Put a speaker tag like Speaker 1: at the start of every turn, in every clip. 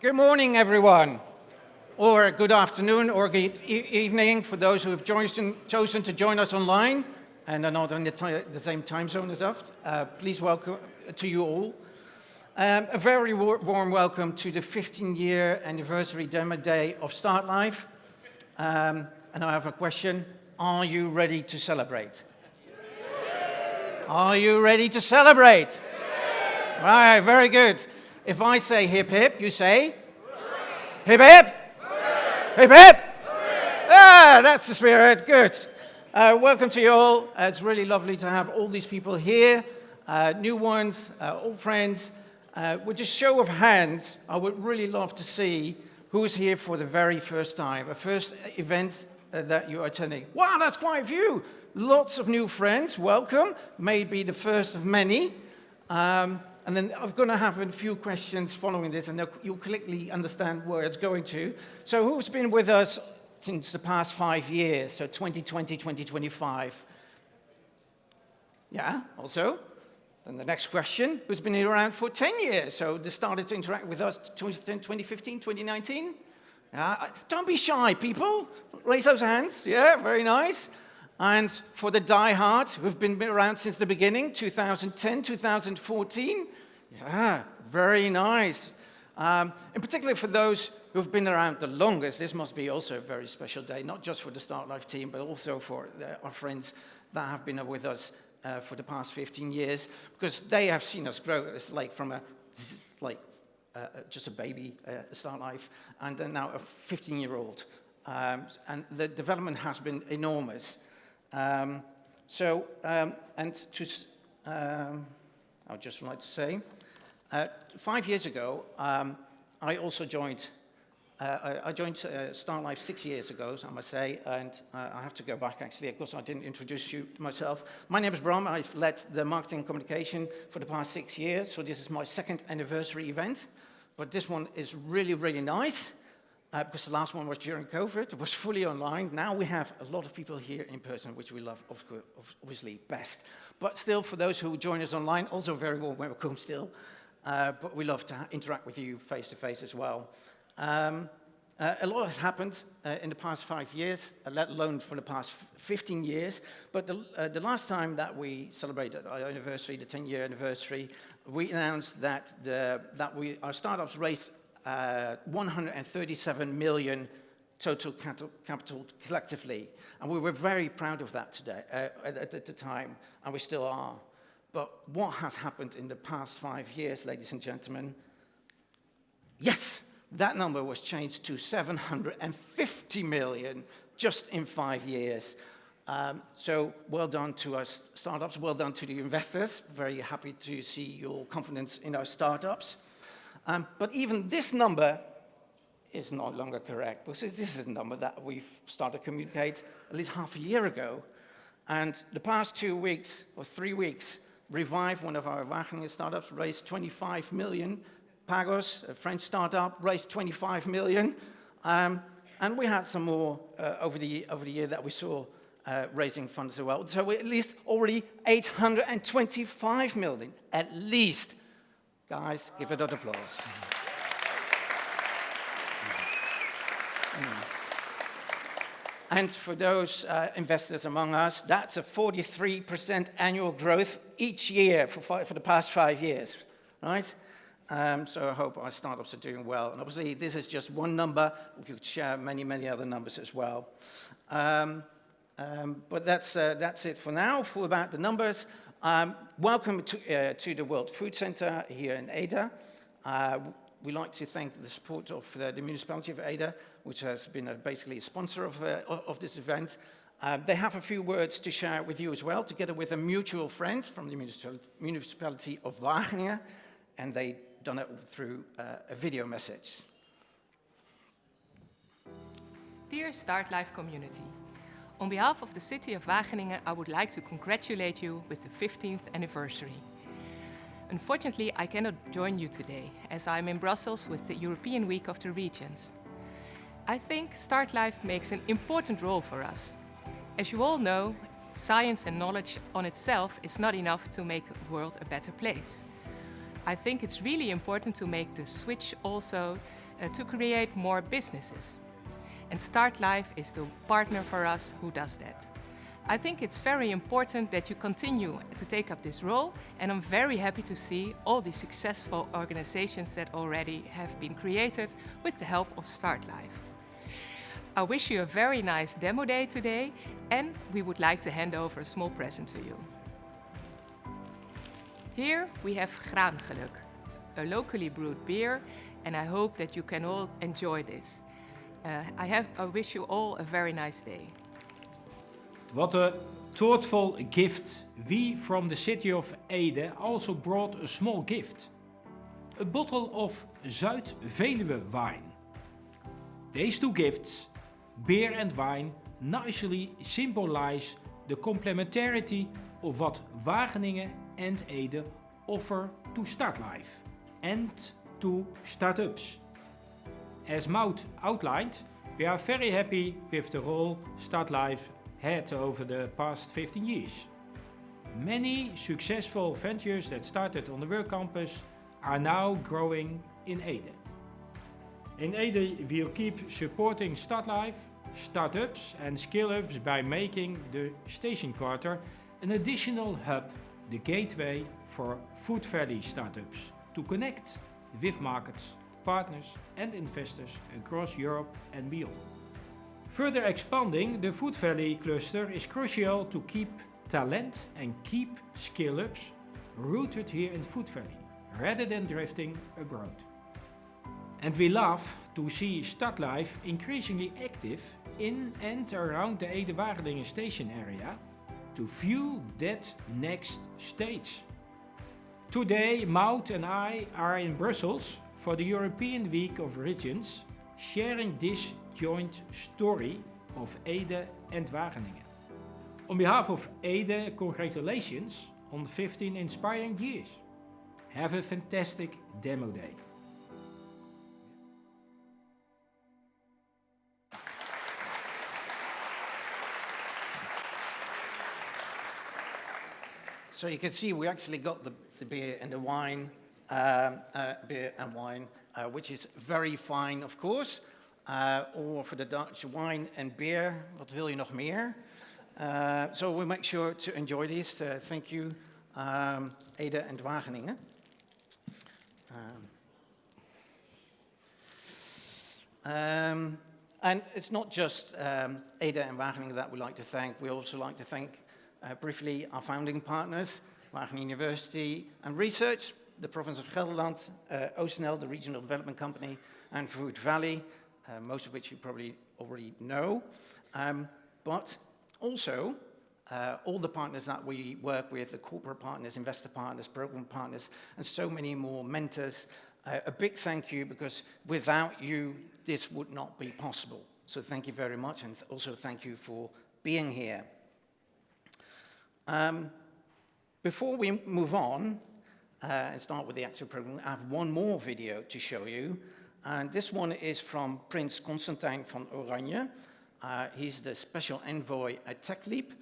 Speaker 1: Good morning, everyone, or good afternoon, or good evening for those who have chosen to join us online and are not in the same time zone as us. Please welcome to you all. A very warm welcome to the 15-year anniversary demo day of StartLife. And I have a question. Are you ready to celebrate? Yes. Are you ready to celebrate? Yes. All right, very good. If I say hip hip, you say? Hooray. Hip hip? Hooray. Hip hip? Hooray. Ah, that's the spirit. Good. Welcome to you all. It's really lovely to have all these people here, new ones, old friends. With a show of hands, I would really love to see who is here for the very first time, a first event that you're attending. Wow, that's quite a few. Lots of new friends. Welcome. Maybe the first of many. And then I'm going to have a few questions following this, and you'll quickly understand where it's going to. So who's been with us since the past 5 years, so 2020, 2025? Yeah, also. And the next question, who's been around for 10 years? So they started to interact with us 2015, 2019? Yeah, don't be shy, people. Raise those hands. Yeah, very nice. And for the diehards who've been around since the beginning, 2010, 2014, yeah, very nice. In particular for those who've been around the longest, this must be also a very special day, not just for the StartLife team, but also for our friends that have been with us for the past 15 years, because they have seen us grow. It's like from just a baby, StartLife, and then now a 15-year-old. And the development has been enormous. I would just like to say, 5 years ago, I also joined. I joined StartLife 6 years ago, I must say, and I have to go back actually, because I didn't introduce you to myself. My name is Bram. I've led the marketing and communication for the past 6 years, so this is my second anniversary event. But this one is really, really nice. Because the last one was during COVID, it was fully online. Now we have a lot of people here in person, which we love, obviously, best. But still, for those who join us online, also very warm welcome still. But we love to interact with you face-to-face as well. A lot has happened in the past 5 years, let alone for the past 15 years. But the last time that we celebrated our anniversary, the 10-year anniversary, we announced that our startups raised 137 million total capital collectively. And we were very proud of that today, at the time, and we still are. But what has happened in the past 5 years, ladies and gentlemen? Yes, that number was changed to 750 million just in 5 years. So well done to our startups, well done to the investors. Very happy to see your confidence in our startups. But even this number is no longer correct, because this is a number that we've started to communicate at least half a year ago. And the past 2 weeks, or 3 weeks, Revive, one of our Wageningen startups, raised 25 million. Pagos, a French startup, raised 25 million. And we had some more over the year that we saw raising funds as well. So we're at least already 825 million, at least. Guys, give it an applause. And for those investors among us, that's a 43% annual growth each year for the past 5 years, right? So I hope our startups are doing well. And obviously, this is just one number. We could share many, many other numbers as well. But that's it for now, for about the numbers. Welcome to the World Food Center here in Ede. We'd like to thank the support of the municipality of Ede, which has been basically a sponsor of this event. They have a few words to share with you as well, together with a mutual friend from the municipality of Wageningen, and they done it through a video message.
Speaker 2: Dear StartLife community, on behalf of the city of Wageningen, I would like to congratulate you with the 15th anniversary. Unfortunately, I cannot join you today, as I'm in Brussels with the European Week of the Regions. I think StartLife makes an important role for us. As you all know, science and knowledge on itself is not enough to make the world a better place. I think it's really important to make the switch also to create more businesses. And StartLife is the partner for us who does that. I think it's very important that you continue to take up this role, and I'm very happy to see all the successful organizations that already have been created with the help of StartLife. I wish you a very nice demo day today, and we would like to hand over a small present to you. Here we have Graangeluk, a locally brewed beer, and I hope that you can all enjoy this. I wish you all a very nice day.
Speaker 3: What a thoughtful gift. We from the city of Ede also brought a small gift. A bottle of Zuid-Veluwe wine. These two gifts, beer and wine, nicely symbolize the complementarity of what Wageningen and Ede offer to StartLife and to startups. As Maud outlined, we are very happy with the role StartLife had over the past 15 years. Many successful ventures that started on the work campus are now growing in Ede. In Ede, we'll keep supporting StartLife, startups and scale-ups by making the Station Quarter an additional hub, the gateway for Food Valley startups to connect with markets, partners and investors across Europe and beyond. Further expanding the Food Valley cluster is crucial to keep talent and keep scale-ups rooted here in Food Valley, rather than drifting abroad. And we love to see StartLife increasingly active in and around the Ede-Wageningen station area to fuel that next stage. Today, Maud and I are in Brussels for the European Week of Regions, sharing this joint story of Ede and Wageningen. On behalf of Ede, congratulations on 15 inspiring years. Have a fantastic demo day.
Speaker 1: So you can see we actually got the beer and the wine, which is very fine, of course. Or for the Dutch, wine and beer. Wat wil je nog meer? So we'll make sure to enjoy these. Thank you, Ede and Wageningen. And it's not just Ede and Wageningen that we like to thank. We also like to thank briefly our founding partners, Wageningen University and Research, the province of Gelderland, OostNL, the regional development company, and Food Valley, most of which you probably already know. But also all the partners that we work with, the corporate partners, investor partners, program partners, and so many more mentors. A big thank you, because without you, this would not be possible. So thank you very much, and also thank you for being here. Before we move on and start with the actual program, I have one more video to show you. And this one is from Prins Constantijn van Oranje. He's the special envoy at TechLeap,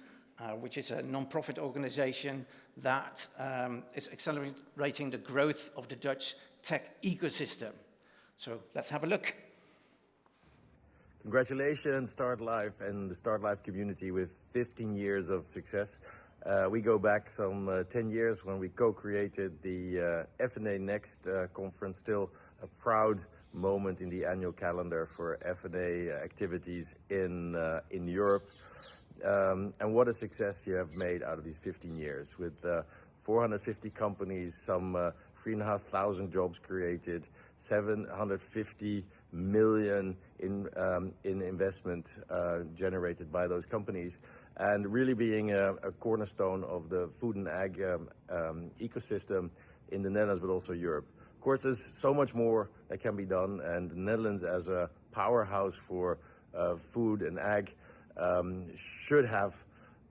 Speaker 1: which is a non-profit organization that is accelerating the growth of the Dutch tech ecosystem. So let's have a look.
Speaker 4: Congratulations, StartLife and the StartLife community with 15 years of success. We go back some 10 years when we co-created the F&A Next conference, still a proud moment in the annual calendar for F&A activities in Europe. And what a success you have made out of these 15 years, with 450 companies, some 3,500 jobs created, 750 million in investment generated by those companies, and really being a cornerstone of the food and ag ecosystem in the Netherlands, but also Europe. Of course, there's so much more that can be done, and the Netherlands, as a powerhouse for food and ag, should have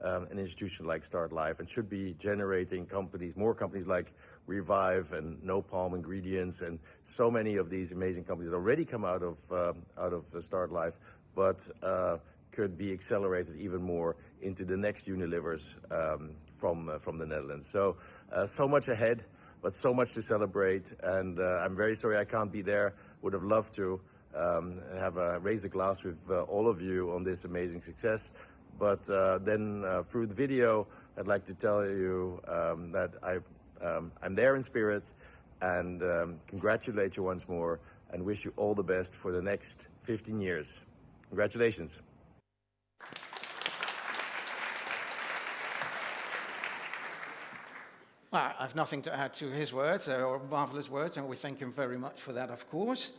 Speaker 4: an institution like StartLife, and should be generating companies, more companies like Revive and No Palm Ingredients, and so many of these amazing companies that already come out of StartLife, but could be accelerated even more into the next Unilevers from the Netherlands. So much ahead, but so much to celebrate, and I'm very sorry I can't be there, would have loved to raise a glass with all of you on this amazing success. But then through the video, I'd like to tell you that I'm there in spirit, and congratulate you once more and wish you all the best for the next 15 years. Congratulations.
Speaker 1: Well, I have nothing to add to his words, or marvelous words, and we thank him very much for that, of course.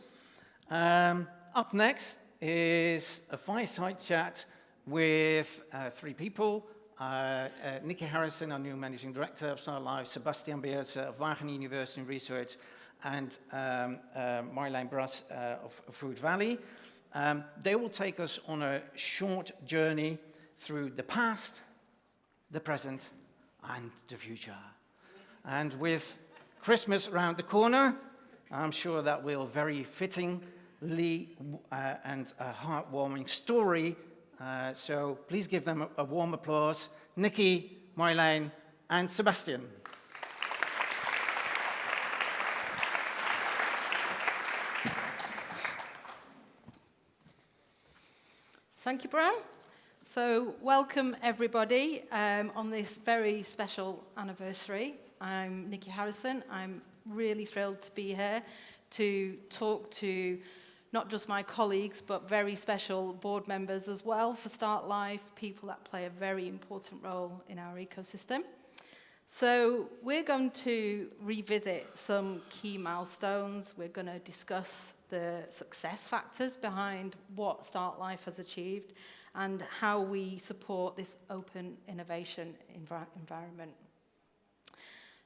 Speaker 1: Up next is a fireside chat with three people. Nikki Harrison, our new Managing Director of StartLife, Sebastian Beertz of Wageningen University Research, and Marjolein Bras of Food Valley. They will take us on a short journey through the past, the present, and the future. And with Christmas around the corner, I'm sure that will very fittingly and a heartwarming story. So please give them a warm applause. Nikki, Marjolein, and Sebastian.
Speaker 5: Thank you, Bram. So welcome, everybody, on this very special anniversary. I'm Nikki Harrison. I'm really thrilled to be here to talk to not just my colleagues, but very special board members as well for StartLife, people that play a very important role in our ecosystem. So we're going to revisit some key milestones. We're going to discuss the success factors behind what StartLife has achieved and how we support this open innovation environment.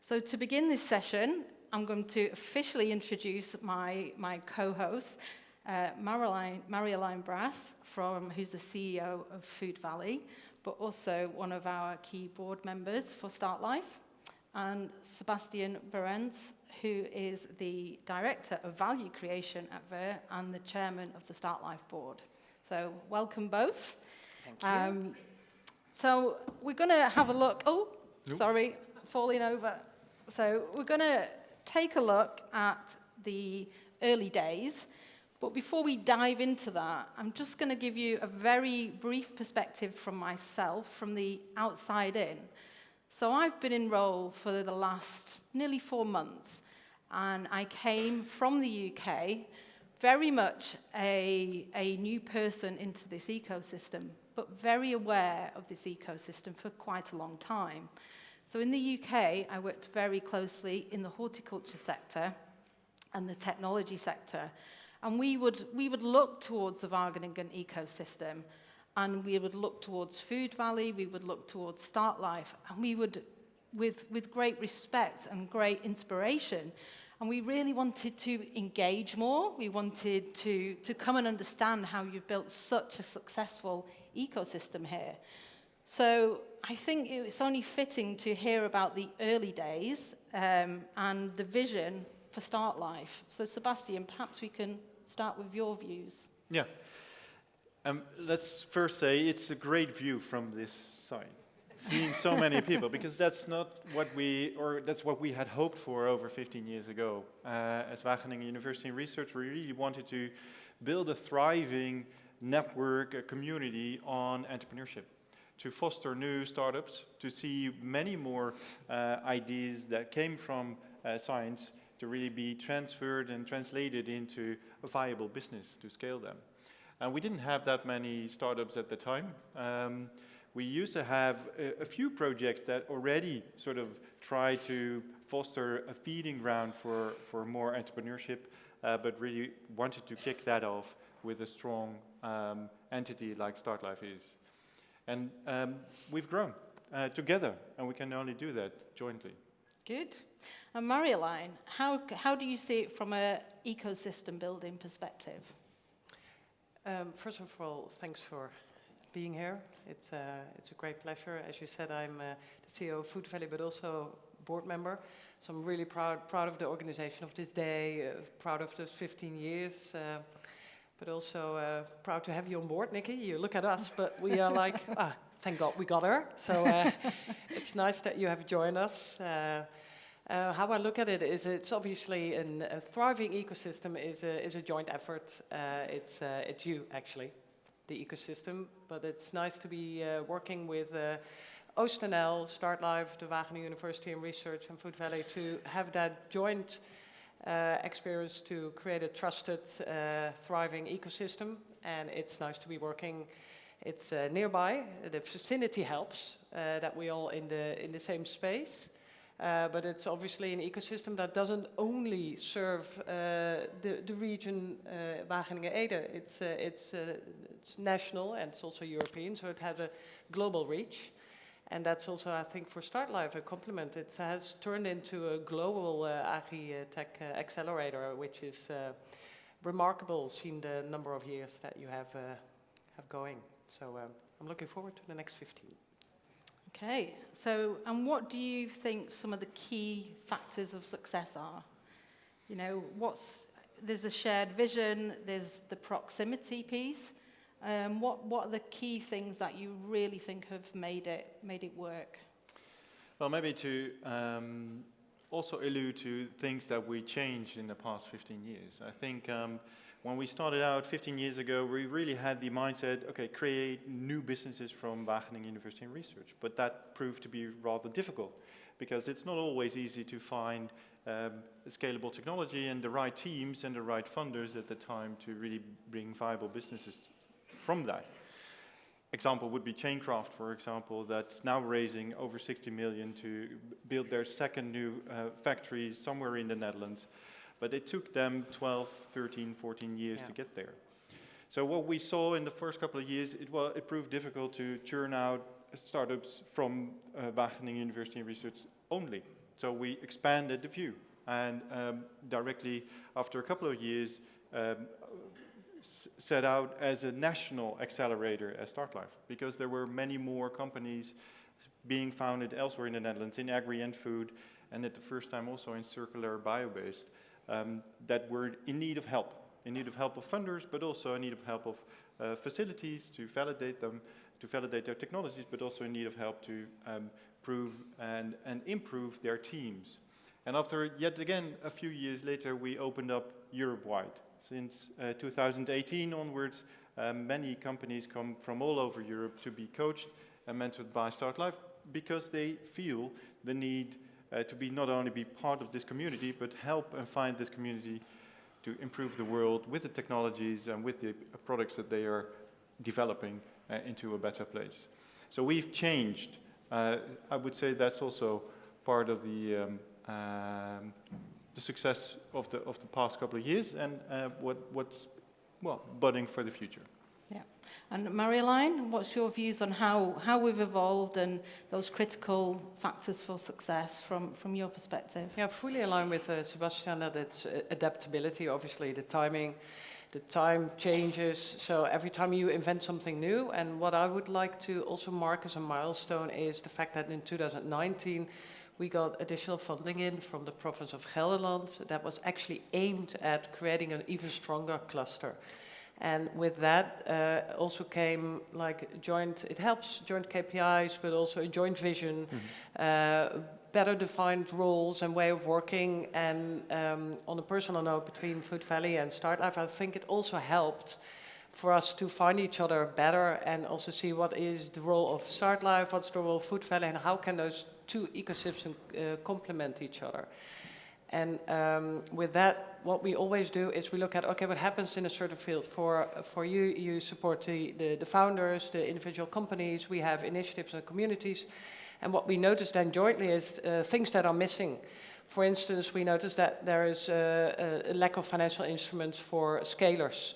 Speaker 5: So to begin this session, I'm going to officially introduce my co-host, Marjolein Bras, who's the CEO of Food Valley, but also one of our key board members for StartLife, and Sebastian Beertz, who is the Director of Value Creation at Weij and the Chairman of the StartLife Board. So welcome both.
Speaker 1: Thank you.
Speaker 5: So we're going to have a look. Oh, nope. Sorry, falling over. So we're going to take a look at the early days. But before we dive into that, I'm just going to give you a very brief perspective from myself, from the outside in. So I've been in role for the last nearly 4 months, and I came from the UK, very much a new person into this ecosystem, but very aware of this ecosystem for quite a long time. So in the UK, I worked very closely in the horticulture sector and the technology sector. And we would look towards the Wageningen ecosystem, and we would look towards Food Valley, we would look towards StartLife, and we would, with great respect and great inspiration, and we really wanted to engage more. We wanted to come and understand how you've built such a successful ecosystem here. So I think it's only fitting to hear about the early days and the vision for StartLife. So Sebastian, perhaps we can start with your views.
Speaker 6: Yeah. Let's first say it's a great view from this side, seeing so many people, because that's not what that's what we had hoped for over 15 years ago. As Wageningen University Research, we really wanted to build a thriving network, a community on entrepreneurship, to foster new startups, to see many more ideas that came from science to really be transferred and translated into a viable business to scale them. And we didn't have that many startups at the time. We used to have a few projects that already sort of try to foster a feeding ground for more entrepreneurship, but really wanted to kick that off with a strong entity like StartLife is. And we've grown together, and we can only do that jointly.
Speaker 5: Good. And Marjolein, how do you see it from an ecosystem building perspective?
Speaker 7: First of all, thanks for being here. It's a great pleasure. As you said, I'm the CEO of Food Valley, but also board member. So I'm really proud of the organization of this day, proud of those 15 years, but also proud to have you on board, Nikki. You look at us, but we are like, thank God we got her. So it's nice that you have joined us. How I look at it is it's obviously a thriving ecosystem is a joint effort. It's you, actually, the ecosystem, but it's nice to be working with OostNL, StartLife, the Wageningen University in Research and Food Valley to have that joint experience to create a trusted, thriving ecosystem. And it's nice to be working. It's nearby. The vicinity helps that we all in the same space. But it's obviously an ecosystem that doesn't only serve the region Wageningen-Ede. It's national and it's also European, so it has a global reach. And that's also, I think, for StartLife a compliment. It has turned into a global agri-tech accelerator, which is remarkable, seeing the number of years that you have going. So I'm looking forward to the next 15.
Speaker 5: Okay, so, and what do you think some of the key factors of success are? You know, there's a shared vision, there's the proximity piece. What are the key things that you really think have made it work?
Speaker 6: Well, maybe to also allude to things that we changed in the past 15 years. I think when we started out 15 years ago, we really had the mindset, okay, create new businesses from Wageningen University in Research. But that proved to be rather difficult because it's not always easy to find scalable technology and the right teams and the right funders at the time to really bring viable businesses from that. Example would be Chaincraft, for example, that's now raising over 60 million to build their second new factory somewhere in the Netherlands. But it took them 12, 13, 14 years to get there. So what we saw in the first couple of years, it proved difficult to churn out startups from Wageningen University in Research only. So we expanded the view and directly after a couple of years set out as a national accelerator as StartLife, because there were many more companies being founded elsewhere in the Netherlands in agri and food, and at the first time also in circular bio-based, that were in need of help of funders, but also in need of help of facilities to validate them, to validate their technologies, but also in need of help to prove and improve their teams. And after, yet again, a few years later, we opened up Europe-wide. Since 2018 onwards, many companies come from all over Europe to be coached and mentored by StartLife because they feel the need to be not only be part of this community, but help and find this community to improve the world with the technologies and with the products that they are developing into a better place. So we've changed. I would say that's also part of the success of the past couple of years and what's budding for the future.
Speaker 5: Yeah. And Marjolein, what's your views on how we've evolved and those critical factors for success from your perspective?
Speaker 7: Yeah, fully aligned with Sebastian that it's adaptability, obviously the timing, the time changes, so every time you invent something new. And what I would like to also mark as a milestone is the fact that in 2019 we got additional funding in from the province of Gelderland that was actually aimed at creating an even stronger cluster. And with that also came like it helps joint KPIs, but also a joint vision, better defined roles and way of working. And on a personal note, between Food Valley and StartLife, I think it also helped for us to find each other better and also see what is the role of StartLife, what's the role of Food Valley, and how can those two ecosystems complement each other. And with that, what we always do is we look at, okay, what happens in a certain field. For you, you support the founders, the individual companies, we have initiatives and communities. And what we notice then jointly is things that are missing. For instance, we notice that there is a lack of financial instruments for scalers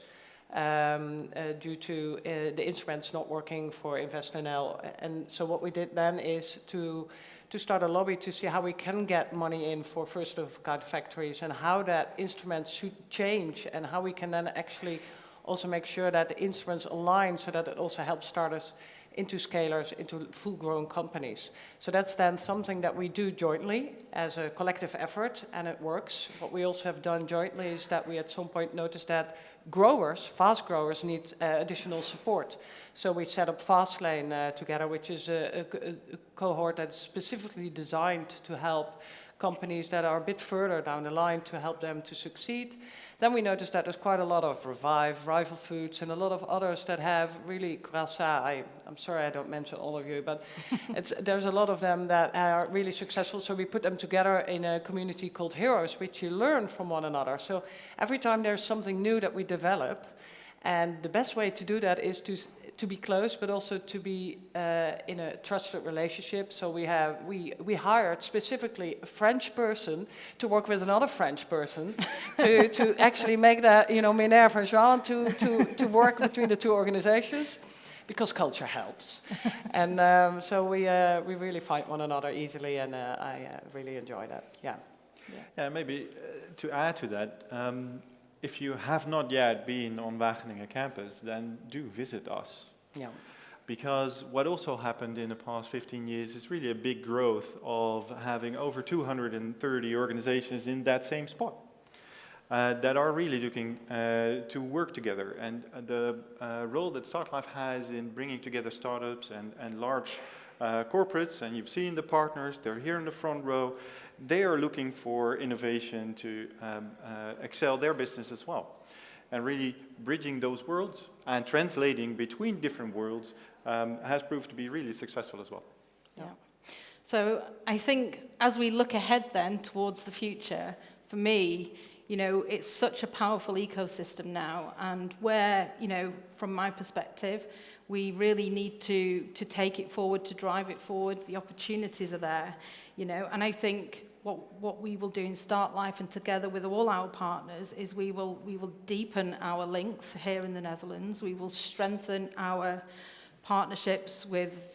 Speaker 7: due to the instruments not working for InvestNL. And so what we did then is to start a lobby to see how we can get money in for first of kind factories and how that instrument should change and how we can then actually also make sure that the instruments align so that it also helps starters into scalers, into full-grown companies. So that's then something that we do jointly as a collective effort, and it works. What we also have done jointly is that we at some point noticed that growers, fast growers, need additional support. So we set up Fastlane together, which is a cohort that's specifically designed to help companies that are a bit further down the line to help them to succeed. Then we noticed that there's quite a lot of Revive, Rival Foods, and a lot of others that have really, I'm sorry I don't mention all of you, but there's a lot of them that are really successful. So we put them together in a community called Heroes, which you learn from one another. So every time there's something new that we develop, and the best way to do that is to be close, but also to be in a trusted relationship. So we hired specifically a French person to work with another French person to actually make that, Minerva and Jean to work between the two organizations, because culture helps. And so we really find one another easily, and I really enjoy that.
Speaker 6: Yeah, maybe to add to that, if you have not yet been on Wageningen campus, then do visit us.
Speaker 7: Yeah.
Speaker 6: Because what also happened in the past 15 years is really a big growth of having over 230 organizations in that same spot that are really looking to work together. And the role that StartLife has in bringing together startups and large corporates, and you've seen the partners, they're here in the front row, they are looking for innovation to excel their business as well. And really bridging those worlds and translating between different worlds has proved to be really successful as well.
Speaker 5: Yeah. So I think as we look ahead then towards the future, for me, it's such a powerful ecosystem now, and where, from my perspective, we really need to take it forward, to drive it forward. The opportunities are there, and I think what we will do in StartLife and together with all our partners is we will deepen our links here in the Netherlands. We will strengthen our partnerships with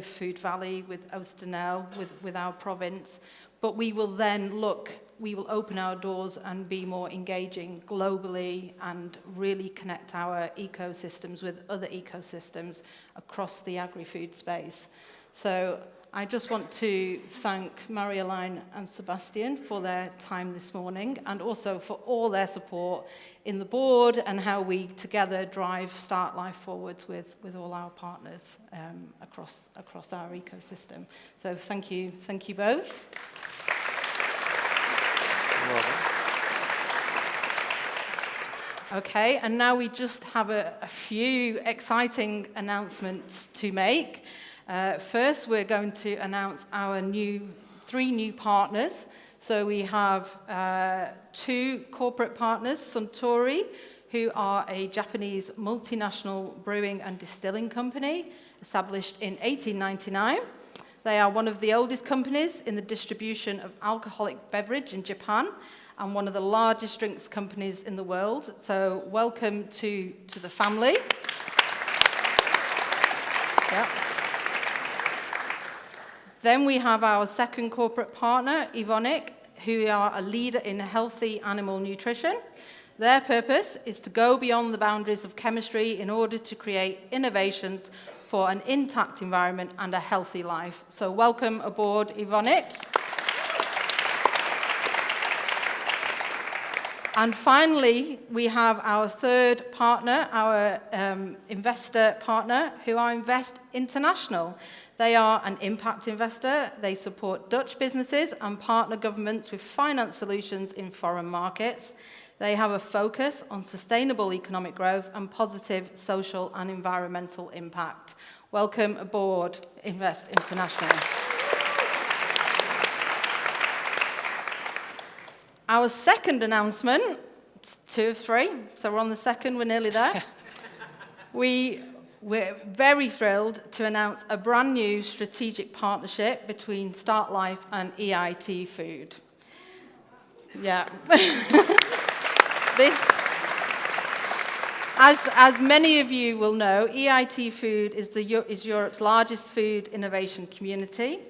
Speaker 5: Food Valley, with Oostenrijk, with our province. But we will then we will open our doors and be more engaging globally and really connect our ecosystems with other ecosystems across the agri-food space. So I just want to thank Marjolein and Sebastian for their time this morning, and also for all their support in the board and how we together drive StartLife forwards with all our partners across our ecosystem. So thank you both.
Speaker 6: You're welcome.
Speaker 5: Okay, and now we just have a few exciting announcements to make. First, we're going to announce our 3 new partners. So we have 2 corporate partners, Suntory, who are a Japanese multinational brewing and distilling company established in 1899. They are one of the oldest companies in the distribution of alcoholic beverage in Japan, and one of the largest drinks companies in the world. So welcome to the family. Yep. Then we have our second corporate partner, Evonik, who are a leader in healthy animal nutrition. Their purpose is to go beyond the boundaries of chemistry in order to create innovations for an intact environment and a healthy life. So welcome aboard, Evonik. And finally, we have our third partner, our investor partner, who are Invest International. They are an impact investor. They support Dutch businesses and partner governments with finance solutions in foreign markets. They have a focus on sustainable economic growth and positive social and environmental impact. Welcome aboard, Invest International. Our second announcement, 2 of 3, so we're on the second, we're nearly there. We're very thrilled to announce a brand new strategic partnership between StartLife and EIT Food. Yeah. This, as many of you will know, EIT Food is Europe's largest food innovation community.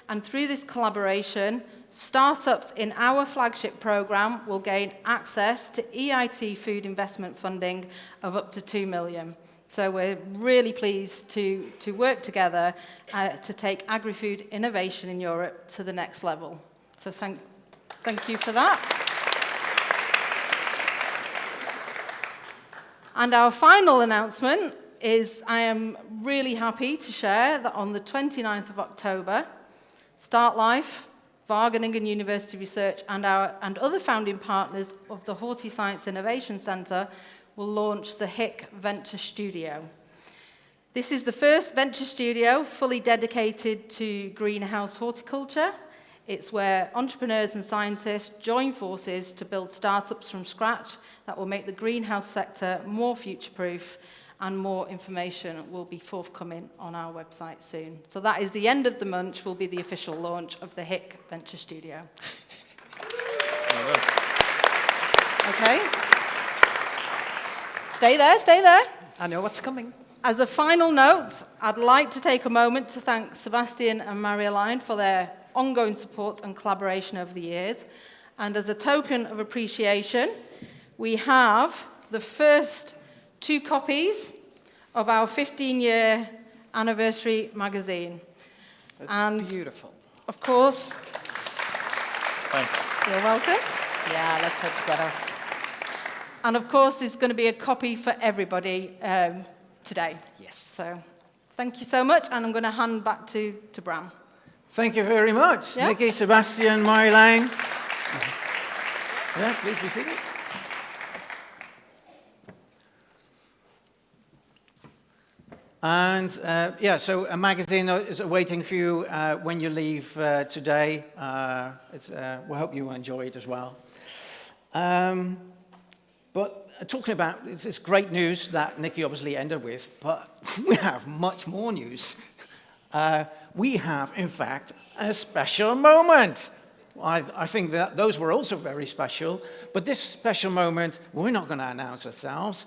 Speaker 5: And through this collaboration, startups in our flagship program will gain access to EIT Food investment funding of up to 2 million. So we're really pleased to work together to take agri-food innovation in Europe to the next level. So thank you for that. And our final announcement is I am really happy to share that on the 29th of October, StartLife, Wageningen University Research and other founding partners of the Horti Science Innovation Centre will launch the HIC Venture Studio. This is the first venture studio fully dedicated to greenhouse horticulture. It's where entrepreneurs and scientists join forces to build startups from scratch that will make the greenhouse sector more future-proof, and more information will be forthcoming on our website soon. So that is the end of the month, will be the official launch of the HIC Venture Studio. Okay. Stay there.
Speaker 7: I know what's coming.
Speaker 5: As a final note, I'd like to take a moment to thank Sebastian and Maria-Line for their ongoing support and collaboration over the years. And as a token of appreciation, we have the first 2 copies of our 15-year anniversary magazine.
Speaker 7: That's beautiful.
Speaker 5: Of course,
Speaker 6: Thanks.
Speaker 5: you're welcome.
Speaker 7: Yeah, let's head together.
Speaker 5: And of course, there's going to be a copy for everybody today.
Speaker 7: Yes.
Speaker 5: So thank you so much, and I'm going to hand back to Bram.
Speaker 1: Thank you very much,
Speaker 5: Yeah.
Speaker 1: Nikki, Sebastian, Marjolein. Yeah, please be seated. And so a magazine is awaiting for you when you leave today. We hope you enjoy it as well. But talking about this great news that Nikki obviously ended with, but we have much more news. We have, in fact, a special moment. I think that those were also very special, but this special moment, we're not going to announce ourselves.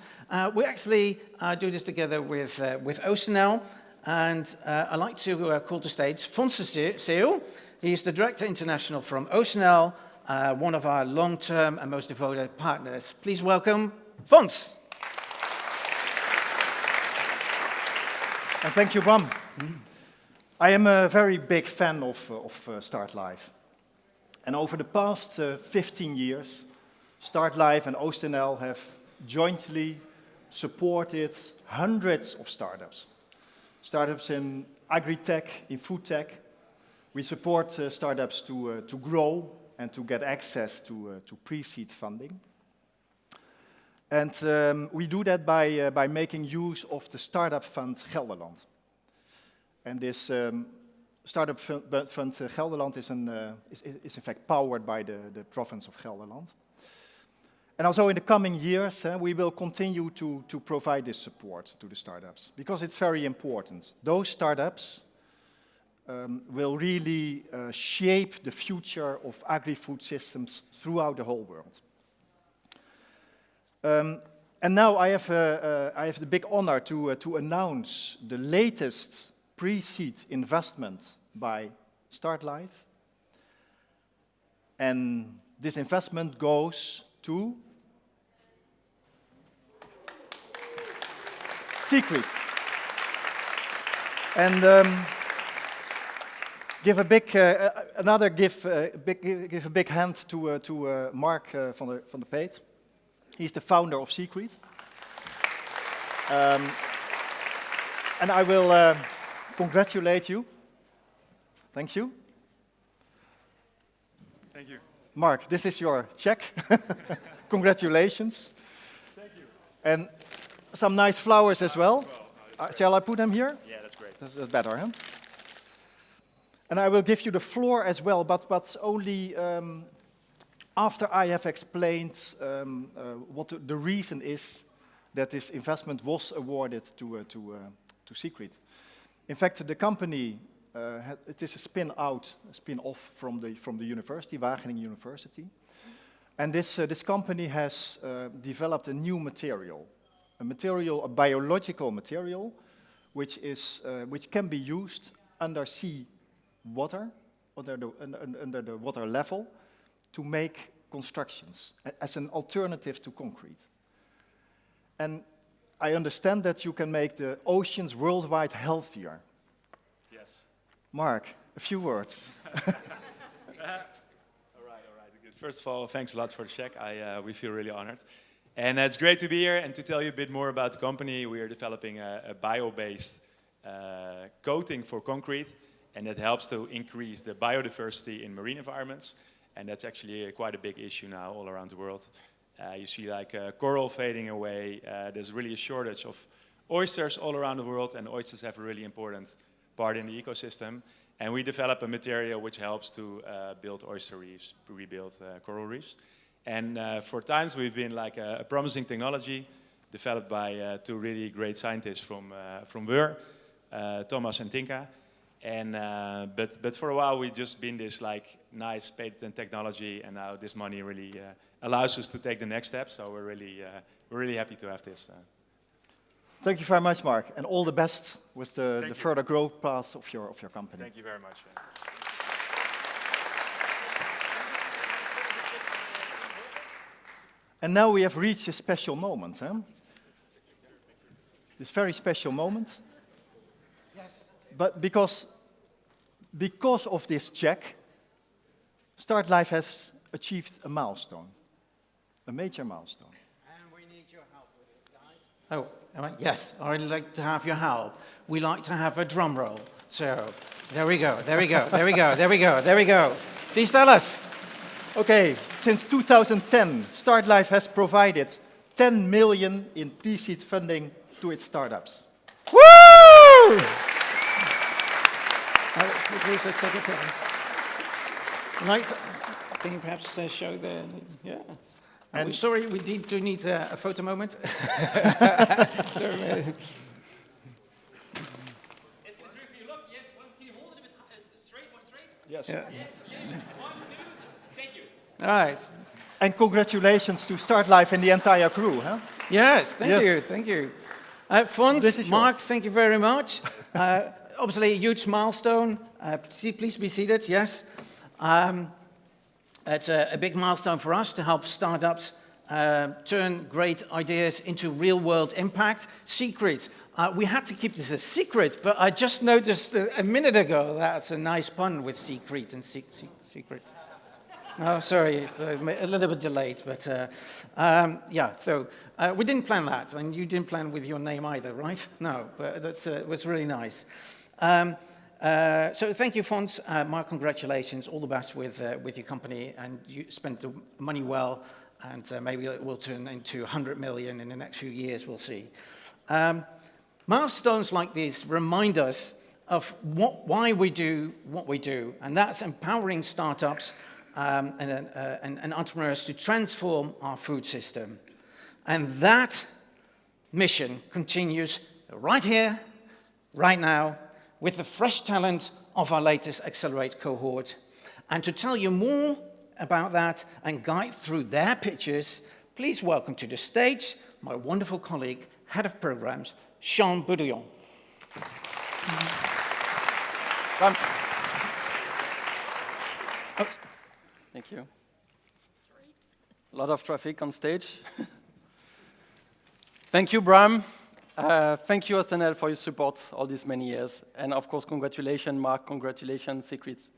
Speaker 1: We actually do this together with OCNL, and I'd like to call to stage Fons Seal. He's the Director International from OCNL, one of our long-term and most devoted partners. Please welcome Fons.
Speaker 8: And thank you, Bram. I am a very big fan of StartLife. And over the past 15 years, StartLife and OCNL have jointly supported hundreds of startups. Startups in agri-tech, in food tech. We support startups to grow and to get access to pre-seed funding. And we do that by making use of the startup fund Gelderland. And this startup fund Gelderland is in fact powered by the province of Gelderland. And also in the coming years, we will continue to provide this support to the startups, because it's very important. Those startups will really shape the future of agri-food systems throughout the whole world. And now I have the big honor to announce the latest pre-seed investment by StartLife. And this investment goes to SeaCrete. And give a big hand to Mark van der Peet. He's the founder of SeaCrete. And I will congratulate you. Thank you.
Speaker 6: Thank you.
Speaker 8: Mark, this is your check. Congratulations.
Speaker 6: Thank you.
Speaker 8: And some nice flowers as well. Shall I put them here?
Speaker 6: Yeah, that's great.
Speaker 8: That's better, huh? And I will give you the floor as well, but only after I have explained what the reason is that this investment was awarded to SeaCrete. In fact, the company, it is a spin-off from the university, Wageningen University. And this company has developed a new material, a biological material, which can be used under sea water, under the water level, to make constructions as an alternative to concrete. And I understand that you can make the oceans worldwide healthier.
Speaker 6: Yes.
Speaker 8: Mark, a few words.
Speaker 9: All right. Good. First of all, thanks a lot for the check. We feel really honored. And it's great to be here and to tell you a bit more about the company. We are developing a bio-based coating for concrete. and that helps to increase the biodiversity in marine environments, and that's actually quite a big issue now all around the world. You see like coral fading away. There's really a shortage of oysters all around the world, and oysters have a really important part in the ecosystem. And we develop a material which helps to build oyster reefs, rebuild coral reefs. And for times we've been like a promising technology developed by two really great scientists from Weij, Thomas and Tinka. And but for a while we've just been this like nice patent technology, and now this money really allows us to take the next step. So we're really happy to have this.
Speaker 8: Thank you very much, Mark, and all the best with the further growth path of your company.
Speaker 9: Thank you very much.
Speaker 8: And now we have reached a special moment, huh? This very special moment.
Speaker 1: Yes.
Speaker 8: But because of this check, StartLife has achieved a milestone, a major milestone.
Speaker 1: And we need your help with this, guys. Oh, yes, I'd like to have your help. We like to have a drum roll. So, there we go, there we go, there we go, there we go, there we go. Please tell us.
Speaker 8: Okay, since 2010, StartLife has provided 10 million in pre-seed funding to its startups.
Speaker 1: Woo! Right, can you perhaps show the, yeah. And sorry, we do need a photo moment. Sorry.
Speaker 9: Yes.
Speaker 1: Yeah. All right.
Speaker 8: And congratulations to StartLife and the entire crew. Huh?
Speaker 1: Yes, thank you. Fons, Mark, thank you very much. Obviously, a huge milestone. Please be seated, yes. It's a big milestone for us to help startups turn great ideas into real-world impact. SeaCrete. We had to keep this a secret, but I just noticed a minute ago that's a nice pun with SeaCrete and SeaCrete. Oh, sorry, it's a little bit delayed, but yeah, so we didn't plan that, and you didn't plan with your name either, right? No, but that was really nice. So thank you, Fons. Mark, congratulations. All the best with your company, and you spent the money well, and maybe it will turn into 100 million in the next few years, we'll see. Milestones like these remind us of why we do what we do, and that's empowering startups and entrepreneurs to transform our food system. And that mission continues right here, right now, with the fresh talent of our latest Accelerate cohort. And to tell you more about that and guide through their pitches, please welcome to the stage my wonderful colleague, Head of Programs, Jean Boudillon.
Speaker 10: Thank you. A lot of traffic on stage. Thank you, Bram. Thank you, SNL, for your support all these many years. And of course, congratulations, Mark. Congratulations, SeaCrete.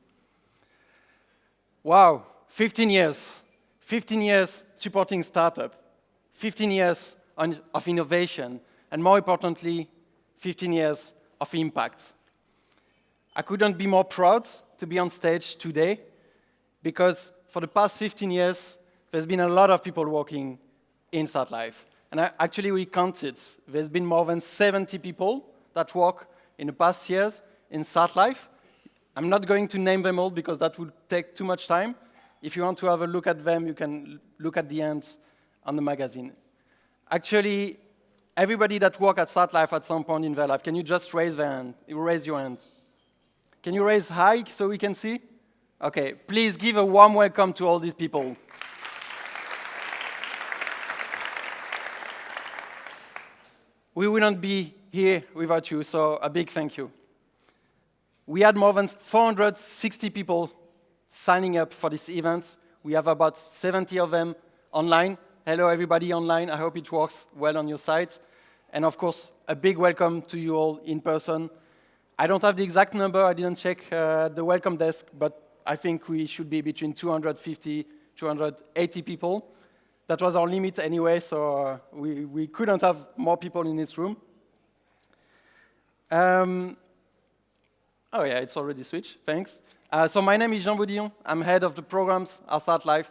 Speaker 10: Wow, 15 years. 15 years supporting startup. 15 years of innovation. And more importantly, 15 years of impact. I couldn't be more proud to be on stage today, because for the past 15 years, there's been a lot of people working in StartLife. And actually, we counted. There's been more than 70 people that work in the past years in StartLife. I'm not going to name them all because that would take too much time. If you want to have a look at them, you can look at the end on the magazine. Actually, everybody that works at StartLife at some point in their life, can you just raise their hand? Raise your hand. Can you raise high so we can see? Okay, please give a warm welcome to all these people. We wouldn't be here without you, so a big thank you. We had more than 460 people signing up for this event. We have about 70 of them online. Hello, everybody online. I hope it works well on your site. And of course, a big welcome to you all in person. I don't have the exact number. I didn't check the welcome desk, but I think we should be between 250, 280 people. That was our limit anyway, so we couldn't have more people in this room. I'm Oh yeah, it's already switched, thanks. So my name is Jean Baudillon, I'm head of the programs at StartLife,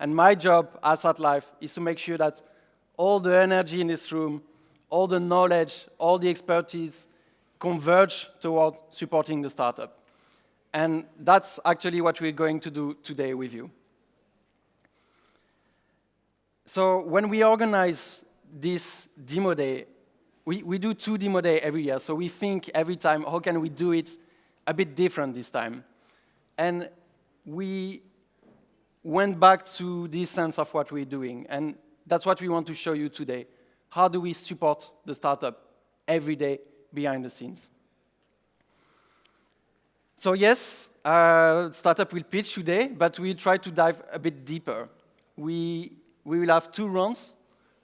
Speaker 10: and my job at StartLife is to make sure that all the energy in this room, all the knowledge, all the expertise converge toward supporting the startup. And that's actually what we're going to do today with you. So when we organize this demo day, we do 2 demo days every year. So we think every time, how can we do it a bit different this time? And we went back to this sense of what we're doing. And that's what we want to show you today. How do we support the startup every day behind the scenes? So yes, startup will pitch today, but we'll try to dive a bit deeper. We will have 2 rounds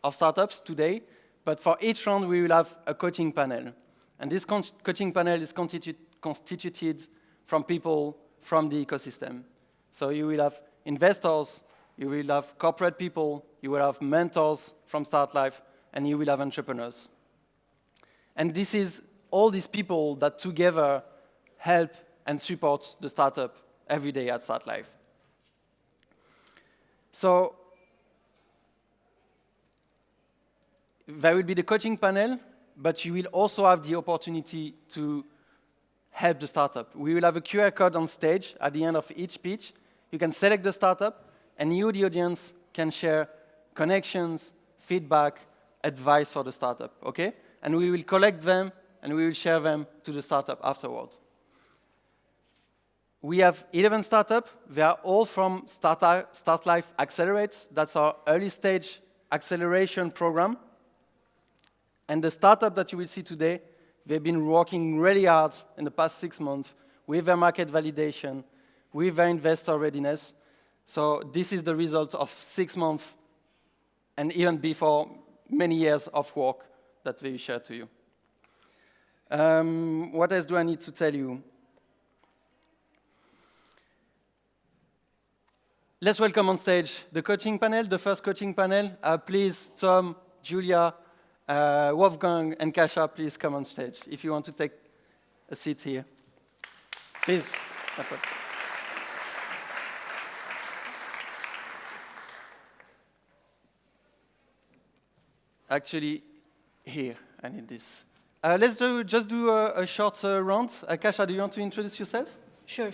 Speaker 10: of startups today, but for each round we will have a coaching panel. And this coaching panel is constituted from people from the ecosystem. So you will have investors, you will have corporate people, you will have mentors from StartLife, and you will have entrepreneurs. And this is all these people that together help and support the startup every day at StartLife. So there will be the coaching panel, but you will also have the opportunity to help the startup. We will have a QR code on stage at the end of each pitch. You can select the startup, and you, the audience, can share connections, feedback, advice for the startup, okay? And we will collect them, and we will share them to the startup afterwards. We have 11 startups. They are all from StartLife Accelerate. That's our early stage acceleration program. And the startup that you will see today, they've been working really hard in the past 6 months with their market validation, with their investor readiness. So this is the result of 6 months and even before many years of work that they share to you. What else do I need to tell you? Let's welcome on stage the coaching panel, the first coaching panel. Please, Tom, Julia, Wolfgang, and Kasia, please come on stage if you want to take a seat here. Please. Actually, here, I need this. Let's just do a short round. Kasia, do you want to introduce yourself?
Speaker 11: Sure.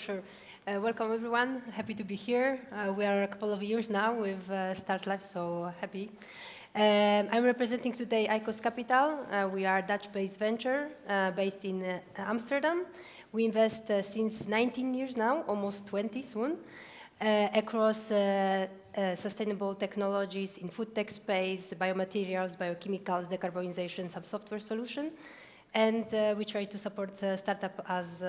Speaker 11: Welcome, everyone. Happy to be here. We are a couple of years now with StartLife, so happy. I'm representing today ICOS Capital. We are a Dutch-based venture based in Amsterdam. We invest since 19 years now, almost 20 soon, across sustainable technologies in food tech space, biomaterials, biochemicals, decarbonization, some software solution. And we try to support the startup as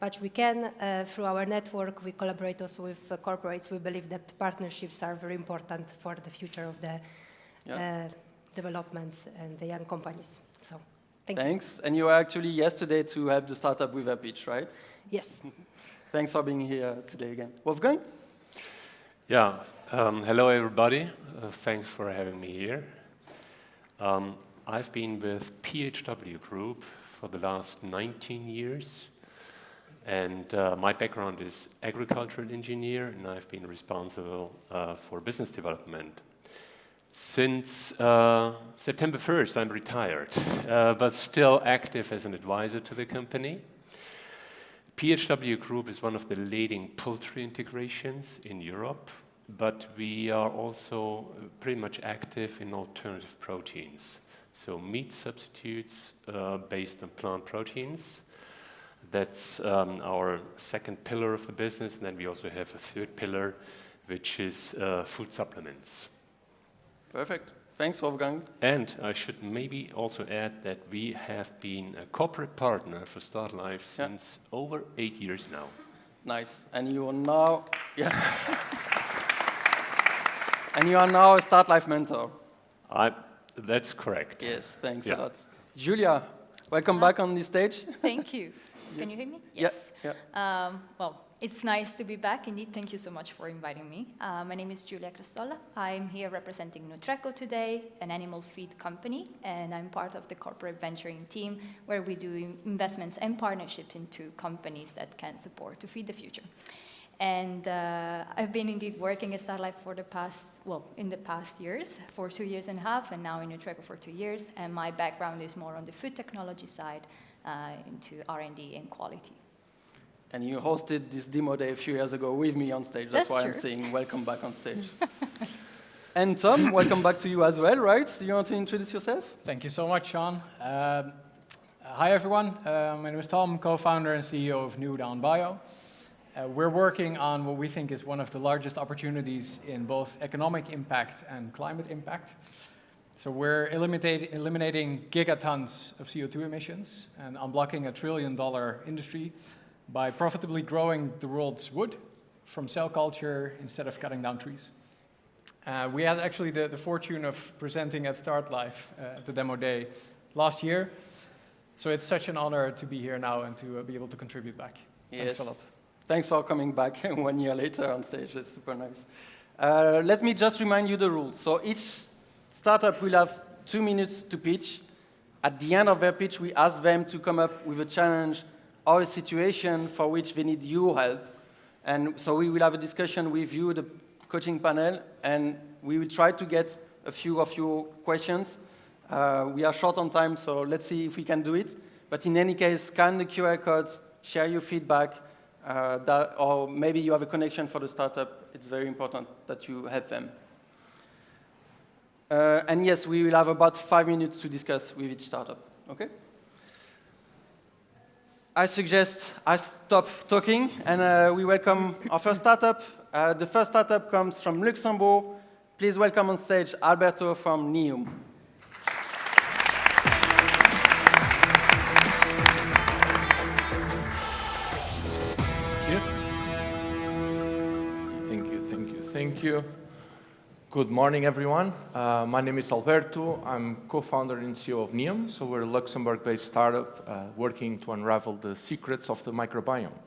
Speaker 11: much we can. Through our network, we collaborate also with corporates. We believe that partnerships are very important for the future of the developments and the young companies. So,
Speaker 10: Thanks. And you were actually yesterday to help the startup with a pitch, right?
Speaker 11: Yes.
Speaker 10: Thanks for being here today again. Wolfgang?
Speaker 12: Yeah. Hello, everybody. Thanks for having me here. I've been with PHW Group for the last 19 years, and my background is agricultural engineer, and I've been responsible for business development. Since September 1st, I'm retired, but still active as an advisor to the company. PHW Group is one of the leading poultry integrations in Europe, but we are also pretty much active in alternative proteins. So meat substitutes based on plant proteins. That's our second pillar of the business. And then we also have a third pillar, which is food supplements.
Speaker 10: Perfect. Thanks, Wolfgang.
Speaker 12: And I should maybe also add that we have been a corporate partner for StartLife since over 8 years now.
Speaker 10: Nice. And you are now, and you are now a StartLife mentor.
Speaker 12: That's correct.
Speaker 10: Yes, thanks a lot. Julia, welcome back on the stage.
Speaker 13: Thank you. Can you hear me?
Speaker 10: Yeah,
Speaker 13: Yes.
Speaker 10: yeah.
Speaker 13: Well, it's nice to be back. Indeed, thank you so much for inviting me. My name is Giulia Crestolla. I'm here representing Nutreco today, an animal feed company, and I'm part of the corporate venturing team where we do investments and partnerships into companies that can support to feed the future. And I've been indeed working at StartLife for in the past years, for 2.5 years, and now in Nutreco for 2 years. And my background is more on the food technology side, into R&D and quality.
Speaker 10: And you hosted this demo day a few years ago with me on stage. That's why I'm saying welcome back on stage. And Tom, welcome back to you as well, right? Do you want to introduce yourself?
Speaker 14: Thank you so much, Sean. Hi, everyone. My name is Tom, co-founder and CEO of New Down Bio. We're working on what we think is one of the largest opportunities in both economic impact and climate impact. So we're eliminating gigatons of CO2 emissions and unblocking $1 trillion industry by profitably growing the world's wood from cell culture instead of cutting down trees. We had actually the fortune of presenting at StartLife at the demo day last year. So it's such an honor to be here now and to be able to contribute back.
Speaker 10: Yes.
Speaker 14: Thanks a lot.
Speaker 10: Thanks for coming back 1 year later on stage. That's super nice. Let me just remind you the rules. So each startup will have 2 minutes to pitch. At the end of their pitch, we ask them to come up with a challenge or a situation for which they need your help. And so we will have a discussion with you, the coaching panel, and we will try to get a few of your questions. We are short on time, so let's see if we can do it. But in any case, scan the QR codes, share your feedback, or maybe you have a connection for the startup. It's very important that you help them. And yes, we will have about 5 minutes to discuss with each startup, okay? I suggest I stop talking and we welcome our first startup. The first startup comes from Luxembourg. Please welcome on stage Alberto from Neum.
Speaker 15: Thank you. Good morning, everyone. My name is Alberto. I'm co-founder and CEO of Neum. So we're a Luxembourg-based startup working to unravel the secrets of the microbiome.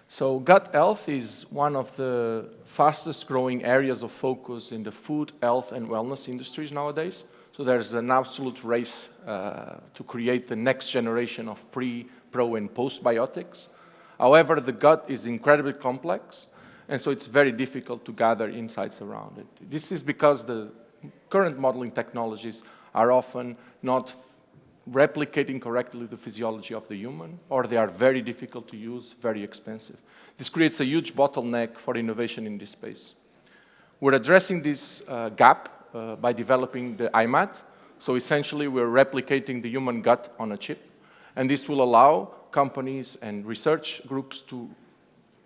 Speaker 15: So gut health is one of the fastest growing areas of focus in the food, health, and wellness industries nowadays. So there's an absolute race to create the next generation of pre, pro, and postbiotics. However, the gut is incredibly complex. And so it's very difficult to gather insights around it. This is because the current modeling technologies are often not replicating correctly the physiology of the human, or they are very difficult to use, very expensive. This creates a huge bottleneck for innovation in this space. We're addressing this gap by developing the IMAT. So essentially, we're replicating the human gut on a chip. And this will allow companies and research groups to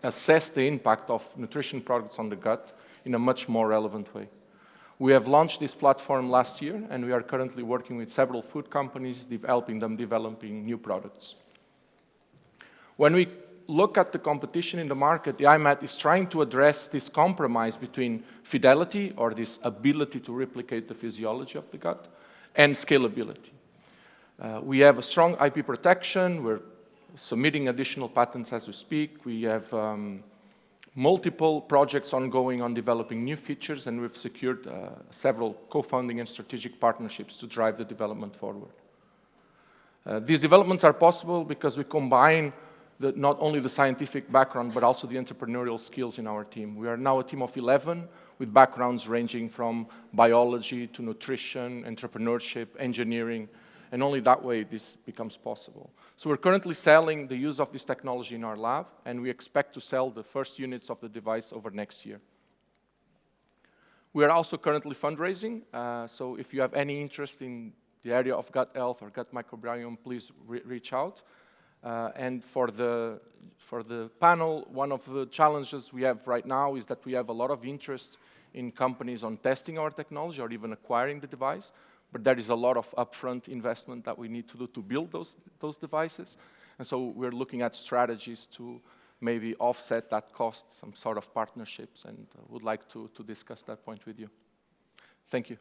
Speaker 15: assess the impact of nutrition products on the gut in a much more relevant way. We have launched this platform last year, and we are currently working with several food companies, helping them developing new products. When we look at the competition in the market, the IMAT is trying to address this compromise between fidelity, or this ability to replicate the physiology of the gut, and scalability. We have a strong IP protection. We're submitting additional patents as we speak. We have multiple projects ongoing on developing new features, and we've secured several co-founding and strategic partnerships to drive the development forward. These developments are possible because we combine not only the scientific background, but also the entrepreneurial skills in our team. We are now a team of 11 with backgrounds ranging from biology to nutrition, entrepreneurship, engineering, and only that way this becomes possible. So we're currently selling the use of this technology in our lab, and we expect to sell the first units of the device over next year. We are also currently fundraising, so if you have any interest in the area of gut health or gut microbiome, please reach out. And for the panel, one of the challenges we have right now is that we have a lot of interest in companies on testing our technology or even acquiring the device. But there is a lot of upfront investment that we need to do to build those devices. And so we're looking at strategies to maybe offset that cost, some sort of partnerships, and would like to discuss that point with you. Thank you.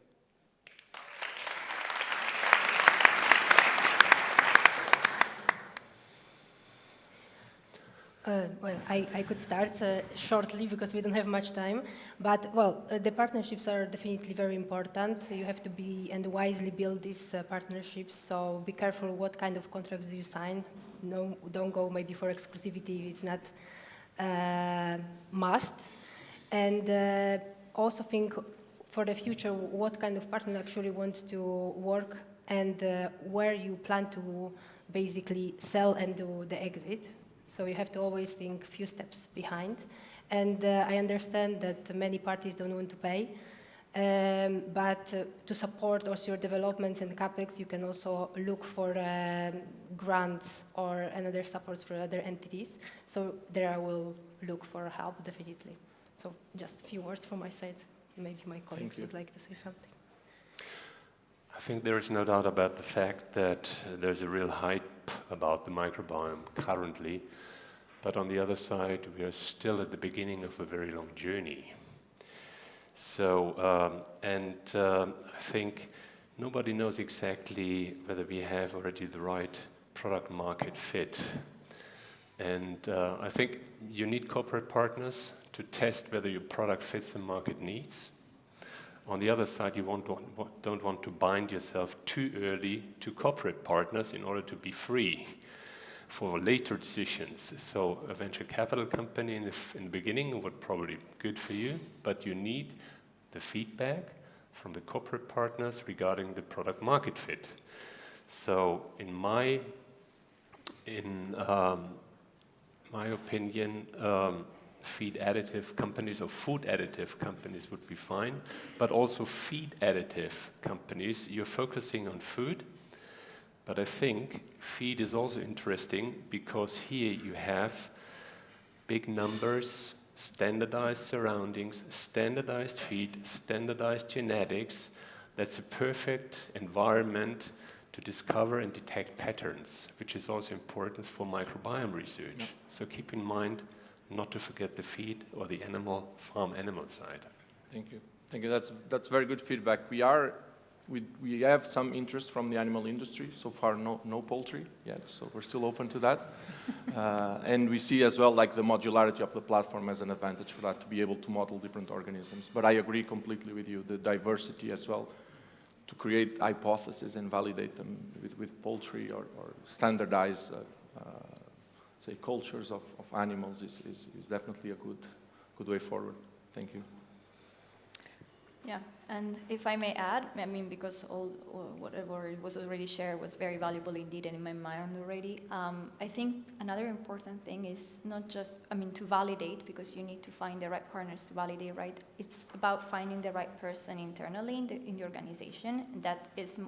Speaker 11: Well, I could start shortly because we don't have much time. But, well, the partnerships are definitely very important. You have to be and wisely build these partnerships. So be careful what kind of contracts do you sign. No, don't go maybe for exclusivity. It's not must. And also think for the future what kind of partner actually want to work and where you plan to basically sell and do the exit. So you have to always think a few steps behind. And I understand that many parties don't want to pay, but to support also your developments and CapEx, you can also look for grants or another supports for other entities. So there I will look for help, definitely. So just a few words from my side. Maybe my colleagues would like to say something.
Speaker 12: I think there is no doubt about the fact that there's a real hype about the microbiome currently, but on the other side, we are still at the beginning of a very long journey. So, I think nobody knows exactly whether we have already the right product market fit. And I think you need corporate partners to test whether your product fits the market needs. On the other side, you don't want to bind yourself too early to corporate partners in order to be free for later decisions. So a venture capital company in the beginning would probably be good for you, but you need the feedback from the corporate partners regarding the product market fit. So in my opinion, feed additive companies or food additive companies would be fine, but also feed additive companies, you're focusing on food, but I think feed is also interesting because here you have big numbers, standardized surroundings, standardized feed, standardized genetics. That's a perfect environment to discover and detect patterns, which is also important for microbiome research. Yeah. So keep in mind not to forget the feed or the farm animal side.
Speaker 15: Thank you. Thank you. That's very good feedback. We have some interest from the animal industry. So far, no poultry yet, so we're still open to that. And we see as well like the modularity of the platform as an advantage for that, to be able to model different organisms. But I agree completely with you, the diversity as well, to create hypotheses and validate them with poultry or standardize say cultures of animals is definitely a good way forward. Thank you.
Speaker 13: Yeah, and if I may add, I mean, because whatever was already shared was very valuable indeed and in my mind already, I think another important thing is not just, to validate, because you need to find the right partners to validate, right? It's about finding the right person internally in the organization. And that is,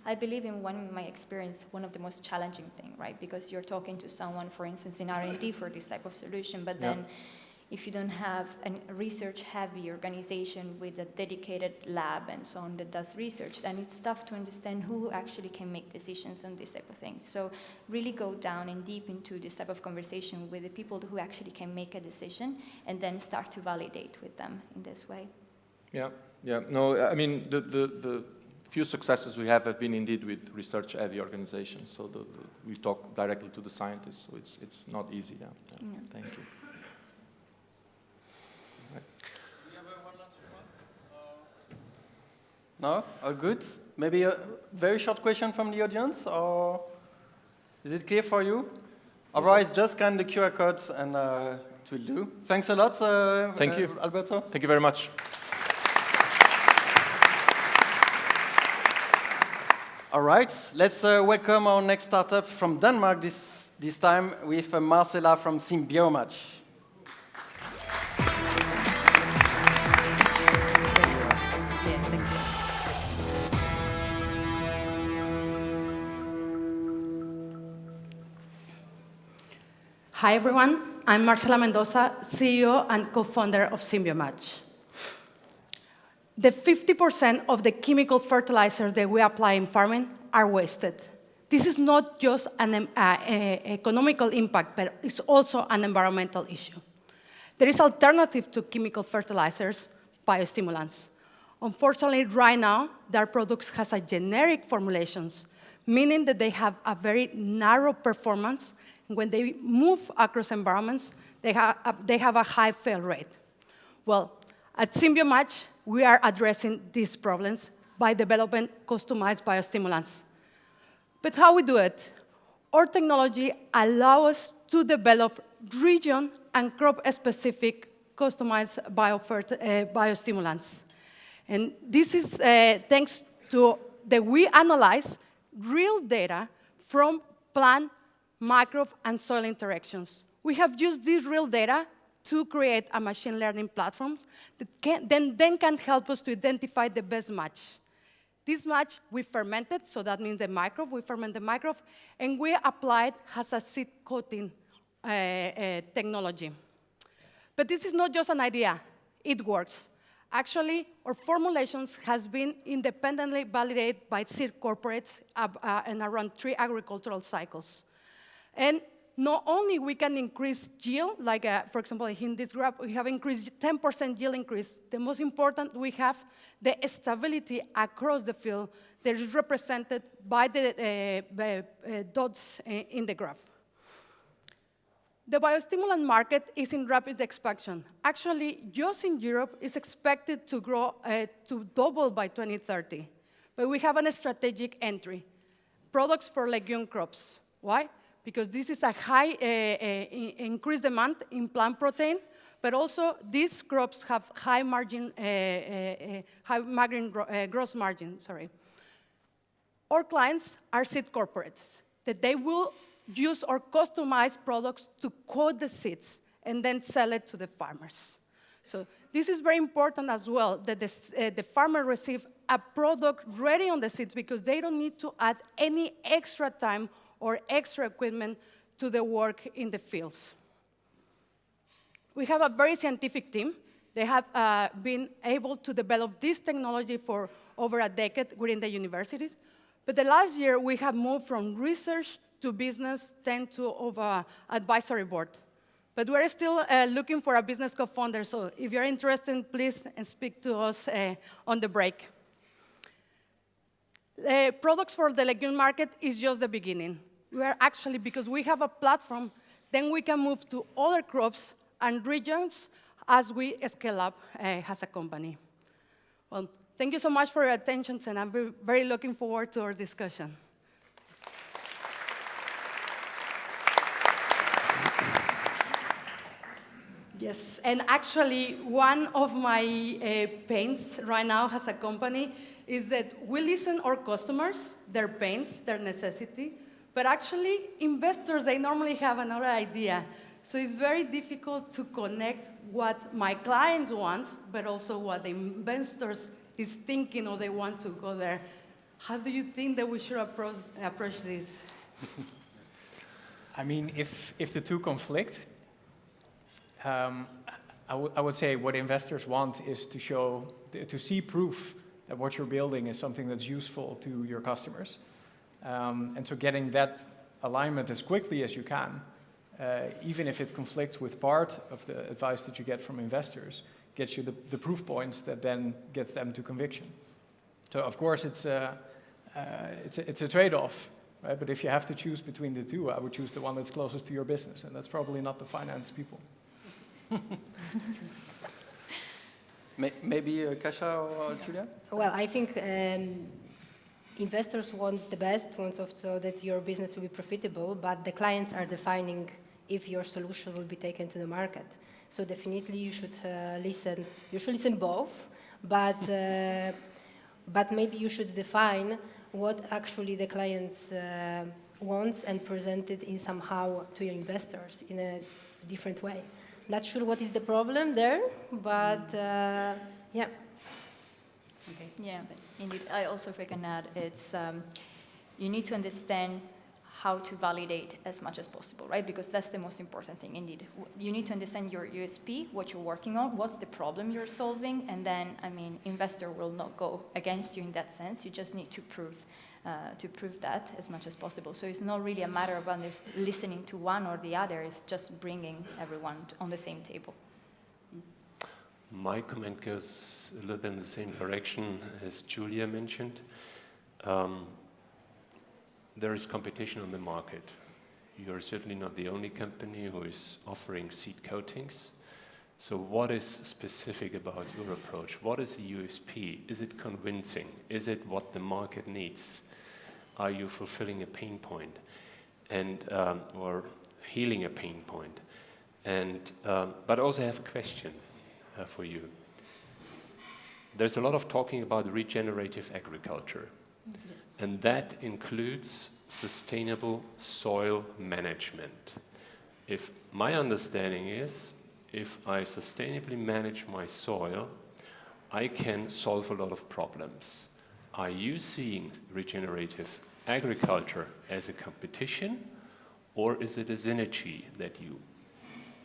Speaker 13: I believe in my experience, one of the most challenging things, right? Because you're talking to someone, for instance, in R&D for this type of solution, but then if you don't have a research-heavy organization with a dedicated lab and so on that does research, then it's tough to understand who actually can make decisions on this type of thing. So really go down and deep into this type of conversation with the people who actually can make a decision and then start to validate with them in this way. Yeah.
Speaker 15: No, I mean, the few successes we have been indeed with research-heavy organizations. So we talk directly to the scientists, so it's not easy. Thank you.
Speaker 10: No? All good? Maybe a very short question from the audience, or is it clear for you? Otherwise, just scan the QR codes and it will do. Thanks a lot,
Speaker 15: Thank you,
Speaker 10: Alberto.
Speaker 15: Thank you very much.
Speaker 10: All right, let's welcome our next startup from Denmark this time with Marcela from Symbiomatch.
Speaker 16: Hi everyone, I'm Marcela Mendoza, CEO and co-founder of Symbiomatch. The 50% of the chemical fertilizers that we apply in farming are wasted. This is not just an economical impact, but it's also an environmental issue. There is alternative to chemical fertilizers, biostimulants. Unfortunately, right now, their products have a generic formulations, meaning that they have a very narrow performance When they move across environments, they have a high fail rate. Well, at SymbioMatch, we are addressing these problems by developing customized biostimulants. But how we do it? Our technology allows us to develop region and crop-specific customized biostimulants. And this is thanks to that we analyze real data from plant, microbe, and soil interactions. We have used this real data to create a machine learning platform that can help us to identify the best match. This match we fermented, so that means the microbe, we ferment the microbe, and we applied as a seed coating technology. But this is not just an idea, it works. Actually, our formulations has been independently validated by seed corporates in around 3 agricultural cycles. And not only we can increase yield, like for example in this graph, we have increased 10% yield increase. The most important, we have the stability across the field that is represented by the dots in the graph. The biostimulant market is in rapid expansion. Actually, just in Europe, it's expected to grow to double by 2030. But we have a strategic entry, products for legume crops. Why? Because this is a high increased demand in plant protein, but also these crops have high gross margin. Our clients are seed corporates, that they will use our customized products to coat the seeds and then sell it to the farmers. So this is very important as well, that the farmer receive a product ready on the seeds because they don't need to add any extra time or extra equipment to the work in the fields. We have a very scientific team. They have been able to develop this technology for over a decade within the universities. But the last year, we have moved from research to business, then to over advisory board. But we're still looking for a business co-founder, so if you're interested, please speak to us on the break. Products for the legume market is just the beginning. We are actually, because we have a platform, then we can move to other crops and regions as we scale up as a company. Well, thank you so much for your attention, and I'm very looking forward to our discussion. Yes, and actually, one of my pains right now as a company is that we listen our customers, their pains, their necessity, but actually, investors, they normally have another idea. So it's very difficult to connect what my clients want, but also what the investors is thinking or they want to go there. How do you think that we should approach this?
Speaker 14: I mean, if the two conflict, I would say what investors want is to see proof that what you're building is something that's useful to your customers. And so getting that alignment as quickly as you can, even if it conflicts with part of the advice that you get from investors, gets you the proof points that then gets them to conviction. So of course it's a trade-off, right? But if you have to choose between the two, I would choose the one that's closest to your business, and that's probably not the finance people.
Speaker 10: Maybe Kasia or Julia?
Speaker 11: Well, I think investors want the best, so that your business will be profitable, but the clients are defining if your solution will be taken to the market. So definitely you should listen. You should listen both, but maybe you should define what actually the clients wants and present it in somehow to your investors in a different way. Not sure what is the problem there, but yeah.
Speaker 13: Okay. Yeah, indeed. I also, if I can add, it's you need to understand how to validate as much as possible, right? Because that's the most important thing, indeed. You need to understand your USP, what you're working on, what's the problem you're solving, and then, I mean, investor will not go against you in that sense. You just need to prove that as much as possible. So it's not really a matter of listening to one or the other. It's just bringing everyone on the same table.
Speaker 12: My comment goes a little bit in the same direction as Julia mentioned. There is competition on the market. you're certainly not the only company who is offering seed coatings. So what is specific about your approach? What is the USP? Is it convincing? Is it what the market needs? Are you fulfilling a pain point and or healing a pain point? And but also I have a question for you. There's a lot of talking about regenerative agriculture, yes. And that includes sustainable soil management. If my understanding is, if I sustainably manage my soil, I can solve a lot of problems. Are you seeing regenerative agriculture as a competition, or is it a synergy that you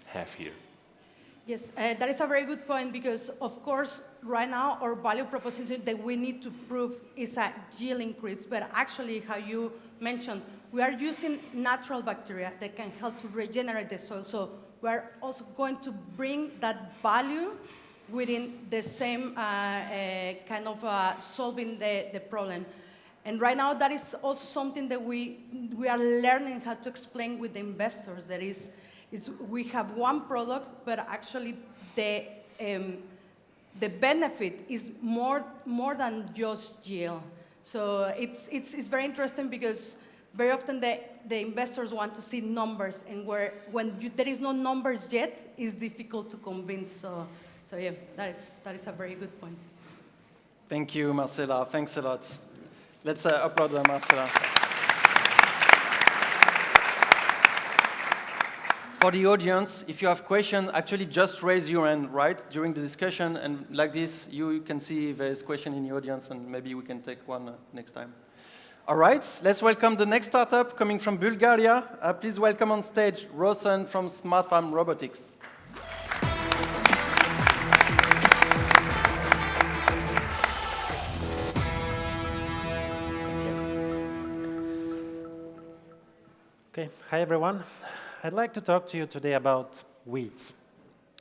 Speaker 12: have here?
Speaker 16: Yes, that is a very good point because, of course, right now our value proposition that we need to prove is a yield increase, but actually, how you mentioned, we are using natural bacteria that can help to regenerate the soil. So we're also going to bring that value within the same kind of solving the problem. And right now, that is also something that we are learning how to explain with the investors. That is we have one product, but actually the benefit is more than just yield. So it's very interesting because very often the investors want to see numbers, and when there is no numbers yet, it's difficult to convince. So yeah, that is a very good point.
Speaker 10: Thank you, Marcela. Thanks a lot. Let's applaud Marcela. For the audience, if you have questions, actually just raise your hand, right, during the discussion, and like this, you can see if there's a question in the audience, and maybe we can take one next time. All right, let's welcome the next startup coming from Bulgaria. Please welcome on stage Rosen from Smart Farm Robotics.
Speaker 17: Okay, hi everyone. I'd like to talk to you today about wheat,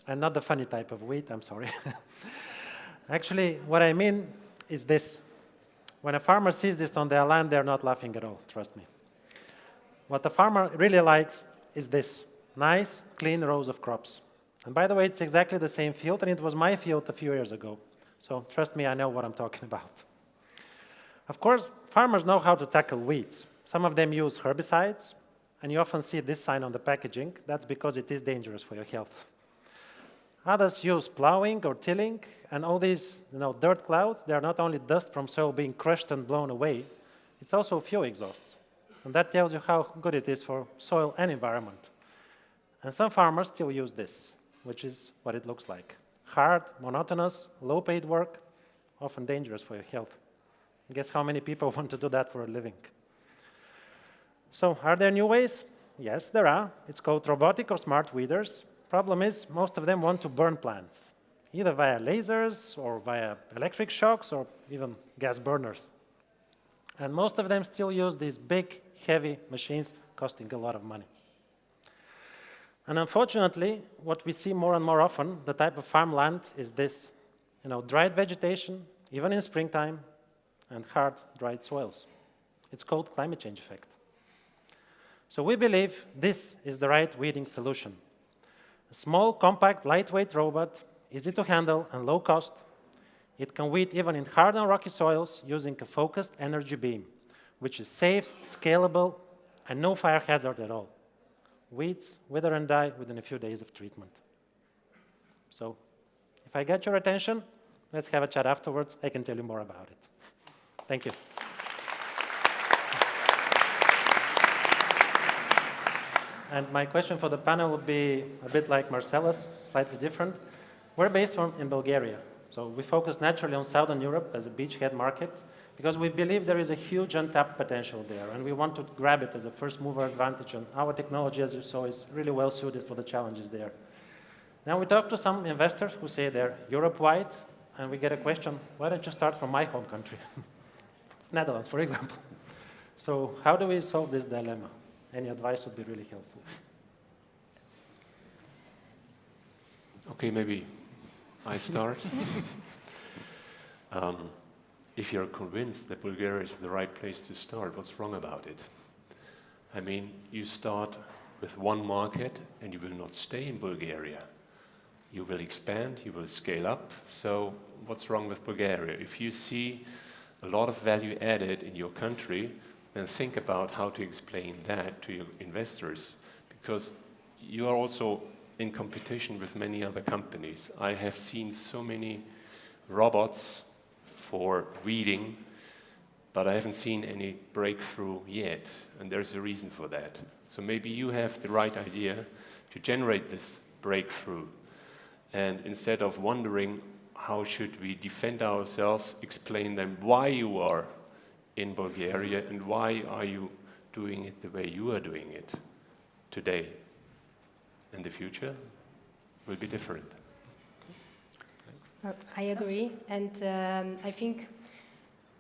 Speaker 17: and not the funny type of wheat, I'm sorry. Actually, what I mean is this. When a farmer sees this on their land, they're not laughing at all, trust me. What the farmer really likes is this, nice, clean rows of crops. And by the way, it's exactly the same field, and it was my field a few years ago. So trust me, I know what I'm talking about. Of course, farmers know how to tackle weeds. Some of them use herbicides, and you often see this sign on the packaging. That's because it is dangerous for your health. Others use plowing or tilling, and all these dirt clouds, they are not only dust from soil being crushed and blown away, it's also fuel exhausts. And that tells you how good it is for soil and environment. And some farmers still use this, which is what it looks like. Hard, monotonous, low-paid work, often dangerous for your health. Guess how many people want to do that for a living? So are there new ways? Yes, there are. It's called robotic or smart weeders. Problem is, most of them want to burn plants, either via lasers or via electric shocks or even gas burners. And most of them still use these big, heavy machines costing a lot of money. And unfortunately, what we see more and more often, the type of farmland is this, dried vegetation, even in springtime, and hard, dried soils. It's called climate change effect. So we believe this is the right weeding solution. A small, compact, lightweight robot, easy to handle and low cost. It can weed even in hard and rocky soils using a focused energy beam, which is safe, scalable, and no fire hazard at all. Weeds wither and die within a few days of treatment. So if I get your attention, let's have a chat afterwards. I can tell you more about it. Thank you. And my question for the panel would be a bit like Marcela's, slightly different. We're based in Bulgaria, so we focus naturally on Southern Europe as a beachhead market because we believe there is a huge untapped potential there, and we want to grab it as a first mover advantage, and our technology, as you saw, is really well suited for the challenges there. Now we talk to some investors who say they're Europe-wide, and we get a question, why don't you start from my home country? Netherlands, for example. So how do we solve this dilemma? Any advice would be really helpful.
Speaker 12: Okay, maybe I start. If you're convinced that Bulgaria is the right place to start, what's wrong about it? I mean, you start with one market and you will not stay in Bulgaria. You will expand, you will scale up. So what's wrong with Bulgaria? If you see a lot of value added in your country, then think about how to explain that to your investors, because you are also in competition with many other companies. I have seen so many robots for weeding, but I haven't seen any breakthrough yet, and there's a reason for that. So maybe you have the right idea to generate this breakthrough, and instead of wondering how should we defend ourselves, explain them why you are in Bulgaria and why are you doing it the way you are doing it today. And the future will be different.
Speaker 11: I agree, and I think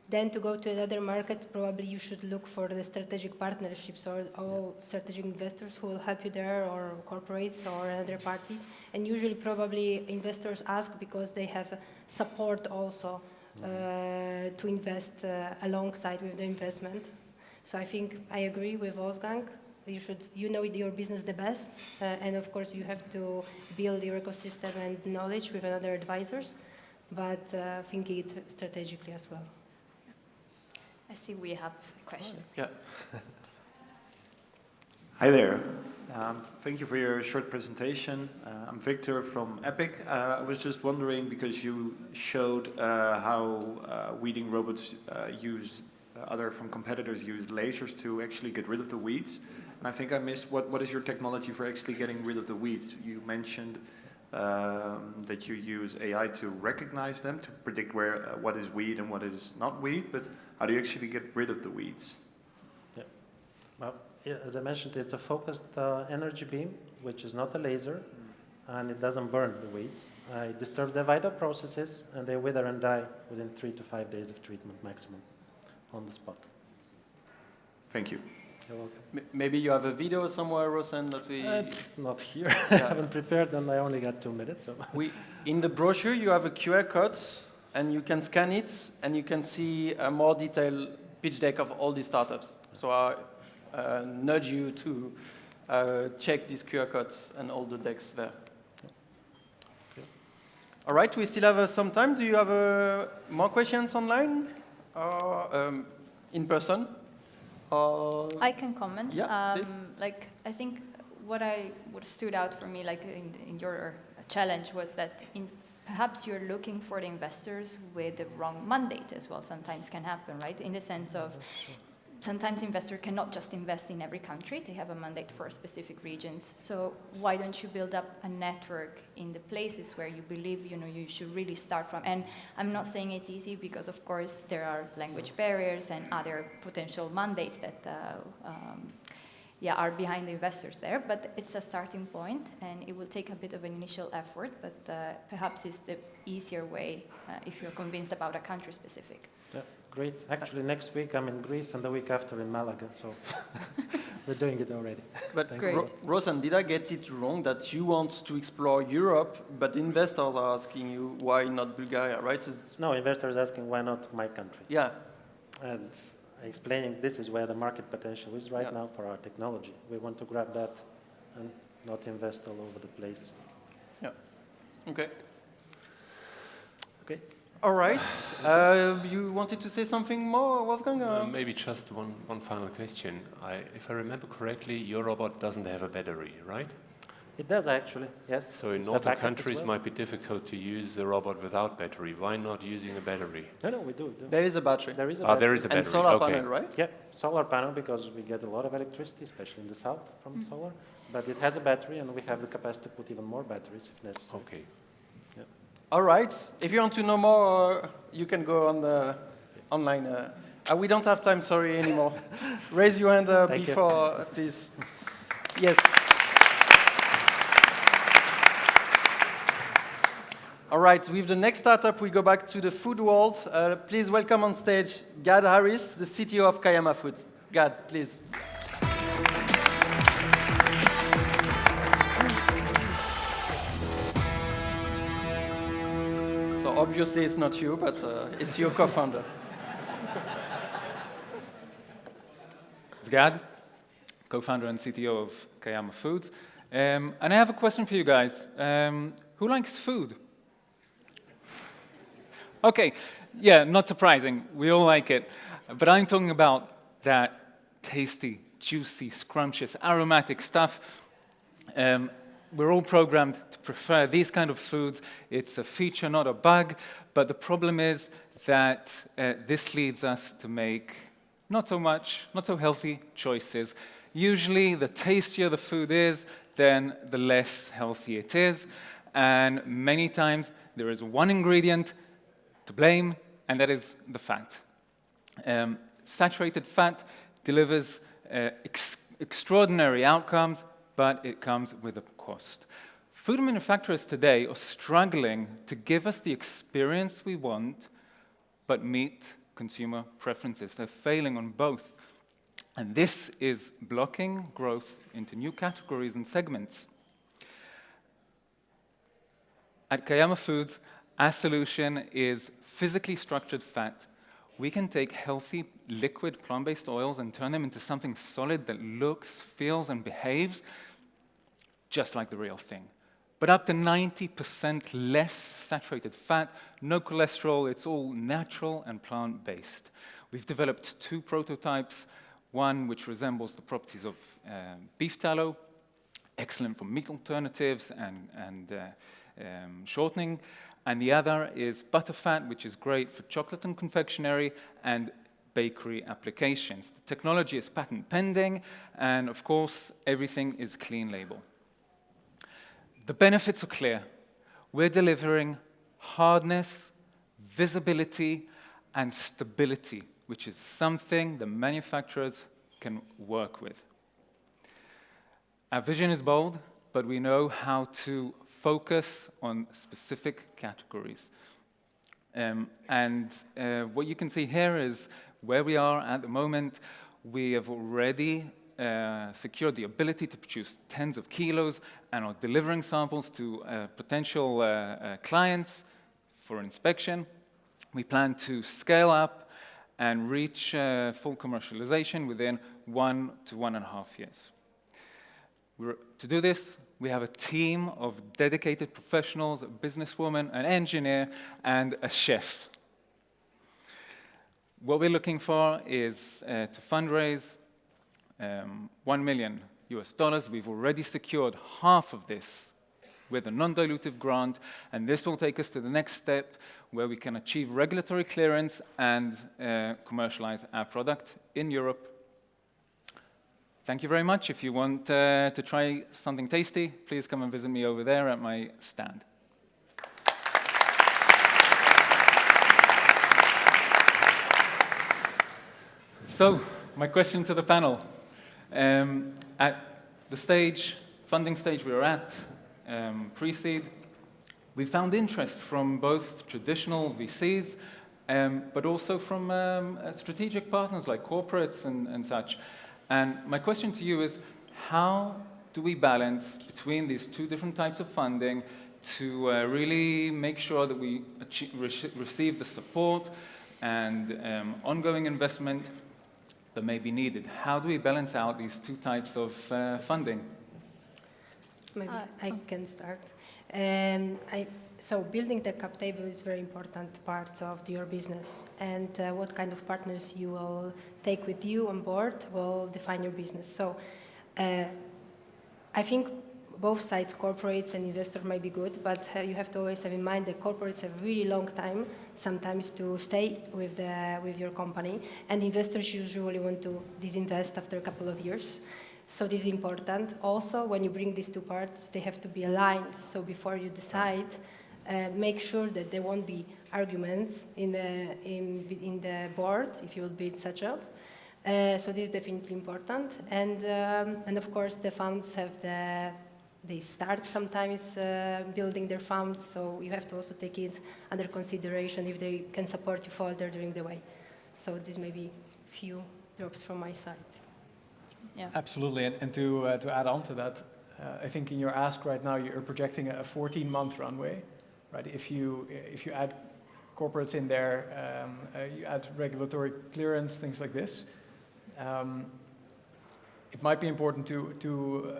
Speaker 11: then to go to another market, probably you should look for the strategic partnerships or all strategic investors who will help you there, or corporates or other parties. And usually probably investors ask because they have support also to invest alongside with the investment. So I think I agree with Wolfgang. You know your business the best, and of course you have to build your ecosystem and knowledge with other advisors, but think it strategically as well.
Speaker 13: I see we have a question.
Speaker 18: Yeah. Hi there. Thank you for your short presentation. I'm Victor from Epic. I was just wondering, because you showed how weeding robots other from competitors use lasers to actually get rid of the weeds. And I think I missed, what is your technology for actually getting rid of the weeds? You mentioned that you use AI to recognize them, to predict what is weed and what is not weed, but how do you actually get rid of the weeds?
Speaker 17: Yeah. Well, yeah, as I mentioned, it's a focused energy beam, which is not a laser, and it doesn't burn the weeds. It disturbs the vital processes, and they wither and die within 3 to 5 days of treatment maximum on the spot.
Speaker 18: Thank you.
Speaker 17: You're welcome.
Speaker 10: Maybe you have a video somewhere, Rosen, that we...
Speaker 17: Not here. I haven't prepared, and I only got 2 minutes. So.
Speaker 10: In the brochure, you have a QR code, and you can scan it, and you can see a more detailed pitch deck of all these startups. So I nudge you to check these QR codes and all the decks there.
Speaker 17: Okay.
Speaker 10: All right, we still have some time. Do you have more questions online or in person?
Speaker 13: I can comment.
Speaker 10: Yeah,
Speaker 13: I think what stood out for me, in your challenge, was that perhaps you're looking for the investors with the wrong mandate as well. Sometimes can happen, right? In the sense of sometimes investors cannot just invest in every country. They have a mandate for specific regions. So why don't you build up a network in the places where you believe you should really start from? And I'm not saying it's easy, because of course there are language barriers and other potential mandates that are behind the investors there. But it's a starting point, and it will take a bit of an initial effort. But perhaps it's the easier way if you're convinced about a country specific.
Speaker 17: Yeah. Great. Actually, next week I'm in Greece, and the week after in Malaga, so we're doing it already.
Speaker 10: But Rosen, did I get it wrong that you want to explore Europe, but investors are asking you why not Bulgaria, right?
Speaker 17: No, investors are asking why not my country.
Speaker 10: Yeah.
Speaker 17: And explaining this is where the market potential is right now for our technology. We want to grab that and not invest all over the place.
Speaker 10: Yeah. Okay.
Speaker 17: Okay.
Speaker 10: All right. You wanted to say something more, Wolfgang?
Speaker 12: Maybe just one final question. If I remember correctly, your robot doesn't have a battery, right?
Speaker 17: It does, actually, yes.
Speaker 12: So in northern countries might be difficult to use the robot without battery. Why not using a battery?
Speaker 17: No, we do.
Speaker 10: There is a battery.
Speaker 17: There is a battery.
Speaker 12: There is a battery.
Speaker 10: And solar panel, right?
Speaker 17: Yeah, solar panel, because we get a lot of electricity, especially in the south from solar. But it has a battery, and we have the capacity to put even more batteries if necessary.
Speaker 12: Okay.
Speaker 17: Yeah.
Speaker 10: All right. If you want to know more, you can go on the online. We don't have time, sorry, anymore. Raise your hand before, please. Yes. All right, with the next startup, we go back to the food world. Please welcome on stage Gad Harris, the CTO of Kayama Foods. Gad, please. So obviously it's not you, but it's your co-founder.
Speaker 19: It's Gad. co-founder and CTO of Kayama Foods. And I have a question for you guys. Who likes food? Okay, yeah, not surprising. We all like it. But I'm talking about that tasty, juicy, scrumptious, aromatic stuff. We're all programmed to prefer these kind of foods. It's a feature, not a bug. But the problem is that this leads us to make not so healthy choices. Usually, the tastier the food is, then the less healthy it is. And many times, there is one ingredient to blame, and that is the fat. Saturated fat delivers extraordinary outcomes, but it comes with a cost. Food manufacturers today are struggling to give us the experience we want, but meet consumer preferences. They're failing on both. And this is blocking growth into new categories and segments. At Kayama Foods, our solution is physically structured fat. We can take healthy liquid plant-based oils and turn them into something solid that looks, feels, and behaves just like the real thing. But up to 90% less saturated fat, no cholesterol, it's all natural and plant-based. We've developed 2 prototypes, one which resembles the properties of beef tallow, excellent for meat alternatives and shortening, and the other is butterfat, which is great for chocolate and confectionery and bakery applications. The technology is patent pending, and of course, everything is clean label. The benefits are clear. We're delivering hardness, visibility, and stability, which is something the manufacturers can work with. Our vision is bold, but we know how to focus on specific categories. What you can see here is where we are at the moment. We have already secured the ability to produce tens of kilos and are delivering samples to potential clients for inspection. We plan to scale up and reach full commercialization within 1 to 1.5 years. To do this, we have a team of dedicated professionals, a businesswoman, an engineer, and a chef. What we're looking for is to fundraise $1 million. We've already secured half of this with a non-dilutive grant, and this will take us to the next step where we can achieve regulatory clearance and commercialize our product in Europe. Thank you very much. If you want to try something tasty, please come and visit me over there at my stand. So, my question to the panel. At the funding stage we are at, pre-seed, we found interest from both traditional VCs, but also from strategic partners like corporates and such. And my question to you is, how do we balance between these 2 different types of funding to really make sure that we receive the support and ongoing investment that may be needed? How do we balance out these 2 types of funding?
Speaker 11: Maybe I can start. So building the cap table is a very important part of your business, and what kind of partners you will take with you on board will define your business. So I think both sides, corporates and investors, may be good, but you have to always have in mind that corporates have really long time sometimes to stay with your company, and investors usually want to disinvest after a couple of years. So this is important. Also, when you bring these 2 parts, they have to be aligned. So before you decide, make sure that there won't be arguments in the board if you will build such a. So this is definitely important. And of course, the funds have they start sometimes building their funds, so you have to also take it under consideration if they can support you further during the way. So this may be a few drops from my side.
Speaker 14: Yeah. Absolutely, and to add on to that, I think in your ask right now, you're projecting a 14-month runway, right? If you add corporates in there, you add regulatory clearance, things like this. it might be important to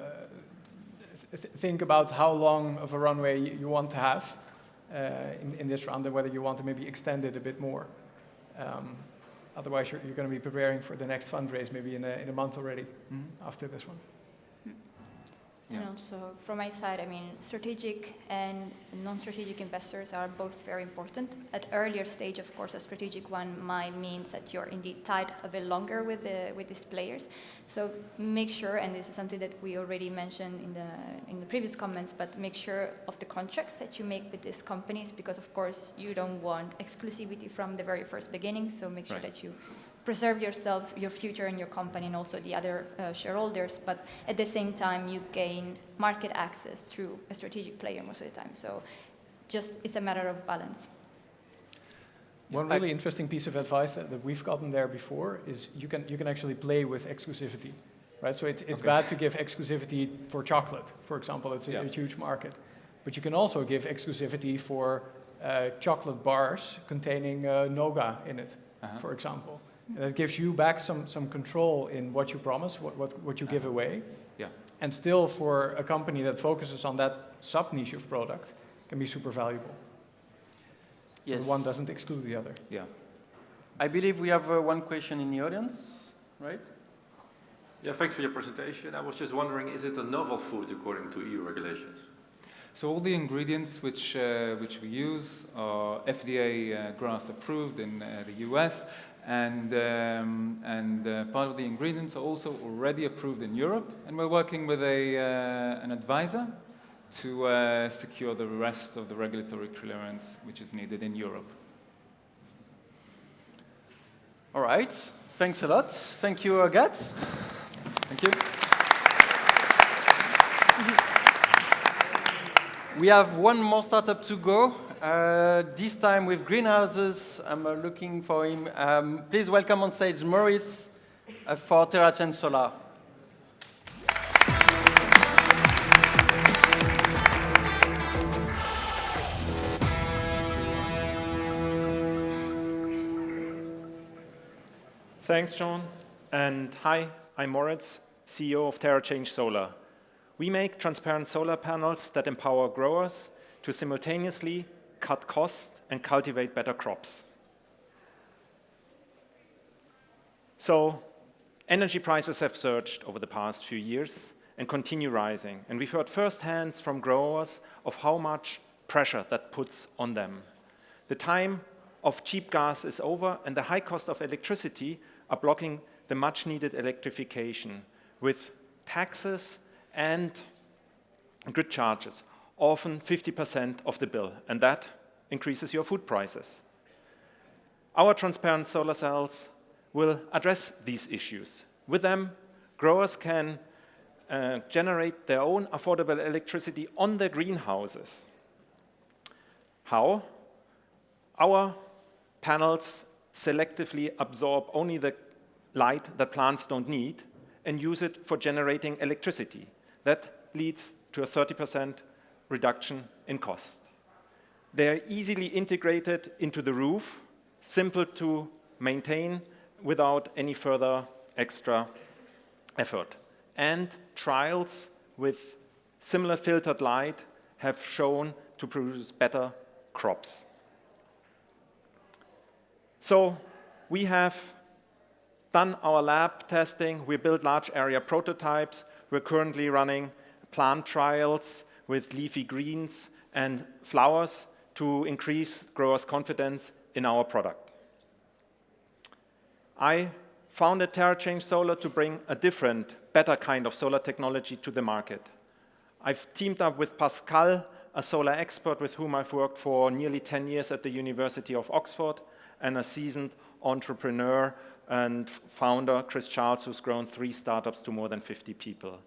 Speaker 14: think about how long of a runway you want to have in this round, and whether you want to maybe extend it a bit more. Otherwise, you're going to be preparing for the next fundraise maybe in a month already after this one.
Speaker 13: Yeah. And also, from my side, I mean, strategic and non-strategic investors are both very important. At earlier stage, of course, a strategic one might mean that you're indeed tied a bit longer with these players. So make sure, and this is something that we already mentioned in the previous comments, but make sure of the contracts that you make with these companies, because of course you don't want exclusivity from the very first beginning. So make sure that you preserve yourself, your future and your company, and also the other shareholders, but at the same time you gain market access through a strategic player most of the time. So just, it's a matter of balance.
Speaker 14: One really interesting piece of advice that we've gotten there before is you can actually play with exclusivity, right? So it's bad to give exclusivity for chocolate, for example. It's a huge market. But you can also give exclusivity for chocolate bars containing Nougat in it, for example. And that gives you back some control in what you promise, what you give away.
Speaker 19: Yeah.
Speaker 14: And still, for a company that focuses on that sub-niche of product, can be super valuable. So
Speaker 10: Yes.
Speaker 14: one doesn't exclude the other.
Speaker 19: Yeah.
Speaker 10: I believe we have one question in the audience, right?
Speaker 20: Yeah, thanks for your presentation. I was just wondering, is it a novel food according to EU regulations?
Speaker 19: So all the ingredients which we use are FDA GRAS approved in the US, and part of the ingredients are also already approved in Europe, and we're working with an advisor to secure the rest of the regulatory clearance which is needed in Europe.
Speaker 10: All right, thanks a lot. Thank you, Agat.
Speaker 19: Thank you.
Speaker 10: We have one more startup to go, this time with greenhouses. I'm looking for him. Please welcome on stage Maurice for TerraChange Solar.
Speaker 21: Thanks, John. And hi, I'm Moritz, CEO of TerraChange Solar. We make transparent solar panels that empower growers to simultaneously cut costs and cultivate better crops. So, energy prices have surged over the past few years and continue rising. And we've heard firsthand from growers of how much pressure that puts on them. The time of cheap gas is over, and the high cost of electricity are blocking the much-needed electrification with taxes and grid charges, often 50% of the bill, and that increases your food prices. Our transparent solar cells will address these issues. With them, growers can generate their own affordable electricity on their greenhouses. How? Our panels selectively absorb only the light that plants don't need and use it for generating electricity. That leads to a 30% reduction in cost. They are easily integrated into the roof, simple to maintain without any further extra effort. And trials with similar filtered light have shown to produce better crops. So we have done our lab testing. We built large area prototypes. We're currently running plant trials with leafy greens and flowers to increase growers' confidence in our product. I founded TerraChange Solar to bring a different, better kind of solar technology to the market. I've teamed up with Pascal, a solar expert with whom I've worked for nearly 10 years at the University of Oxford, and a seasoned entrepreneur and founder, Chris Charles, who's grown 3 startups to more than 50 people.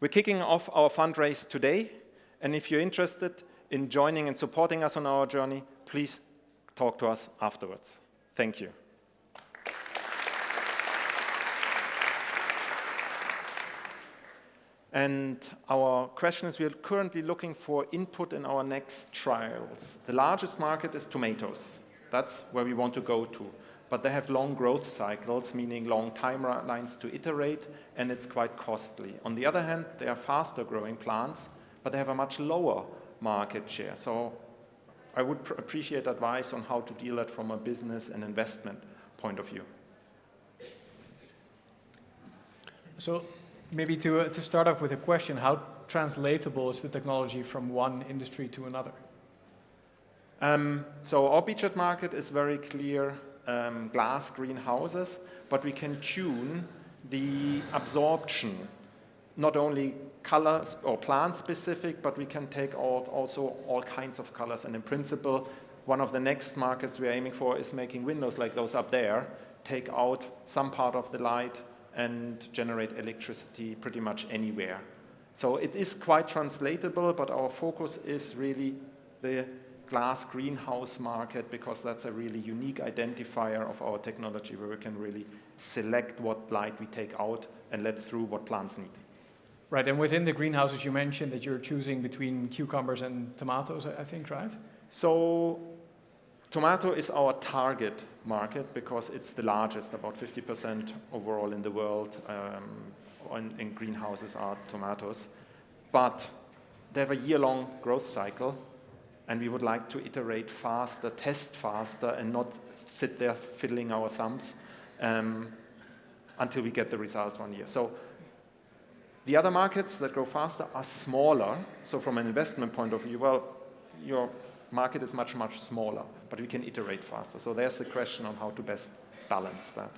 Speaker 21: We're kicking off our fundraise today, and if you're interested in joining and supporting us on our journey, please talk to us afterwards. Thank you. And our question is, we are currently looking for input in our next trials. The largest market is tomatoes. That's where we want to go to.
Speaker 2: but they have long growth cycles, meaning long timelines to iterate, and it's quite costly. On the other hand, they are faster growing plants, but they have a much lower market share. So I would appreciate advice on how to deal that from a business and investment point of view.
Speaker 14: So maybe to start off with a question, how translatable is the technology from one industry to another?
Speaker 2: So our beachhead market is very clear, glass greenhouses, but we can tune the absorption, not only color or plant specific, but we can take out also all kinds of colors. And in principle, one of the next markets we're aiming for is making windows like those up there, take out some part of the light and generate electricity pretty much anywhere. So it is quite translatable, but our focus is really the glass greenhouse market, because that's a really unique identifier of our technology, where we can really select what light we take out and let through what plants need.
Speaker 14: Right, and within the greenhouses, you mentioned that you're choosing between cucumbers and tomatoes, I think, right?
Speaker 2: So tomato is our target market because it's the largest, about 50% overall in the world in greenhouses are tomatoes. But they have a year-long growth cycle, and we would like to iterate faster, test faster, and not sit there fiddling our thumbs until we get the results 1 year. So the other markets that grow faster are smaller. So from an investment point of view, well, your market is much, much smaller, but we can iterate faster. So there's the question on how to best balance that.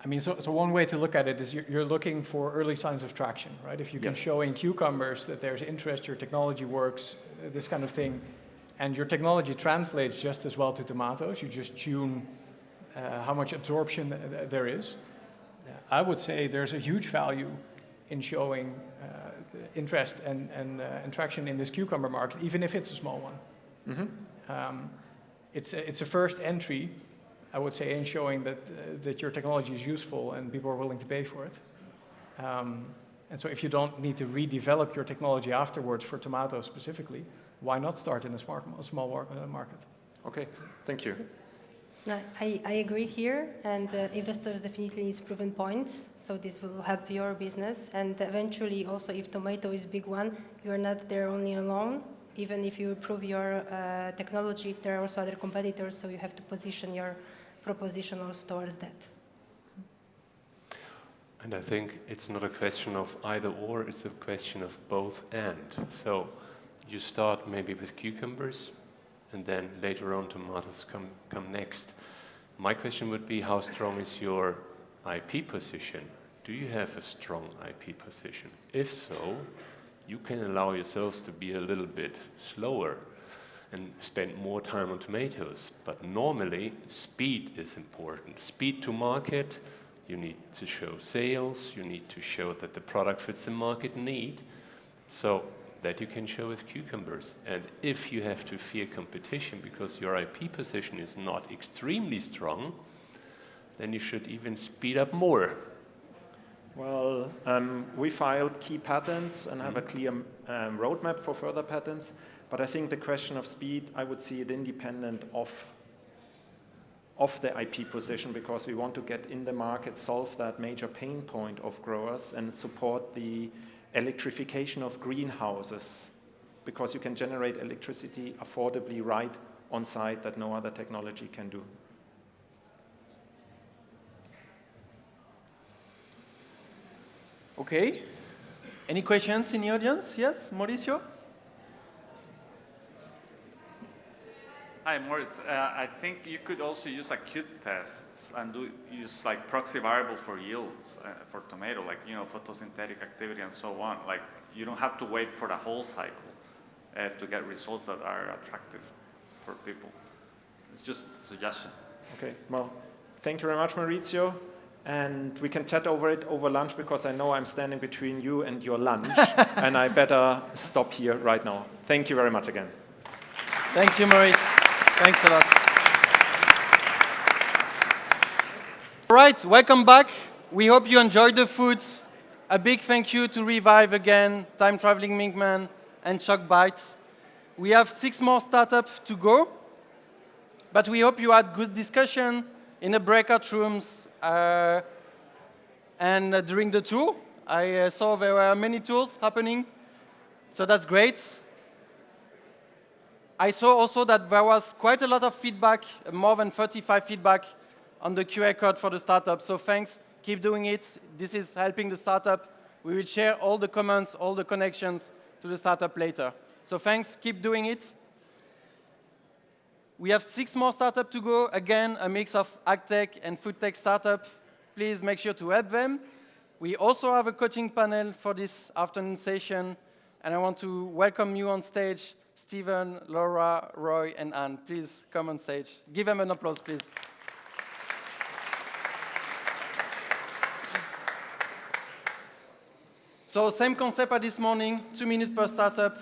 Speaker 14: I mean, so one way to look at it is you're looking for early signs of traction, right? If you can show in cucumbers that there's interest, your technology works, this kind of thing, and your technology translates just as well to tomatoes, you just tune how much absorption there is. I would say there's a huge value in showing interest and traction in this cucumber market, even if it's a small one.
Speaker 2: Mm-hmm.
Speaker 14: It's a first entry, I would say, in showing that your technology is useful and people are willing to pay for it. And so if you don't need to redevelop your technology afterwards for tomatoes specifically, why not start in a small market?
Speaker 2: Okay, thank you.
Speaker 11: No, I agree here, and investors definitely need proven points, so this will help your business. And eventually, also, if tomato is a big one, you are not there only alone. Even if you improve your technology, there are also other competitors, so you have to position your proposition also towards that.
Speaker 12: And I think it's not a question of either or, it's a question of both and. So you start maybe with cucumbers, and then later on tomatoes come next. My question would be, how strong is your IP position? Do you have a strong IP position? If so, you can allow yourselves to be a little bit slower and spend more time on tomatoes. But normally, speed is important. Speed to market, you need to show sales, you need to show that the product fits the market need. So that you can show with cucumbers. And if you have to fear competition because your IP position is not extremely strong, then you should even speed up more.
Speaker 2: Well, we filed key patents and have a clear roadmap for further patents, but I think the question of speed, I would see it independent of the IP position, because we want to get in the market, solve that major pain point of growers, and support the electrification of greenhouses, because you can generate electricity affordably right on site that no other technology can do.
Speaker 10: Okay. Any questions in the audience? Yes, Mauricio?
Speaker 22: Hi, Moritz. I think you could also use acute tests and use like proxy variables for yields for tomato, like, you know, photosynthetic activity and so on. Like, you don't have to wait for the whole cycle to get results that are attractive for people. It's just a suggestion.
Speaker 2: Okay, well, thank you very much, Maurizio. And we can chat over it over lunch, because I know I'm standing between you and your lunch, and I better stop here right now. Thank you very much again.
Speaker 10: Thank you, Maurice. Thanks a lot. All right, welcome back. We hope you enjoyed the foods. A big thank you to Revive again, Time Traveling Minkman, and Shock Bites. We have 6 more startups to go, but we hope you had good discussion, in the breakout rooms, and during the tour. I saw there were many tours happening, so that's great. I saw also that there was quite a lot of feedback, more than 35 feedback on the QR code for the startup. So thanks, keep doing it. This is helping the startup. We will share all the comments, all the connections to the startup later. So thanks, keep doing it. We have 6 more startups to go. Again, a mix of agtech and foodtech startup. Please make sure to help them. We also have a coaching panel for this afternoon session, and I want to welcome you on stage, Stephen, Laura, Roy, and Anne. Please come on stage. Give them an applause, please. So same concept as this morning, 2 minutes per startup.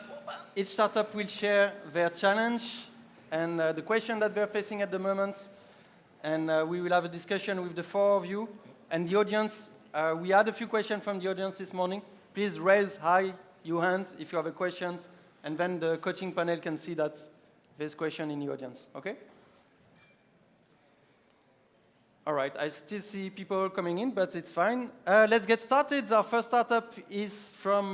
Speaker 10: Each startup will share their challenge and the question that they're facing at the moment. And we will have a discussion with the 4 of you. And the audience, we had a few questions from the audience this morning. Please raise high your hand if you have a question. And then the coaching panel can see that there's a question in the audience, okay? All right, I still see people coming in, but it's fine. Let's get started. Our first startup is from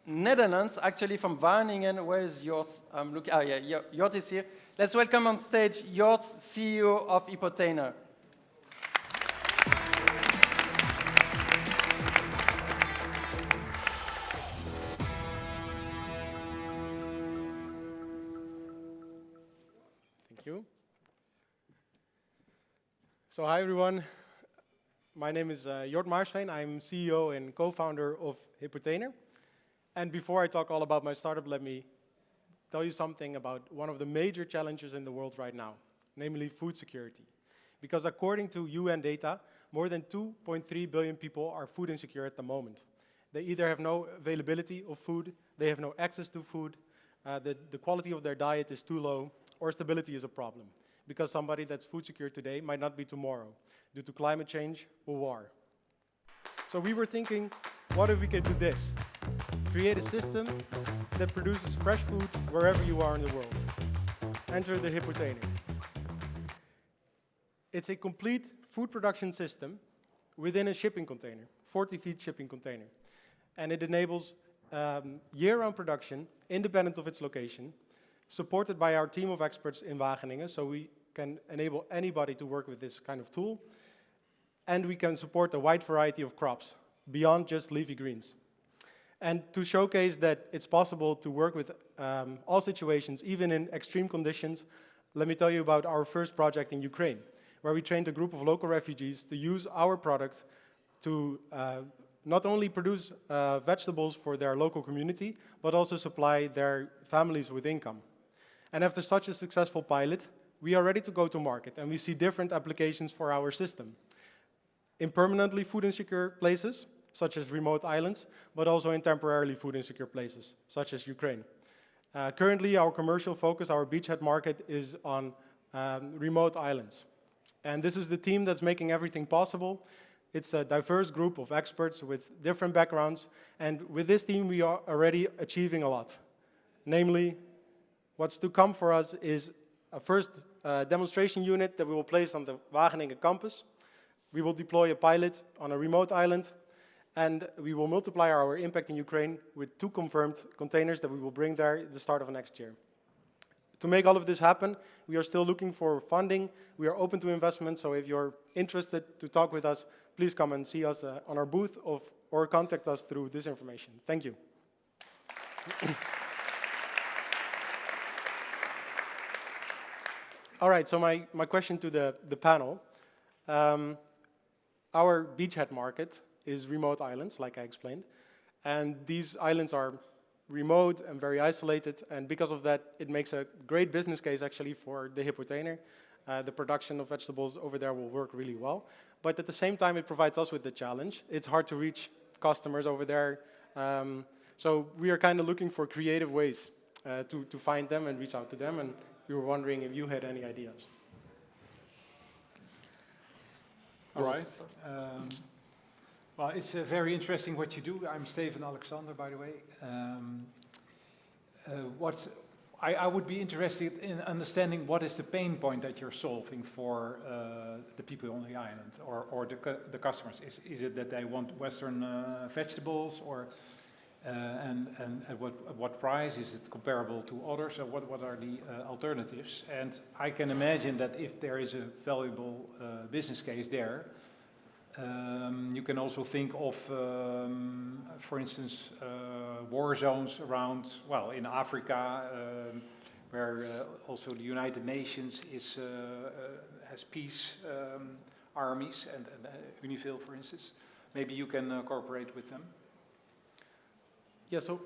Speaker 10: Netherlands, actually from Wageningen. Where is Jort? I'm looking. Oh, yeah, Jort is here. Let's welcome on stage Jort, CEO of Hypothener.
Speaker 3: So hi everyone, my name is Jort Maarsveen. I'm CEO and co-founder of Hypothener. And before I talk all about my startup, let me tell you something about one of the major challenges in the world right now, namely food security. Because according to UN data, more than 2.3 billion people are food insecure at the moment. They either have no availability of food, they have no access to food, the quality of their diet is too low, or stability is a problem. Because somebody that's food secure today might not be tomorrow, due to climate change or war. So we were thinking, what if we could do this? Create a system that produces fresh food wherever you are in the world. Enter the Hypothener. It's a complete food production system within a shipping container, 40 feet shipping container. And it enables year-round production, independent of its location, supported by our team of experts in Wageningen, so we can enable anybody to work with this kind of tool. And we can support a wide variety of crops, beyond just leafy greens. And to showcase that it's possible to work with all situations, even in extreme conditions, let me tell you about our first project in Ukraine, where we trained a group of local refugees to use our product to not only produce vegetables for their local community, but also supply their families with income. And after such a successful pilot, we are ready to go to market, and we see different applications for our system. In permanently food insecure places, such as remote islands, but also in temporarily food insecure places, such as Ukraine. Currently, our commercial focus, our beachhead market, is on remote islands. And this is the team that's making everything possible. It's a diverse group of experts with different backgrounds, and with this team, we are already achieving a lot. Namely, what's to come for us is a first demonstration unit that we will place on the Wageningen campus. We will deploy a pilot on a remote island, and we will multiply our impact in Ukraine with 2 confirmed containers that we will bring there at the start of next year. To make all of this happen, we are still looking for funding. We are open to investment, so if you're interested to talk with us, please come and see us on our booth or contact us through this information. Thank you. All right, so my question to the panel. Our beachhead market is remote islands, like I explained. And these islands are remote and very isolated, and because of that, it makes a great business case, actually, for the Hypothener. The production of vegetables over there will work really well. But at the same time, it provides us with the challenge. It's hard to reach customers over there. So we are kind of looking for creative ways to find them and reach out to them. And we were wondering if you had any ideas.
Speaker 4: All right. Well, it's very interesting what you do. I'm Steven Alexander, by the way. I would be interested in understanding what is the pain point that you're solving for the people on the island or the customers. Is it that they want Western vegetables, or and at what price? Is it comparable to others? Or what are the alternatives? And I can imagine that if there is a valuable business case there, you can also think of, for instance, war zones around, well, in Africa, where also the United Nations has peace armies, and UNIFIL, for instance. Maybe you can cooperate with them.
Speaker 3: Yeah, so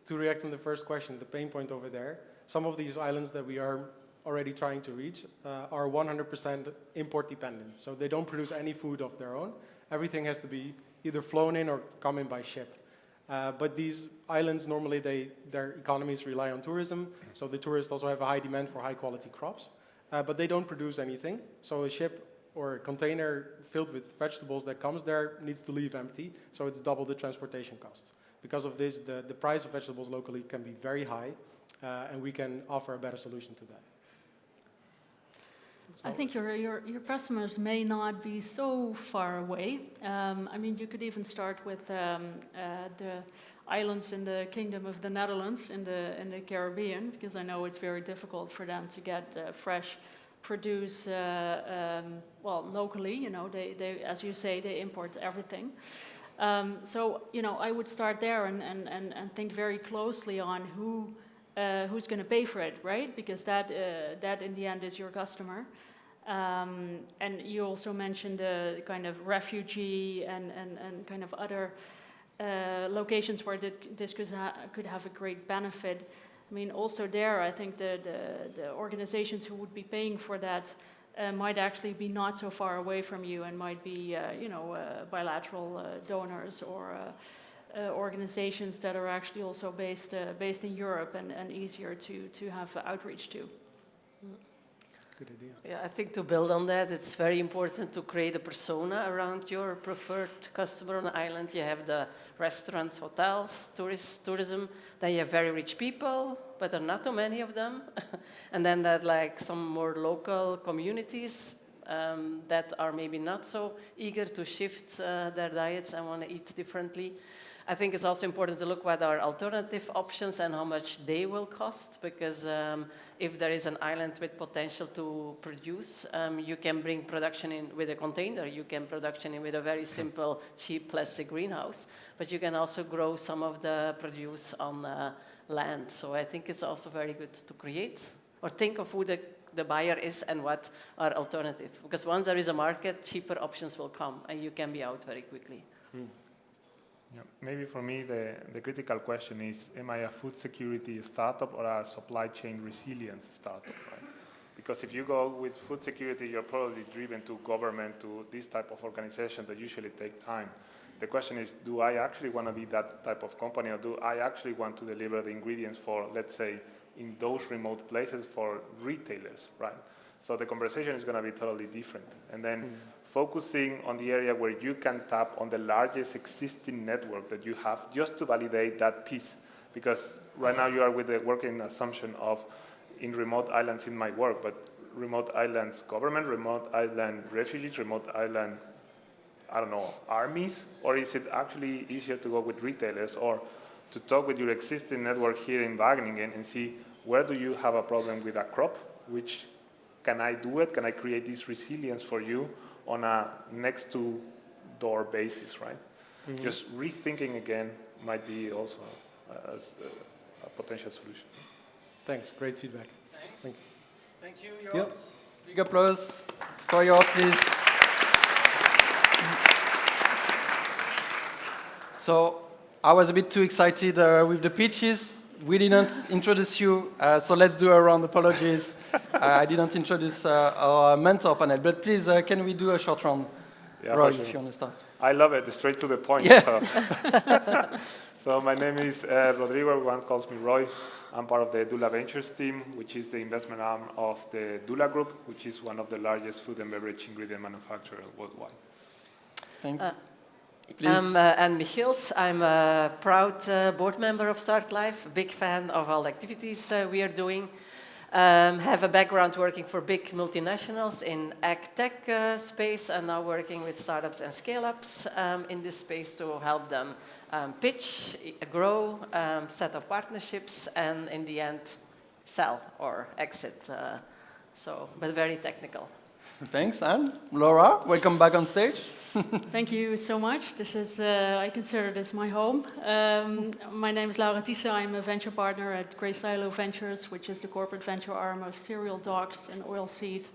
Speaker 3: to react on the first question, the pain point over there, some of these islands that we are already trying to reach are 100% import dependent. So they don't produce any food of their own. Everything has to be either flown in or come in by ship. But these islands, normally their economies rely on tourism. So the tourists also have a high demand for high quality crops. But they don't produce anything. So a ship or a container filled with vegetables that comes there needs to leave empty. So it's double the transportation cost. Because of this, the price of vegetables locally can be very high. And we can offer a better solution to that.
Speaker 5: I think your customers may not be so far away. I mean, you could even start with the islands in the Kingdom of the Netherlands in the Caribbean, because I know it's very difficult for them to get fresh produce, well, locally. You know, they, as you say, they import everything. So, you know, I would start there and think very closely on who's going to pay for it, right? Because that in the end is your customer. And you also mentioned the kind of refugee and kind of other locations where this could have a great benefit. I mean, also there, I think the organizations who would be paying for that might actually be not so far away from you, and might be, you know, bilateral donors or organizations that are actually also based in Europe and easier to have outreach to.
Speaker 3: Good idea.
Speaker 7: Yeah, I think to build on that, it's very important to create a persona around your preferred customer on the island. You have the restaurants, hotels, tourism. Then you have very rich people, but there are not too many of them. And then there are like some more local communities that are maybe not so eager to shift their diets and want to eat differently. I think it's also important to look what are alternative options and how much they will cost, because if there is an island with potential to produce, you can bring production in with a container, you can production in with a very simple, cheap plastic greenhouse, but you can also grow some of the produce on land. So I think it's also very good to create or think of who the buyer is and what are alternative, because once there is a market, cheaper options will come and you can be out very quickly.
Speaker 23: Yeah, maybe for me, the critical question is, am I a food security startup or a supply chain resilience startup, right? Because if you go with food security, you're probably driven to government, to this type of organization that usually take time. The question is, do I actually want to be that type of company, or do I actually want to deliver the ingredients for, let's say, in those remote places for retailers, right? So the conversation is going to be totally different. And then focusing on the area where you can tap on the largest existing network that you have just to validate that piece. Because right now you are with the working assumption of in remote islands in my work, but remote islands government, remote island refugees, remote island, I don't know, armies? Or is it actually easier to go with retailers or to talk with your existing network here in Wageningen and see where do you have a problem with a crop, which can I do it? Can I create this resilience for you on a next to door basis, right? Mm-hmm. Just rethinking again might be also a potential solution.
Speaker 3: Thanks, great feedback.
Speaker 10: Thanks. Thank you,
Speaker 3: Yep.
Speaker 10: Joost. Big applause for your please. So I was a bit too excited with the pitches. We didn't introduce you, so let's do a round of apologies. I didn't introduce our mentor panel, but please, can we do a short round?
Speaker 23: Yeah,
Speaker 10: Roy,
Speaker 23: sure.
Speaker 10: if you want to start.
Speaker 23: I love it, straight to the point.
Speaker 10: Yeah.
Speaker 23: So my name is Rodrigo, everyone calls me Roy. I'm part of the Dula Ventures team, which is the investment arm of the Dula Group, which is one of the largest food and beverage ingredient manufacturers worldwide.
Speaker 10: Thanks.
Speaker 7: Please. I'm Anne Michiels. I'm a proud board member of StartLife, a big fan of all the activities we are doing. Have a background working for big multinationals in ag-tech space, and now working with startups and scale-ups in this space to help them pitch, grow, set up partnerships, and in the end, sell or exit. But very technical.
Speaker 10: Thanks, Anne. Laura, welcome back on stage.
Speaker 5: Thank you so much. This is, I consider this my home. My name is Laura Thiessen. I'm a venture partner at Grey Silo Ventures, which is the corporate venture arm of Cereal Dogs and Oilseed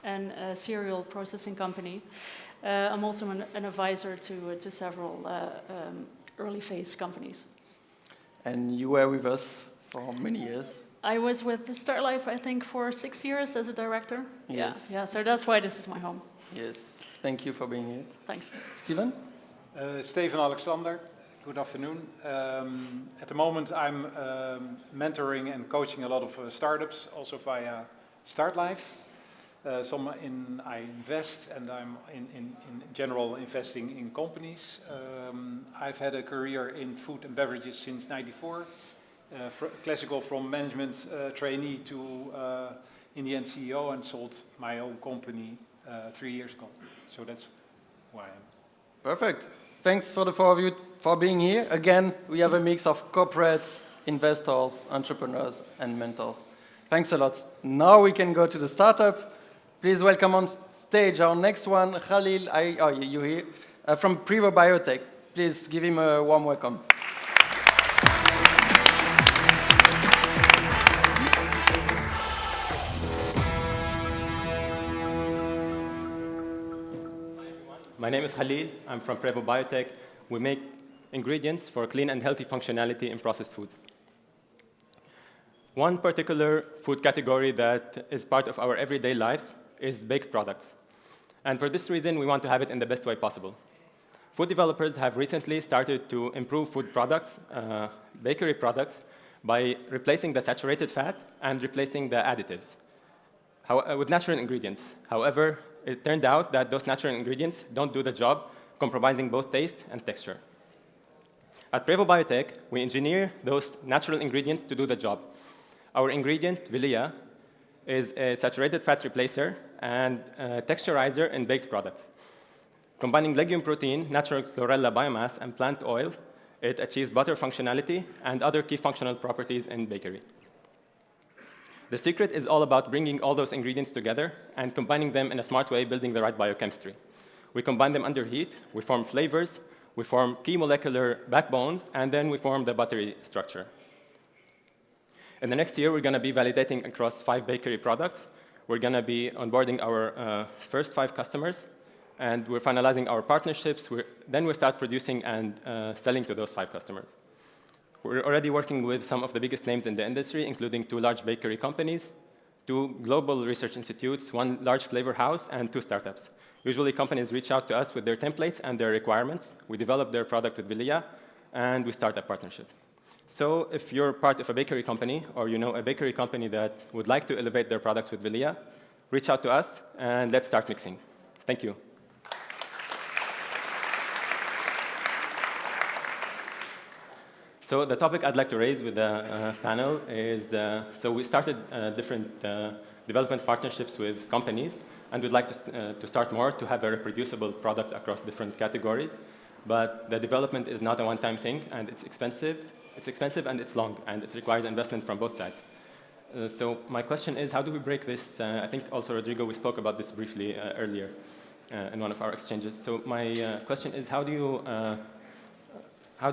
Speaker 5: and a cereal processing company. I'm also an advisor to several early phase companies.
Speaker 10: And you were with us for many years.
Speaker 5: I was with StartLife, I think, for 6 years as a director.
Speaker 10: Yes.
Speaker 5: Yeah, so that's why this is my home.
Speaker 10: Yes. Thank you for being here.
Speaker 5: Thanks.
Speaker 10: Steven?
Speaker 4: Steven Alexander. Good afternoon. At the moment, I'm mentoring and coaching a lot of startups, also via StartLife. I invest, and I'm in general investing in companies. I've had a career in food and beverages since '94. Classical from management trainee to, in the end, CEO, and sold my own company 3 years ago. So that's why I am.
Speaker 10: Perfect. Thanks for the four of you for being here. Again, we have a mix of corporates, investors, entrepreneurs, and mentors. Thanks a lot. Now we can go to the startup. Please welcome on stage our next one, Khalil, you here, from Prevo Biotech. Please give him a warm welcome.
Speaker 6: My name is Khalil. I'm from Prevo Biotech. We make ingredients for clean and healthy functionality in processed food. One particular food category that is part of our everyday lives is baked products. And for this reason, we want to have it in the best way possible. Food developers have recently started to improve food products, bakery products, by replacing the saturated fat and replacing the additives with natural ingredients. However, it turned out that those natural ingredients don't do the job, compromising both taste and texture. At Prevo Biotech, we engineer those natural ingredients to do the job. Our ingredient, Vilea, is a saturated fat replacer and a texturizer in baked products. Combining legume protein, natural chlorella biomass, and plant oil, it achieves butter functionality and other key functional properties in bakery. The secret is all about bringing all those ingredients together and combining them in a smart way, building the right biochemistry. We combine them under heat, we form flavors, we form key molecular backbones, and then we form the buttery structure. In the next year, we're going to be validating across 5 bakery products. We're going to be onboarding our first 5 customers, and we're finalizing our partnerships. Then we start producing and selling to those 5 customers. We're already working with some of the biggest names in the industry, including 2 large bakery companies, 2 global research institutes, 1 large flavor house, and 2 startups. Usually, companies reach out to us with their templates and their requirements. We develop their product with Vilea, and we start a partnership. So if you're part of a bakery company, or you know a bakery company that would like to elevate their products with Vilea, reach out to us, and let's start mixing. Thank you. So the topic I'd like to raise with the panel is, so we started different development partnerships with companies, and we'd like to start more to have a reproducible product across different categories. But the development is not a one-time thing, and it's expensive. It's expensive and it's long, and it requires investment from both sides. So my question is, how do we break this? I think also, Rodrigo, we spoke about this briefly earlier in one of our exchanges. So my question is, how do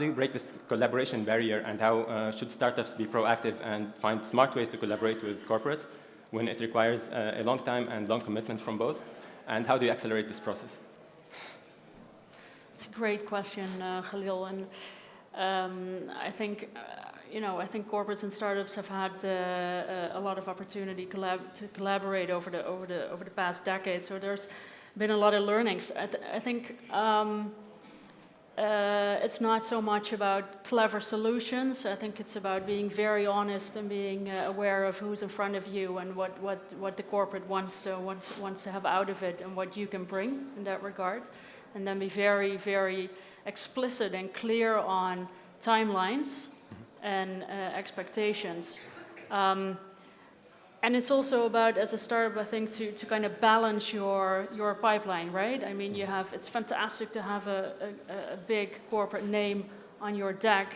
Speaker 6: you break this collaboration barrier, and how should startups be proactive and find smart ways to collaborate with corporates when it requires a long time and long commitment from both? And how do you accelerate this process?
Speaker 5: It's a great question, Khalil, and I think I think corporates and startups have had a lot of opportunity to collaborate over the past decade. So there's been a lot of learnings. I think. It's not so much about clever solutions. I think it's about being very honest and being aware of who's in front of you and what the corporate wants to have out of it and what you can bring in that regard. And then be very, very explicit and clear on timelines and expectations. And it's also about, as a startup, I think, to kind of balance your pipeline, right? I mean, it's fantastic to have a big corporate name on your deck,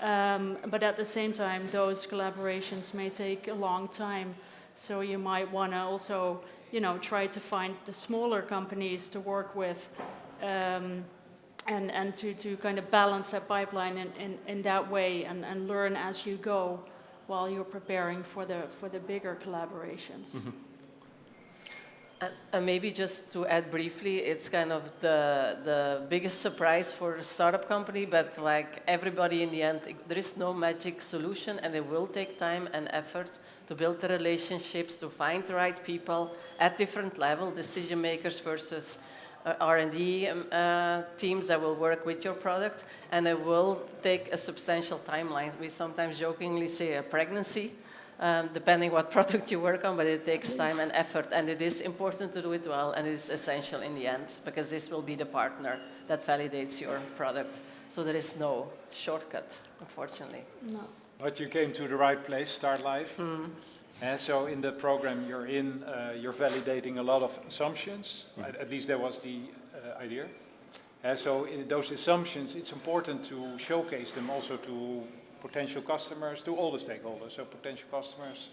Speaker 5: but at the same time, those collaborations may take a long time. So you might want to also, try to find the smaller companies to work with, and to kind of balance that pipeline in that way, and learn as you go while you're preparing for the bigger collaborations.
Speaker 7: And maybe just to add briefly, it's kind of the biggest surprise for a startup company, but like everybody in the end, there is no magic solution, and it will take time and effort to build the relationships, to find the right people at different level, decision makers versus R&D teams that will work with your product, and it will take a substantial timeline. We sometimes jokingly say a pregnancy, depending what product you work on, but it takes time and effort, and it is important to do it well, and it is essential in the end, because this will be the partner that validates your product. So there is no shortcut, unfortunately.
Speaker 5: No.
Speaker 4: But you came to the right place, StartLife. And so in the program you're validating a lot of assumptions. At least that was the idea. And so in those assumptions, it's important to showcase them also to potential customers, to all the stakeholders, so potential customers,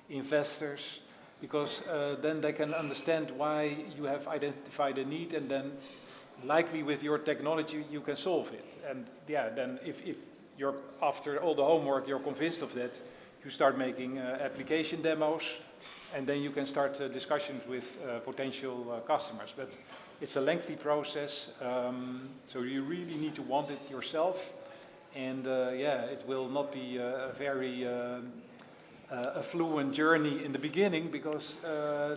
Speaker 4: investors, because then they can understand why you have identified a need, and then likely with your technology you can solve it. And yeah, then if you're, after all the homework, you're convinced of that, you start making application demos, and then you can start discussions with potential customers. But it's a lengthy process, so you really need to want it yourself. And yeah, it will not be a very affluent journey in the beginning, because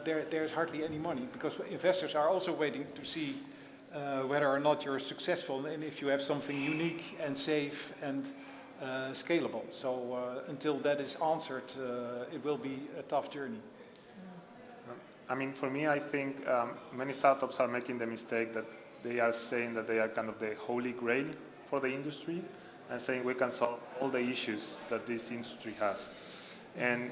Speaker 4: there's hardly any money, because investors are also waiting to see whether or not you're successful, and if you have something unique and safe and scalable. So until that is answered, it will be a tough journey.
Speaker 23: I mean, for me, I think many startups are making the mistake that they are saying that they are kind of the holy grail for the industry, and saying we can solve all the issues that this industry has. And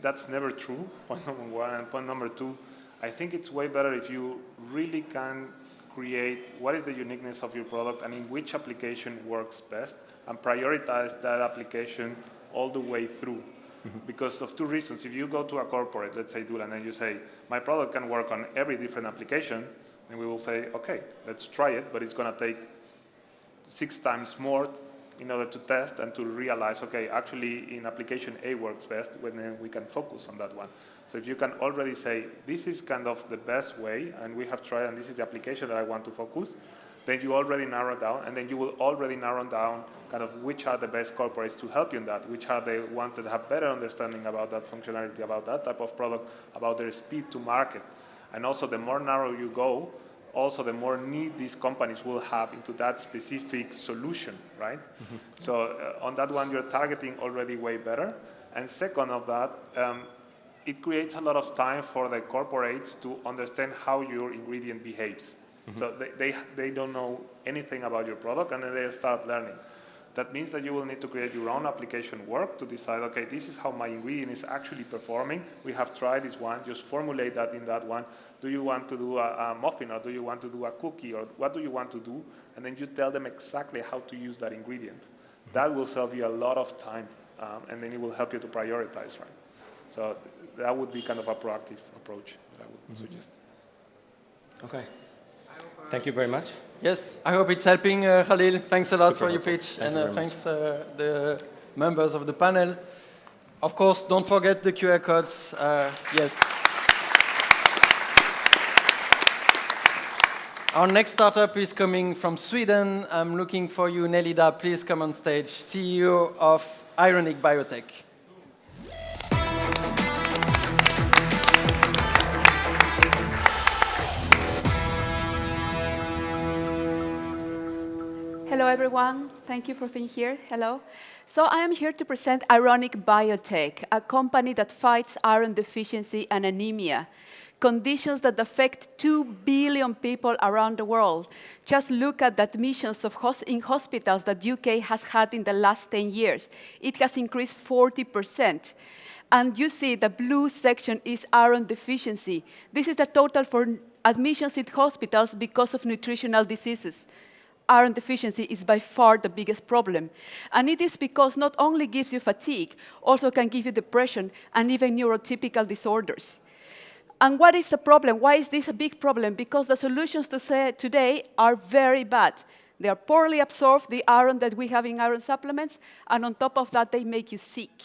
Speaker 23: that's never true, point number one. And point number two, I think it's way better if you really can create what is the uniqueness of your product and in which application works best, and prioritize that application all the way through. Because of two reasons. If you go to a corporate, let's say Dula, and you say, my product can work on every different application, then we will say, okay, let's try it, but it's going to take 6 times more in order to test and to realize, okay, actually in application A works best, when we can focus on that one. So if you can already say, this is kind of the best way, and we have tried, and this is the application that I want to focus, then you already narrow down, and then you will already narrow down kind of which are the best corporates to help you in that, which are the ones that have better understanding about that functionality, about that type of product, about their speed to market. And also the more narrow you go, also the more need these companies will have into that specific solution, right? So on that one, you're targeting already way better. And second of that, it creates a lot of time for the corporates to understand how your ingredient behaves. So they don't know anything about your product, and then they start learning. That means that you will need to create your own application work to decide, okay, this is how my ingredient is actually performing. We have tried this one, just formulate that in that one. Do you want to do a muffin, or do you want to do a cookie, or what do you want to do? And then you tell them exactly how to use that ingredient. That will save you a lot of time, and then it will help you to prioritize, right? So that would be kind of a proactive approach that I would suggest.
Speaker 6: Okay. Thank you very much.
Speaker 10: Yes, I hope it's helping, Khalil. Thanks a lot for your
Speaker 6: helpful.
Speaker 10: pitch,
Speaker 6: Thank
Speaker 10: and
Speaker 6: you
Speaker 10: thanks the members of the panel. Of course, don't forget the QR codes. Yes. Our next startup is coming from Sweden. I'm looking for you, Nelida. Please come on stage. CEO of Ironic Biotech.
Speaker 1: Hello, everyone. Thank you for being here. Hello. So I am here to present Ironic Biotech, a company that fights iron deficiency and anemia. conditions that affect 2 billion people around the world. Just look at the admissions in hospitals that UK has had in the last 10 years. It has increased 40%. And you see the blue section is iron deficiency. This is the total for admissions in hospitals because of nutritional diseases. Iron deficiency is by far the biggest problem. And it is because not only gives you fatigue, also can give you depression and even neurotypical disorders. And what is the problem? Why is this a big problem? Because the solutions today are very bad. They are poorly absorbed, the iron that we have in iron supplements, and on top of that, they make you sick.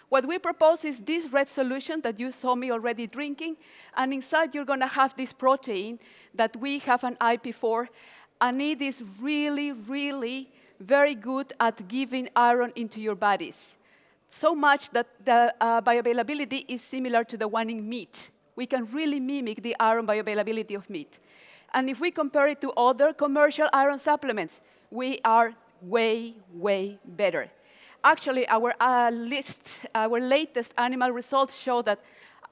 Speaker 1: What we propose is this red solution that you saw me already drinking, and inside you're going to have this protein that we have an IP for, and it is really, really very good at giving iron into your bodies. So much that the bioavailability is similar to the one in meat. We can really mimic the iron bioavailability of meat. And if we compare it to other commercial iron supplements, we are way, way better. Actually, our latest animal results show that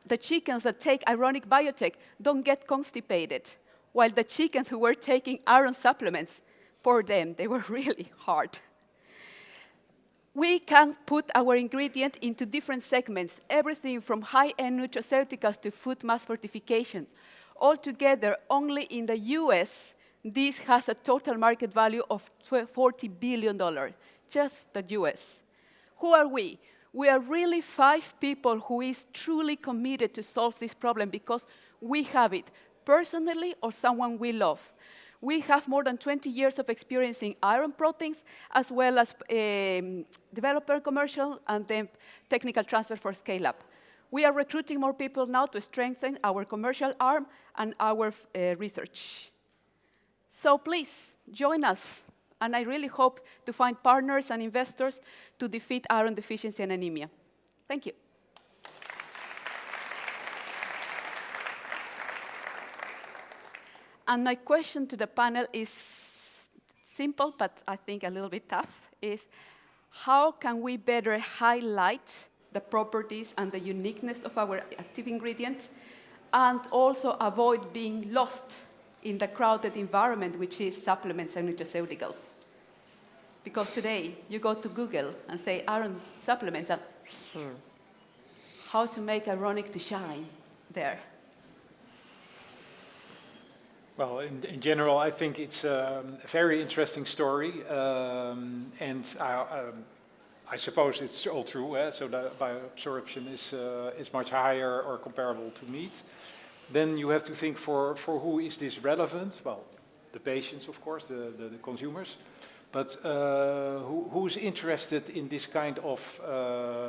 Speaker 1: the chickens that take Ironic Biotech don't get constipated, while the chickens who were taking iron supplements, poor them, they were really hard. We can put our ingredient into different segments, everything from high-end nutraceuticals to food mass fortification. Altogether, only in the US, this has a total market value of $40 billion, just the US. Who are we? We are really 5 people who is truly committed to solve this problem because we have it personally or someone we love. We have more than 20 years of experience in iron proteins, as well as developer commercial and then technical transfer for scale-up. We are recruiting more people now to strengthen our commercial arm and our research. So please, join us. And I really hope to find partners and investors to defeat iron deficiency and anemia. Thank you. And my question to the panel is simple, but I think a little bit tough, is how can we better highlight the properties and the uniqueness of our active ingredient and also avoid being lost in the crowded environment, which is supplements and nutraceuticals? Because today, you go to Google and say iron supplements and how to make Ironic to shine there.
Speaker 4: Well, in general, I think it's a very interesting story, and I suppose it's all true. So the bioabsorption is much higher or comparable to meat. Then you have to think for who is this relevant? Well, the patients, of course, the consumers. But who's interested in this kind of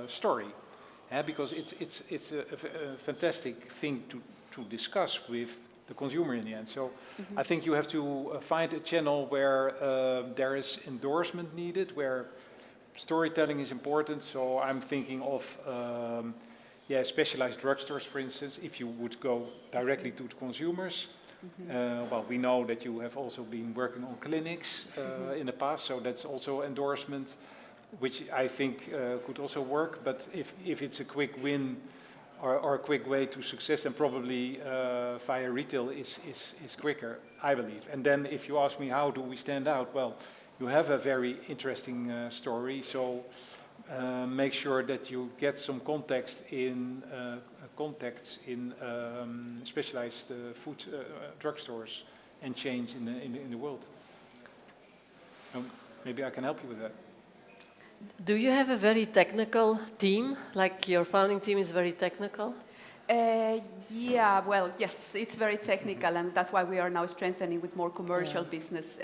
Speaker 4: story? Because it's a fantastic thing to discuss with the consumer in the end. So I think you have to find a channel where there is endorsement needed, where storytelling is important. So I'm thinking of specialized drugstores, for instance, if you would go directly to the consumers. Well, we know that you have also been working on clinics in the past, so that's also endorsement, which I think could also work. But if it's a quick win or a quick way to success, then probably via retail is quicker, I believe. And then if you ask me how do we stand out, well, you have a very interesting story, so make sure that you get some contacts in specialized food drugstores and chains in the world. Maybe I can help you with that.
Speaker 7: Do you have a very technical team? Like your founding team is very technical?
Speaker 1: Yeah, well, yes, it's very technical, and that's why we are now strengthening with more commercial business.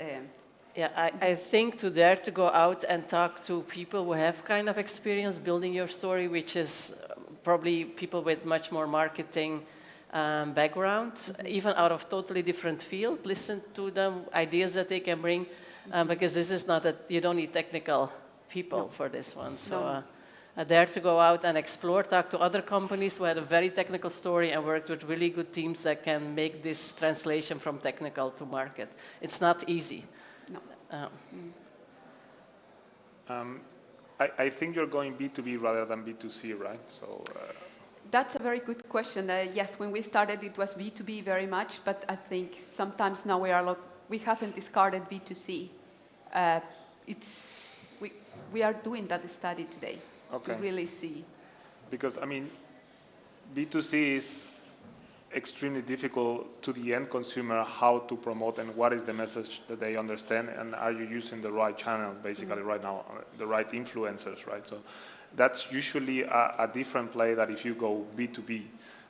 Speaker 7: Yeah, I think to dare to go out and talk to people who have kind of experience building your story, which is probably people with much more marketing background, even out of totally different field, listen to them, ideas that they can bring, because this is not that you don't need technical people for this one. So dare to go out and explore, talk to other companies who had a very technical story and worked with really good teams that can make this translation from technical to market. It's not easy.
Speaker 1: No.
Speaker 23: I think you're going B2B rather than B2C, right? So
Speaker 1: That's a very good question. Yes, when we started, it was B2B very much, but I think sometimes now we haven't discarded B2C. We are doing that study today to really see.
Speaker 23: Because, I mean, B2C is extremely difficult to the end consumer how to promote and what is the message that they understand, and are you using the right channel, basically, right now, the right influencers, right? So that's usually a different play that if you go B2B.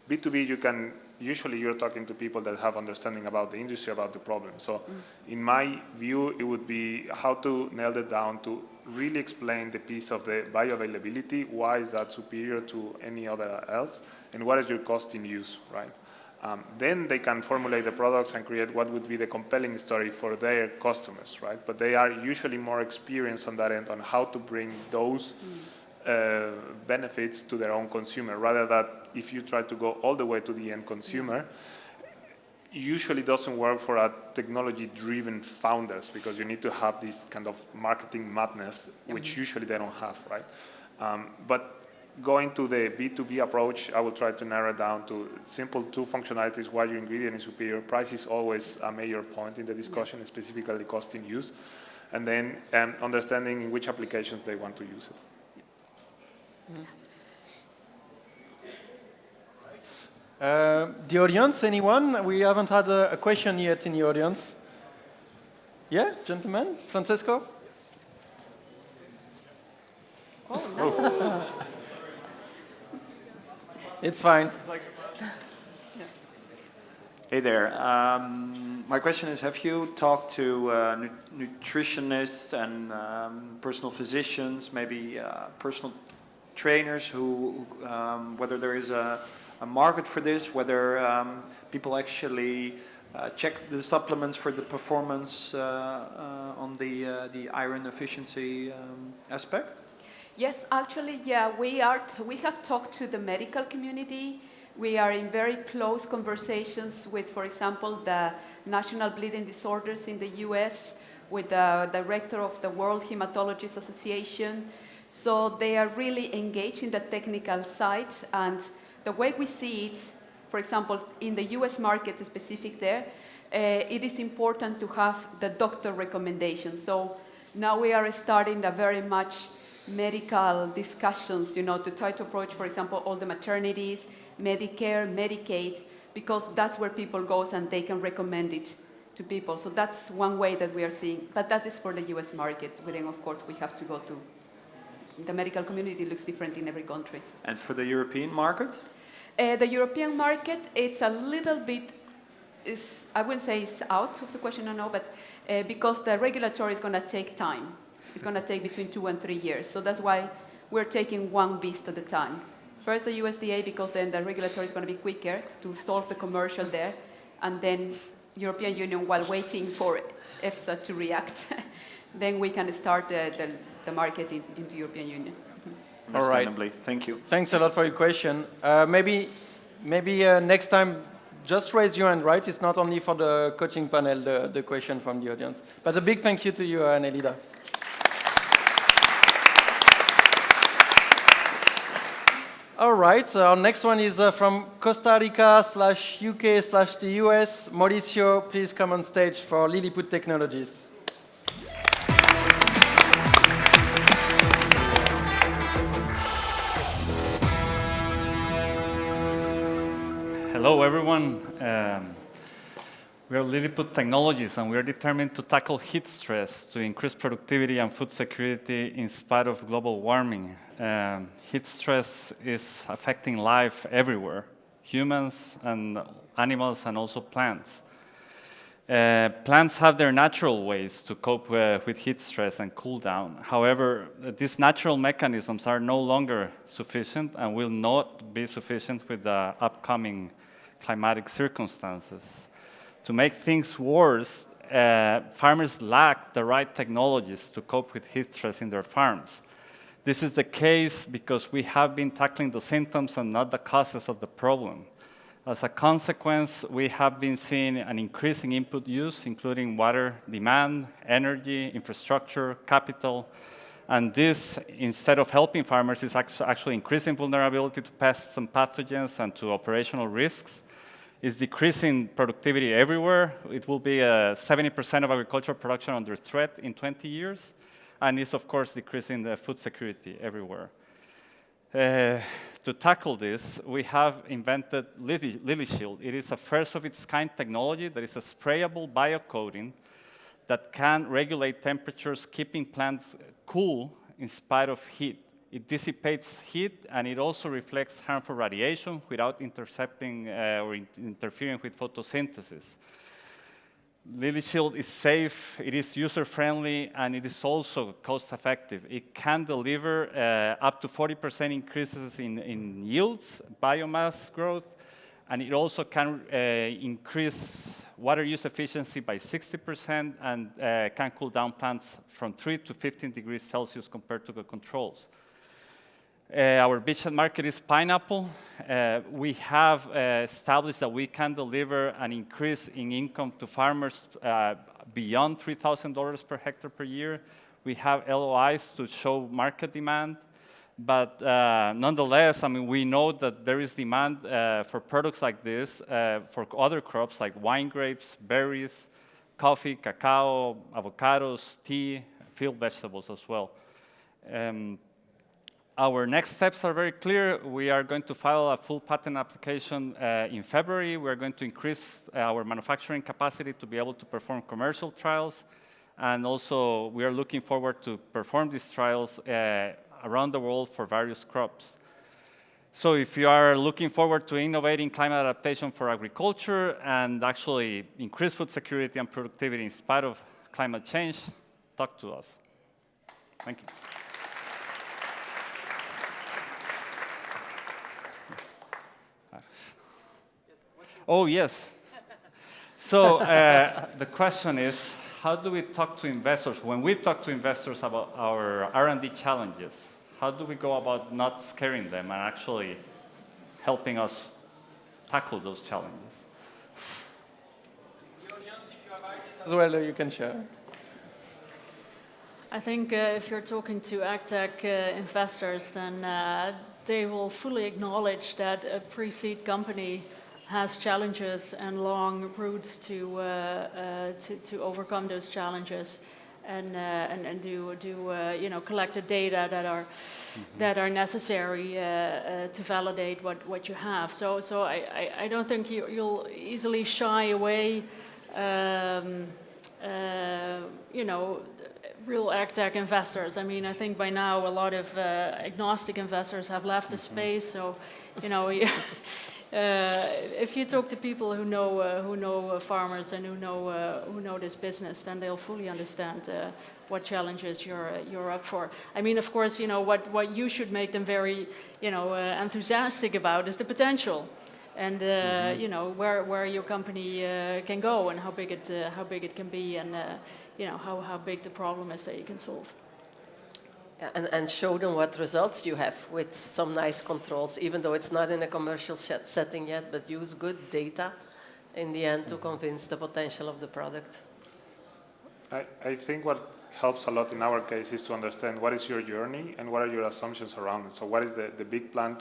Speaker 23: B2B, usually you're talking to people that have understanding about the industry, about the problem. So in my view, it would be how to nail it down to really explain the piece of the bioavailability, why is that superior to any other else, and what is your cost in use, right? Then they can formulate the products and create what would be the compelling story for their customers, right? But they are usually more experienced on that end on how to bring those benefits to their own consumer, rather than if you try to go all the way to the end consumer, usually doesn't work for a technology-driven founders, because you need to have this kind of marketing madness, which usually they don't have, right? But going to the B2B approach, I will try to narrow it down to simple two functionalities, why your ingredient is superior. Price is always a major point in the discussion, specifically cost in use, and then understanding in which applications they want to use it.
Speaker 10: The audience, anyone? We haven't had a question yet in the audience. Yeah, gentlemen? Francesco?
Speaker 1: Oh, nice.
Speaker 10: It's fine.
Speaker 18: Hey there. My question is, have you talked to nutritionists and personal physicians, maybe personal trainers, who whether there is a market for this, whether people actually check the supplements for the performance on the iron efficiency aspect?
Speaker 1: Yes, actually, yeah, we have talked to the medical community. We are in very close conversations with, for example, the National Bleeding Disorders in the US, with the director of the World Hematologists Association. So they are really engaged in the technical side, and the way we see it, for example, in the US market specific there, it is important to have the doctor recommendation. So now we are starting a very much medical discussions, to try to approach, for example, all the maternities, Medicare, Medicaid, because that's where people go and they can recommend it to people. So that's one way that we are seeing, but that is for the US market. But then, of course, we have to go to the medical community. Looks different in every country.
Speaker 18: And for the European market?
Speaker 1: The European market, it's a little bit, I wouldn't say it's out of the question, no, but because the regulatory is going to take time. It's going to take between 2 and 3 years. So that's why we're taking one beast at a time. First the USDA, because then the regulatory is going to be quicker to solve the commercial there, and then European Union while waiting for EFSA to react. Then we can start the market in the European Union.
Speaker 10: All right.
Speaker 18: Thank you.
Speaker 10: Thanks a lot for your question. Maybe next time, just raise your hand, right? It's not only for the coaching panel, the question from the audience. But a big thank you to you, Nelida. All right, so our next one is from Costa Rica /UK /the US. Mauricio, please come on stage for Lilliput Technologies.
Speaker 8: Hello, everyone. We are Lilliput Technologies, and we are determined to tackle heat stress to increase productivity and food security in spite of global warming. Heat stress is affecting life everywhere, humans and animals and also plants. Plants have their natural ways to cope with heat stress and cool down. However, these natural mechanisms are no longer sufficient and will not be sufficient with the upcoming climatic circumstances. To make things worse, farmers lack the right technologies to cope with heat stress in their farms. This is the case because we have been tackling the symptoms and not the causes of the problem. As a consequence, we have been seeing an increasing input use, including water demand, energy, infrastructure, capital, And this, instead of helping farmers, is actually increasing vulnerability to pests and pathogens and to operational risks. It's decreasing productivity everywhere. It will be 70% of agricultural production under threat in 20 years. And it's, of course, decreasing the food security everywhere. To tackle this, we have invented Lily Shield. It is a first-of-its-kind technology that is a sprayable biocoating that can regulate temperatures, keeping plants cool in spite of heat. It dissipates heat, and it also reflects harmful radiation without intercepting or interfering with photosynthesis. Lily Shield is safe, it is user-friendly, and it is also cost-effective. It can deliver up to 40% increases in yields, biomass growth, and it also can increase water use efficiency by 60% and can cool down plants from 3 to 15 degrees Celsius compared to the controls. Our beachhead market is pineapple. We have established that we can deliver an increase in income to farmers beyond $3,000 per hectare per year. We have LOIs to show market demand. But nonetheless, I mean, we know that there is demand for products like this for other crops like wine grapes, berries, coffee, cacao, avocados, tea, field vegetables as well. Our next steps are very clear. We are going to file a full patent application in February. We're going to increase our manufacturing capacity to be able to perform commercial trials. And also, we are looking forward to perform these trials around the world for various crops. So if you are looking forward to innovating climate adaptation for agriculture and actually increase food security and productivity in spite of climate change, talk to us. Thank you. Oh, yes. So the question is, how do we talk to investors? When we talk to investors about our R&D challenges, how do we go about not scaring them and actually helping us tackle those challenges?
Speaker 10: The audience, if you have ideas as well, you can share.
Speaker 5: I think if you're talking to agtech investors, then they will fully acknowledge that a pre-seed company has challenges and long routes to overcome those challenges, and do collect the data that are necessary to validate what you have. So I don't think you'll easily shy away. Real agtech investors. I mean, I think by now a lot of agnostic investors have left the space. So, if you talk to people who know farmers and who know this business, then they'll fully understand what challenges you're up for. I mean, of course, what you should make them very enthusiastic about is the potential, and where your company can go and how big it can be, and how big the problem is that you can solve.
Speaker 7: Yeah, and show them what results you have with some nice controls, even though it's not in a commercial setting yet, but use good data in the end to convince the potential of the product.
Speaker 23: I think what helps a lot in our case is to understand what is your journey and what are your assumptions around it. So what is the big plan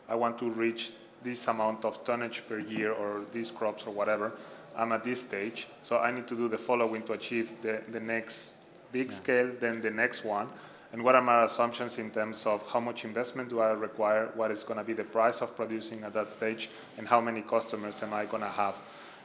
Speaker 23: I want to reach this amount of tonnage per year or these crops or whatever. I'm at this stage, so I need to do the following to achieve the next big scale, then the next one. And what are my assumptions in terms of how much investment do I require, what is going to be the price of producing at that stage, and how many customers am I going to have?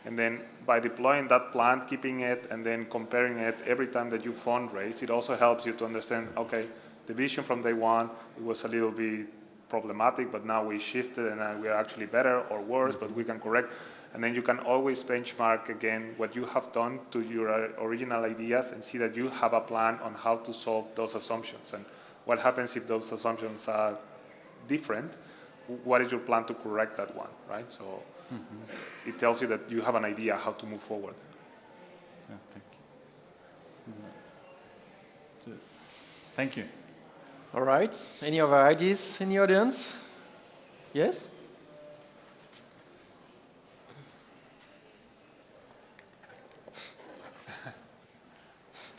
Speaker 23: And then by deploying that plan, keeping it, and then comparing it every time that you fundraise, it also helps you to understand, okay, the vision from day one, it was a little bit problematic, but now we shifted and we are actually better or worse, but we can correct. And then you can always benchmark again what you have done to your original ideas and see that you have a plan on how to solve those assumptions. And what happens if those assumptions are different? What is your plan to correct that one, right? So it tells you that you have an idea how to move forward.
Speaker 8: Yeah, thank you. Thank you.
Speaker 10: All right. Any other ideas in the audience? Yes?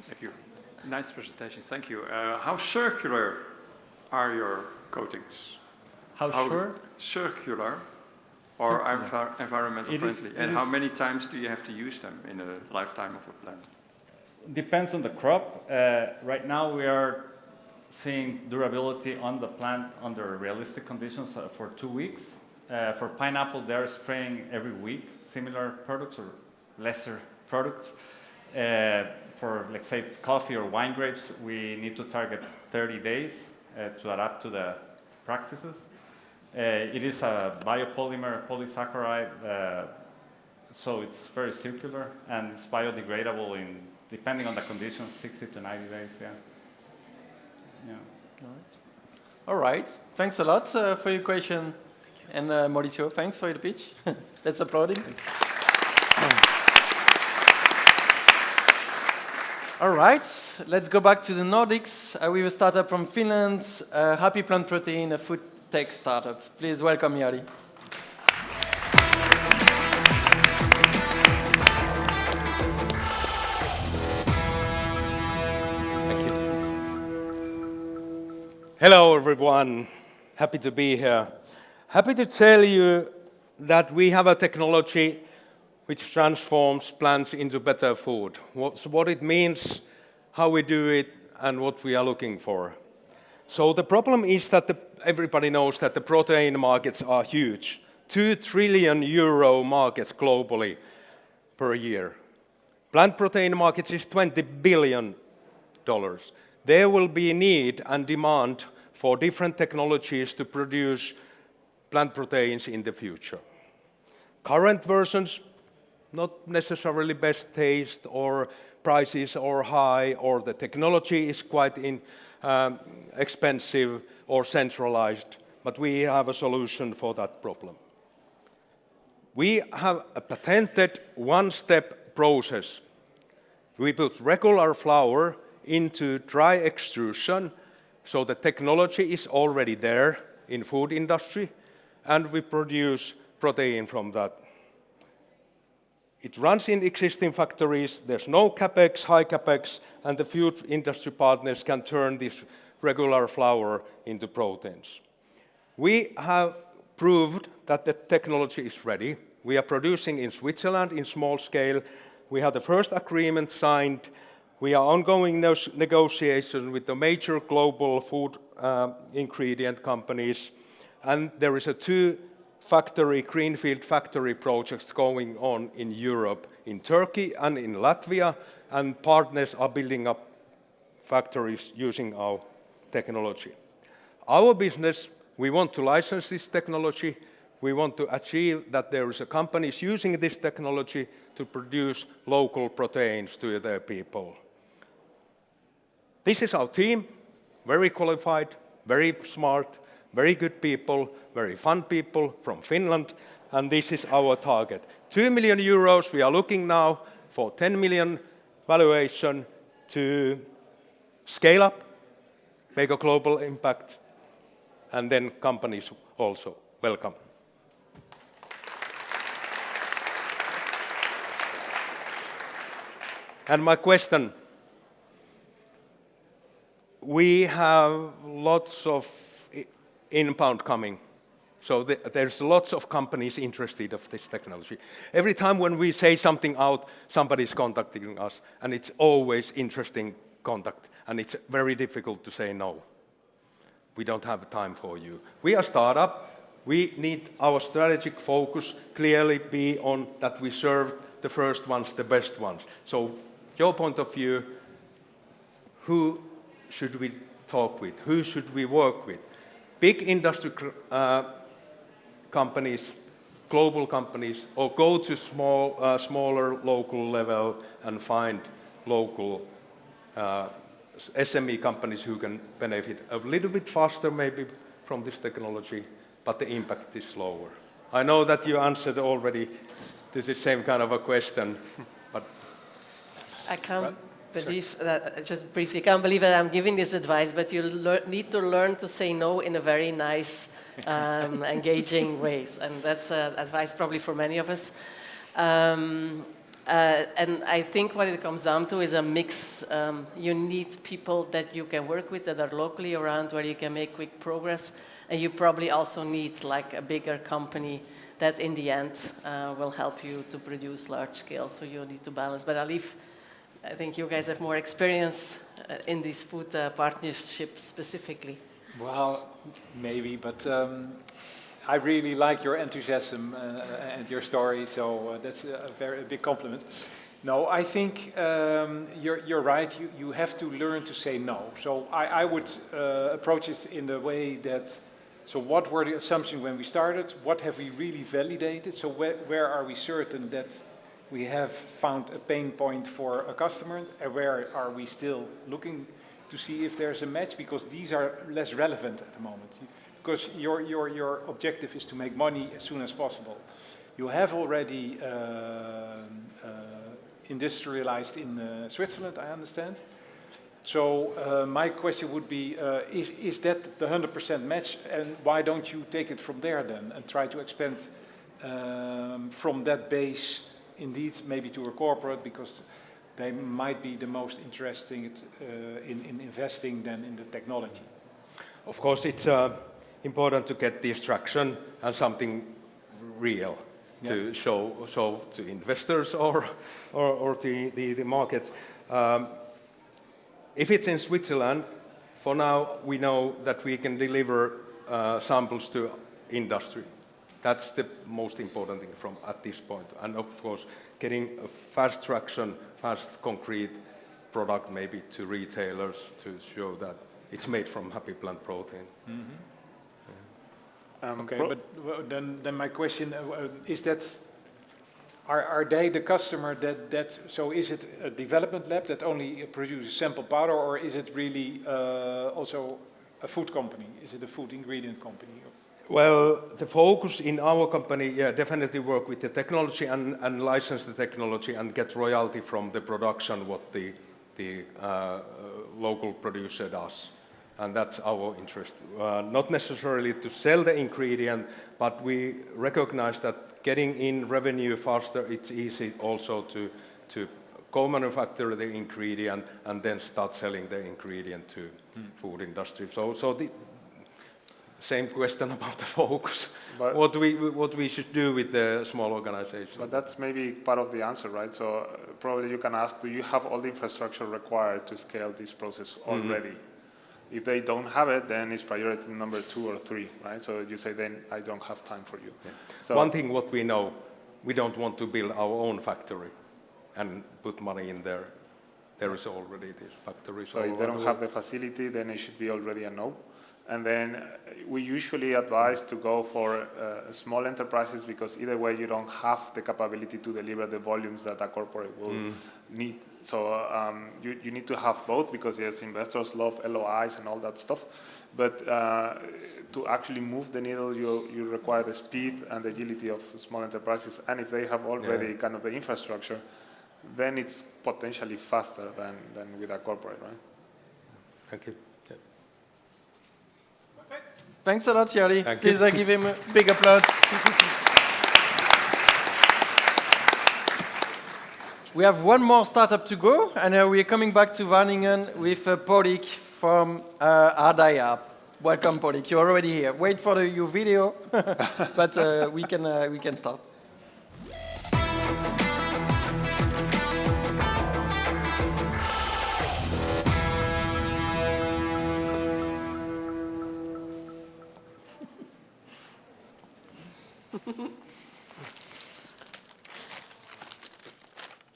Speaker 20: Thank you. Nice presentation, thank you. How circular are your coatings?
Speaker 8: How sure?
Speaker 20: Circular or environmental friendly? And how many times do you have to use them in a lifetime of a plant?
Speaker 8: Depends on the crop. Right now we are seeing durability on the plant under realistic conditions for 2 weeks. For pineapple, they're spraying every week, similar products or lesser products. For, let's say, coffee or wine grapes, we need to target 30 days to adapt to the practices. It is a biopolymer polysaccharide, so it's very circular and it's biodegradable in, depending on the conditions, 60 to 90 days, yeah.
Speaker 10: All right. Thanks a lot for your question. And Mauricio, thanks for the pitch. Let's applaud him. All right, let's go back to the Nordics. We have a startup from Finland, Happy Plant Protein, a food tech startup. Please welcome Jari.
Speaker 9: Thank you. Hello, everyone. Happy to be here. Happy to tell you that we have a technology which transforms plants into better food. What it means, how we do it, and what we are looking for. So the problem is that everybody knows that the protein markets are huge. 2 trillion euro markets globally per year. Plant protein markets is $20 billion. There will be need and demand for different technologies to produce plant proteins in the future. Current versions, not necessarily best taste or prices are high or the technology is quite expensive or centralized, but we have a solution for that problem. We have a patented one-step process. We put regular flour into dry extrusion, so the technology is already there in food industry, and we produce protein from that. It runs in existing factories, there's no capex, high capex, and the food industry partners can turn this regular flour into proteins. We have proved that the technology is ready. We are producing in Switzerland in small scale. We have the first agreement signed. We are ongoing negotiations with the major global food ingredient companies, and there is a 2 greenfield factory projects going on in Europe, in Turkey and in Latvia, and partners are building up factories using our technology. Our business, we want to license this technology. We want to achieve that there is a companies using this technology to produce local proteins to their people. This is our team, very qualified, very smart, very good people, very fun people from Finland, and this is our target. 2 million euros, we are looking now for 10 million valuation to scale up, make a global impact, and then companies also. Welcome. And my question, we have lots of inbound coming. So there's lots of companies interested of this technology. Every time when we say something out, somebody's contacting us, and it's always interesting contact, and it's very difficult to say no. We don't have time for you. We are a startup. We need our strategic focus clearly be on that we serve the first ones, the best ones. So your point of view, who should we talk with? Who should we work with? Big industry companies, global companies, or go to smaller local level and find local SME companies who can benefit a little bit faster maybe from this technology, but the impact is lower. I know that you answered already this is the same kind of a question, but...
Speaker 7: I can't believe that, just briefly, can't believe that I'm giving this advice, but you need to learn to say no in a very nice, engaging way. And that's advice probably for many of us. And I think what it comes down to is a mix. You need people that you can work with that are locally around where you can make quick progress. And you probably also need like a bigger company that in the end will help you to produce large scale. So you need to balance. But I think you guys have more experience in these food partnerships specifically.
Speaker 4: Well, maybe, but I really like your enthusiasm and your story, so that's a very big compliment. No, I think you're right. You have to learn to say no. So I would approach it in the way that, so what were the assumptions when we started? What have we really validated? So where are we certain that we have found a pain point for a customer? And where are we still looking to see if there's a match? Because these are less relevant at the moment. Because your objective is to make money as soon as possible. You have already industrialized in Switzerland, I understand. So my question would be, is that the 100% match, and why don't you take it from there then and try to expand from that base, indeed, maybe to a corporate, because they might be the most interesting in investing than in the technology.
Speaker 9: Of course, it's important to get this traction and something real to show to investors or the market. If it's in Switzerland, for now we know that we can deliver samples to industry. That's the most important thing from at this point. And of course, getting a fast traction, fast concrete product maybe to retailers to show that it's made from happy plant protein.
Speaker 4: Mm-hmm. Okay, but then my question is that, are they the customer that, so is it a development lab that only produces sample powder, or is it really also a food company? Is it a food ingredient company?
Speaker 9: Well, the focus in our company, definitely work with the technology and license the technology and get royalty from the production what the local producer does. And that's our interest. Not necessarily to sell the ingredient, but we recognize that getting in revenue faster, it's easy also to co-manufacture the ingredient and then start selling the ingredient to food industry. So the same question about the focus. But what we should do with the small organization.
Speaker 23: But that's maybe part of the answer, right? So probably you can ask, do you have all the infrastructure required to scale this process already? If they don't have it, then it's priority number 2 or 3, right? So you say, then I don't have time for you.
Speaker 9: Yeah.
Speaker 23: So
Speaker 9: one thing what we know, we don't want to build our own factory and put money in there. There is already this factory.
Speaker 23: So if they don't have the facility, then it should be already a no. And then we usually advise to go for small enterprises, because either way you don't have the capability to deliver the volumes that a corporate will need. So you need to have both, because yes, investors love LOIs and all that stuff. But to actually move the needle, you require the speed and the agility of small enterprises. And if they have already kind of the infrastructure, then it's potentially faster than with a corporate, right?
Speaker 9: Thank you.
Speaker 10: Thanks a lot, Thierry.
Speaker 9: Thank
Speaker 10: Please
Speaker 9: you.
Speaker 10: give him a big applause. We have one more startup to go, and we're coming back to Wageningen with Polik from Ardaya. Welcome, Polik. You're already here. Wait for your video, but we can start.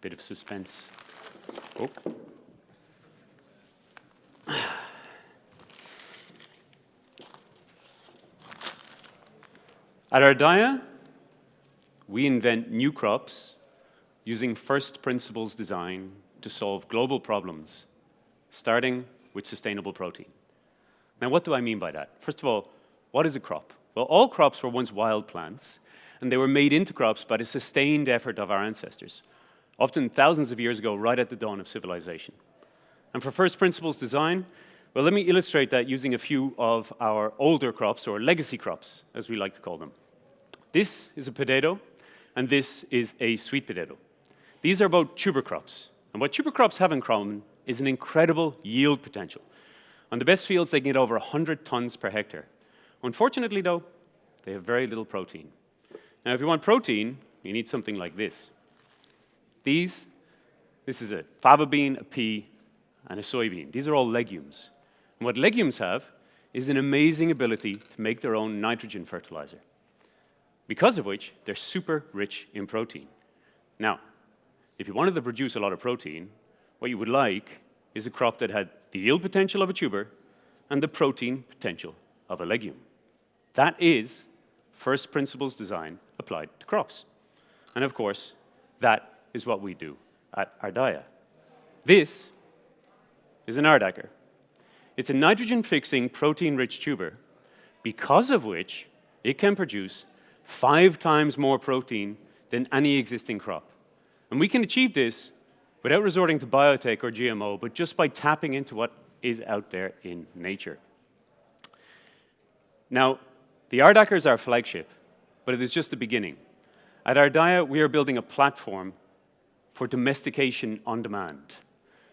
Speaker 15: Bit of suspense. Oh. At Ardaya, we invent new crops using first principles design to solve global problems, starting with sustainable protein. Now, what do I mean by that? First of all, what is a crop? Well, all crops were once wild plants, and they were made into crops by the sustained effort of our ancestors, often thousands of years ago, right at the dawn of civilization. And for first principles design, well, let me illustrate that using a few of our older crops, or legacy crops, as we like to call them. This is a potato, and this is a sweet potato. These are both tuber crops. And what tuber crops have in common is an incredible yield potential. On the best fields, they can get over 100 tons per hectare. Unfortunately, though, they have very little protein. Now, if you want protein, you need something like this. This is a fava bean, a pea, and a soybean. These are all legumes. And what legumes have is an amazing ability to make their own nitrogen fertilizer, because of which they're super rich in protein. Now, if you wanted to produce a lot of protein, what you would like is a crop that had the yield potential of a tuber and the protein potential of a legume. That is first principles design applied to crops. And of course, that is what we do at Ardaya. This is an Ardacker. It's a nitrogen-fixing, protein-rich tuber, because of which it can produce 5 times more protein than any existing crop. And we can achieve this without resorting to biotech or GMO, but just by tapping into what is out there in nature. Now, the Ardacker is our flagship, but it is just the beginning. At Ardaya, we are building a platform for domestication on demand,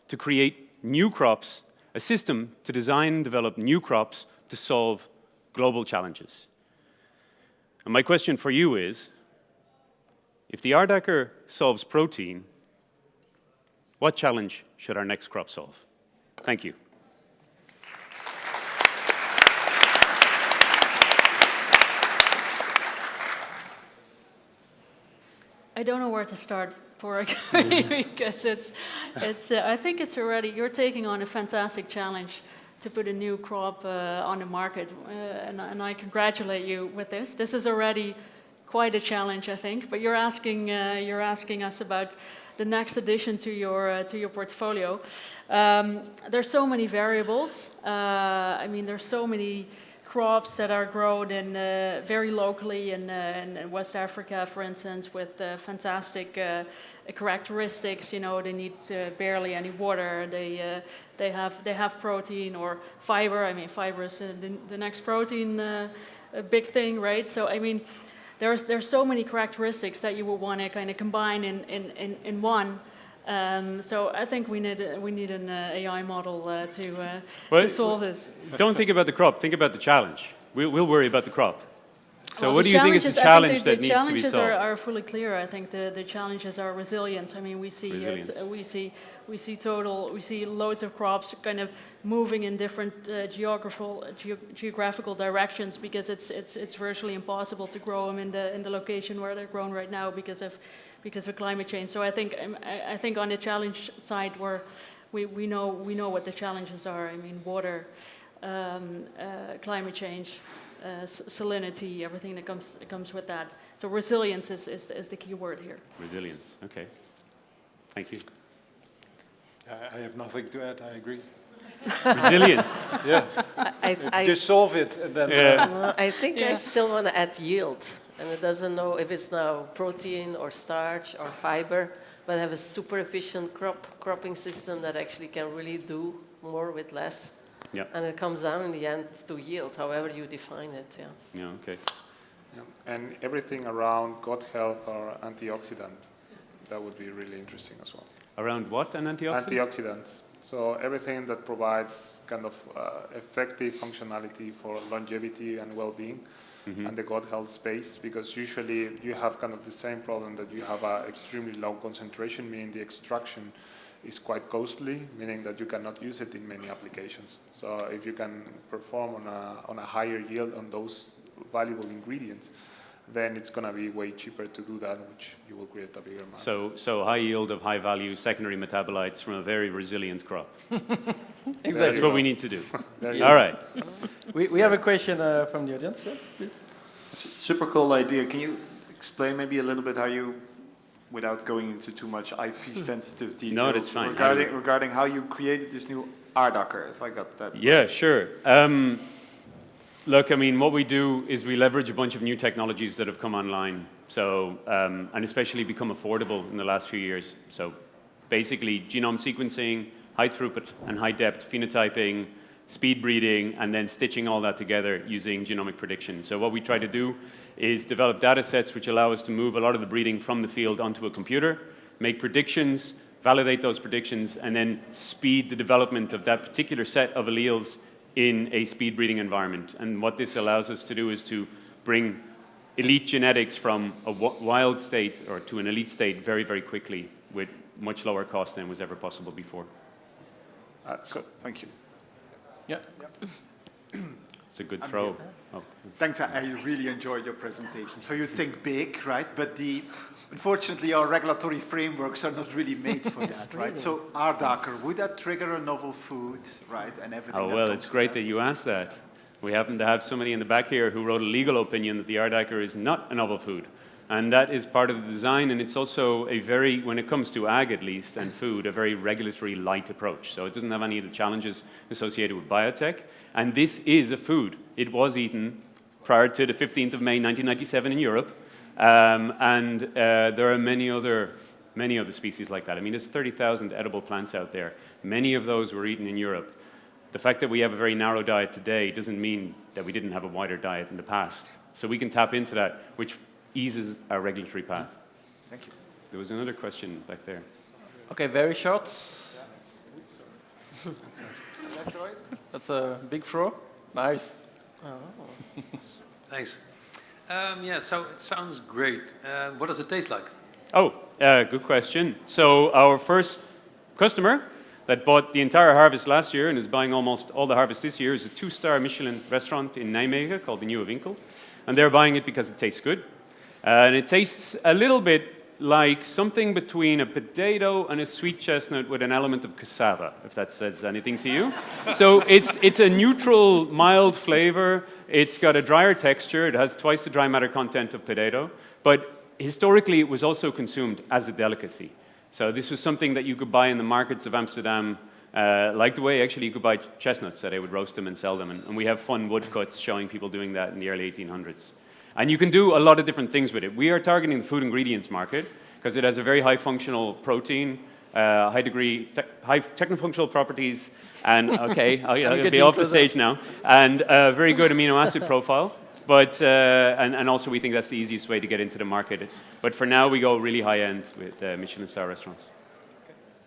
Speaker 15: to create new crops, a system to design and develop new crops to solve global challenges. And my question for you is, if the Ardacker solves protein, what challenge should our next crop solve? Thank you.
Speaker 5: I don't know where to start, because I think it's already, you're taking on a fantastic challenge to put a new crop on the market, and I congratulate you with this. This is already quite a challenge, I think, but you're asking us about the next addition to your portfolio. There's so many variables. I mean, there's so many crops that are grown in very locally in West Africa, for instance, with fantastic characteristics. You know, they need barely any water. They have protein or fiber. I mean, fiber is the next protein big thing, right? So I mean, there's so many characteristics that you would want to kind of combine in one. So I think we need an AI model to solve this.
Speaker 15: Don't think about the crop, think about the challenge. We'll worry about the crop. So
Speaker 5: well,
Speaker 15: what do you think is the challenge that needs to be solved?
Speaker 5: The challenges are fully clear. I think the challenges are resilience. I mean, we see loads of crops kind of moving in different geographical directions, because it's virtually impossible to grow them in the location where they're grown right now because of climate change. So I think on the challenge side, we know what the challenges are. I mean, water, climate change, salinity, everything that comes with that. So resilience is the key word here.
Speaker 15: Resilience. Okay. Thank you.
Speaker 4: I have nothing to add. I agree.
Speaker 15: Resilience.
Speaker 4: Yeah. Just solve it, and then.
Speaker 7: Yeah. I think I still want to add yield, and it doesn't know if it's now protein or starch or fiber, but have a super efficient cropping system that actually can really do more with less.
Speaker 15: Yeah.
Speaker 7: And it comes down in the end to yield, however you define it. Yeah.
Speaker 15: Yeah. Okay.
Speaker 23: Yeah. And everything around gut health or antioxidant, that would be really interesting as well.
Speaker 15: Around what, an antioxidant?
Speaker 23: Antioxidants. So everything that provides kind of effective functionality for longevity and well-being, and the gut health space, because usually you have kind of the same problem, that you have an extremely low concentration, meaning the extraction is quite costly, meaning that you cannot use it in many applications. So if you can perform on a higher yield on those valuable ingredients, then it's going to be way cheaper to do that, which you will create a bigger market.
Speaker 15: So high yield of high value secondary metabolites from a very resilient crop.
Speaker 10: Exactly.
Speaker 15: That's what we need to do.
Speaker 10: All right. We have a question from the audience. Yes, please.
Speaker 18: Super cool idea. Can you explain maybe a little bit how you, without going into too much IP sensitive details,
Speaker 15: no, that's fine.
Speaker 18: Regarding how you created this new Ardacker, if I got that.
Speaker 15: Yeah, sure. Look, I mean, what we do is we leverage a bunch of new technologies that have come online, so and especially become affordable in the last few years. So basically, genome sequencing, high throughput and high depth phenotyping, speed breeding, and then stitching all that together using genomic prediction. So what we try to do is develop data sets which allow us to move a lot of the breeding from the field onto a computer, make predictions, validate those predictions, and then speed the development of that particular set of alleles in a speed breeding environment. And what this allows us to do is to bring elite genetics from a wild state or to an elite state very, very quickly with much lower cost than was ever possible before.
Speaker 18: So, thank you.
Speaker 15: Yeah. It's a good throw. Oh.
Speaker 13: Thanks, I really enjoyed your presentation. So you think big, right? But unfortunately, our regulatory frameworks are not really made for that, right? So RDACR, would that trigger a novel food, right? And everything.
Speaker 15: Oh, well, it's great that you asked that. We happen to have somebody in the back here who wrote a legal opinion that the RDACR is not a novel food. And that is part of the design, and it's also a very, when it comes to ag at least, and food, a very regulatory light approach. So it doesn't have any of the challenges associated with biotech. And this is a food. It was eaten prior to the 15th of May, 1997 in Europe. There are many other species like that. I mean, there's 30,000 edible plants out there. Many of those were eaten in Europe. The fact that we have a very narrow diet today doesn't mean that we didn't have a wider diet in the past. So we can tap into that, which eases our regulatory path.
Speaker 13: Thank you.
Speaker 15: There was another question back there.
Speaker 10: Okay, very short. That's a big throw. Nice.
Speaker 16: Oh. Thanks. Yeah, so it sounds great. What does it taste like?
Speaker 15: Oh, good question. So our first customer that bought the entire harvest last year and is buying almost all the harvest this year is a 2-star Michelin restaurant in Nijmegen called the Nieuwe Winkel. And they're buying it because it tastes good. And it tastes a little bit like something between a potato and a sweet chestnut with an element of cassava, if that says anything to you. So it's a neutral, mild flavor. It's got a drier texture. It has twice the dry matter content of potato. But historically, it was also consumed as a delicacy. So this was something that you could buy in the markets of Amsterdam, like the way actually you could buy chestnuts, so they would roast them and sell them. And we have fun woodcuts showing people doing that in the early 1800s. And you can do a lot of different things with it. We are targeting the food ingredients market because it has a very high functional protein, high technofunctional properties, and okay, I'll be off the stage now, and a very good amino acid profile. But and also we think that's the easiest way to get into the market. But for now, we go really high end with Michelin star restaurants.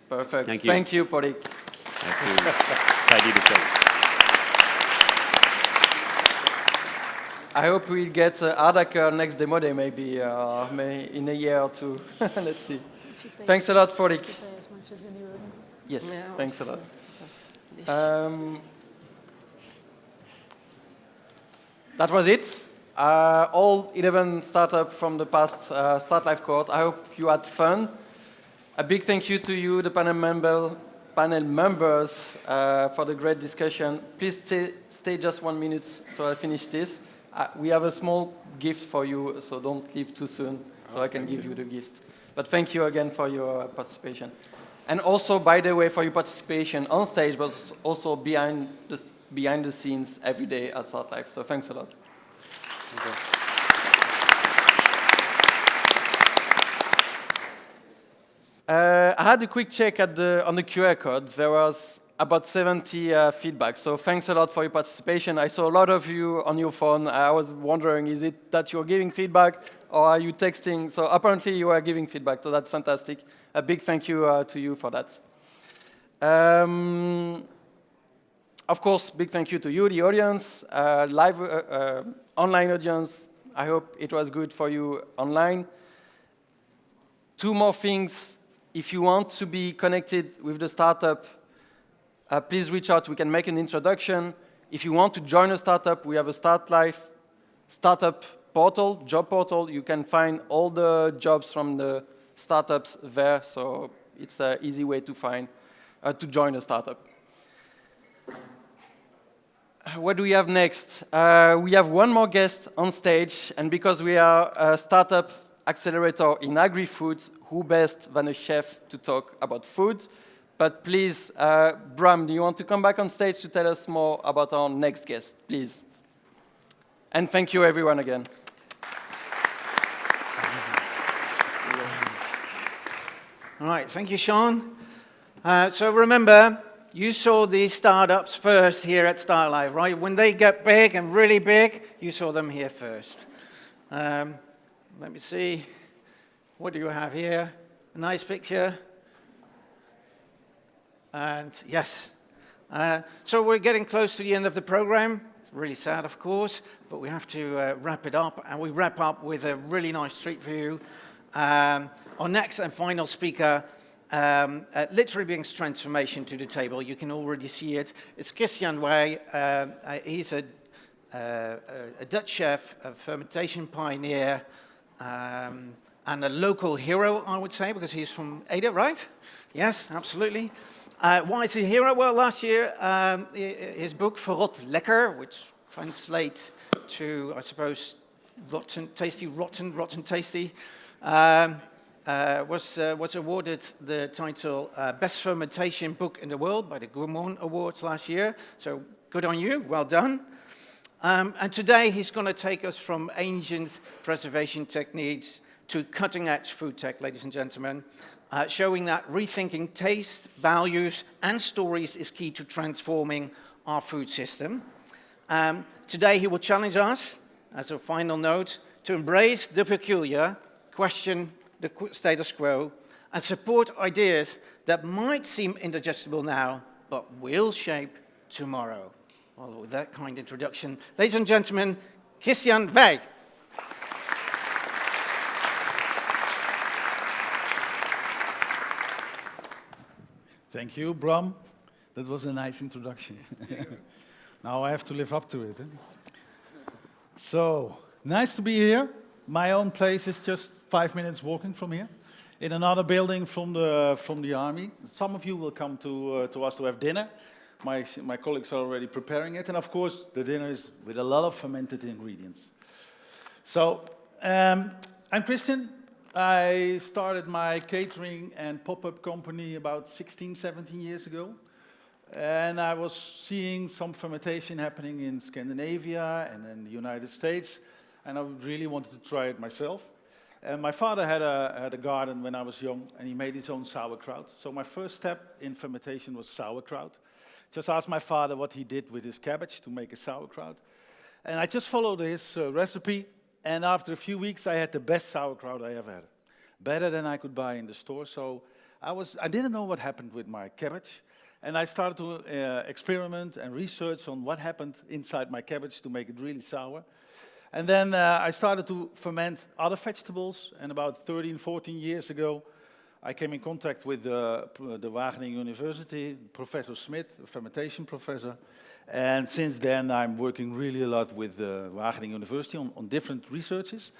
Speaker 10: Perfect.
Speaker 15: Thank you.
Speaker 10: Thank you, Porik.
Speaker 15: Thank you.
Speaker 10: I hope we'll get RDACR next demo day, maybe in a year or two. Let's see. Thanks a lot, Porik. Yes, yeah. Thanks a lot. That was it. All 11 startups from the past StartLife cohort. I hope you had fun. A big thank you to you, the panel members, for the great discussion. Please stay just 1 minute so I'll finish this. We have a small gift for you, so don't leave too soon, so I can give you the gift. But thank you again for your participation. And also, by the way, for your participation on stage, but also behind the scenes every day at StartLife. So thanks a lot. Okay. I had a quick check on the QR codes. There was about 70 feedback. So thanks a lot for your participation. I saw a lot of you on your phone. I was wondering, is it that you're giving feedback or are you texting? So apparently you are giving feedback, so that's fantastic. A big thank you to you for that. Of course, big thank you to you, the audience, live online audience. I hope it was good for you online. 2 more things. If you want to be connected with the startup, please reach out. We can make an introduction. If you want to join a startup, we have a StartLife startup portal, job portal. You can find all the jobs from the startups there. So it's an easy way to find to join a startup. What do we have next? We have one more guest on stage, and because we are a startup accelerator in agri-food, who best than a chef to talk about food? But please, Bram, do you want to come back on stage to tell us more about our next guest, please? And thank you, everyone, again.
Speaker 17: All right, thank you, Sean. So remember, you saw these startups first here at StartLife, right? When they get big and really big, you saw them here first. Let me see. What do you have here? A nice picture. And yes. So we're getting close to the end of the program. It's really sad, of course, but we have to wrap it up. And we wrap up with a really nice street view. Our next and final speaker literally brings transformation to the table. You can already see it. It's Christian Weij. He's a Dutch chef, a fermentation pioneer, and a local hero, I would say, because he's from Ede, right? Yes, absolutely. Why is he a hero? Well, last year, his book, Verrot Lekker, which translates to, I suppose, rotten, tasty, was awarded the title Best Fermentation Book in the World by the Gourmand Awards last year. So good on you, well done. And today he's going to take us from ancient preservation techniques to cutting-edge food tech, ladies and gentlemen, showing that rethinking taste, values, and stories is key to transforming our food system. Today he will challenge us, as a final note, to embrace the peculiar, question the status quo, and support ideas that might seem indigestible now, but will shape tomorrow. Well, with that kind introduction, ladies and gentlemen, Christian Weij.
Speaker 14: Thank you, Bram. That was a nice introduction. Now I have to live up to it. So, nice to be here. My own place is just 5 minutes walking from here, in another building from the army. Some of you will come to us to have dinner. My colleagues are already preparing it, and of course the dinner is with a lot of fermented ingredients. So, I'm Christian. I started my catering and pop-up company about 16, 17 years ago. And I was seeing some fermentation happening in Scandinavia and in the United States, and I really wanted to try it myself. And my father had a garden when I was young, and he made his own sauerkraut. So my first step in fermentation was sauerkraut. Just asked my father what he did with his cabbage to make a sauerkraut. And I just followed his recipe, and after a few weeks I had the best sauerkraut I ever had. Better than I could buy in the store. So I didn't know what happened with my cabbage. And I started to experiment and research on what happened inside my cabbage to make it really sour. And then I started to ferment other vegetables. And about 13, 14 years ago, I came in contact with the Wageningen University, Professor Smith, a fermentation professor. And since then, I'm working really a lot with the Wageningen University on different researches.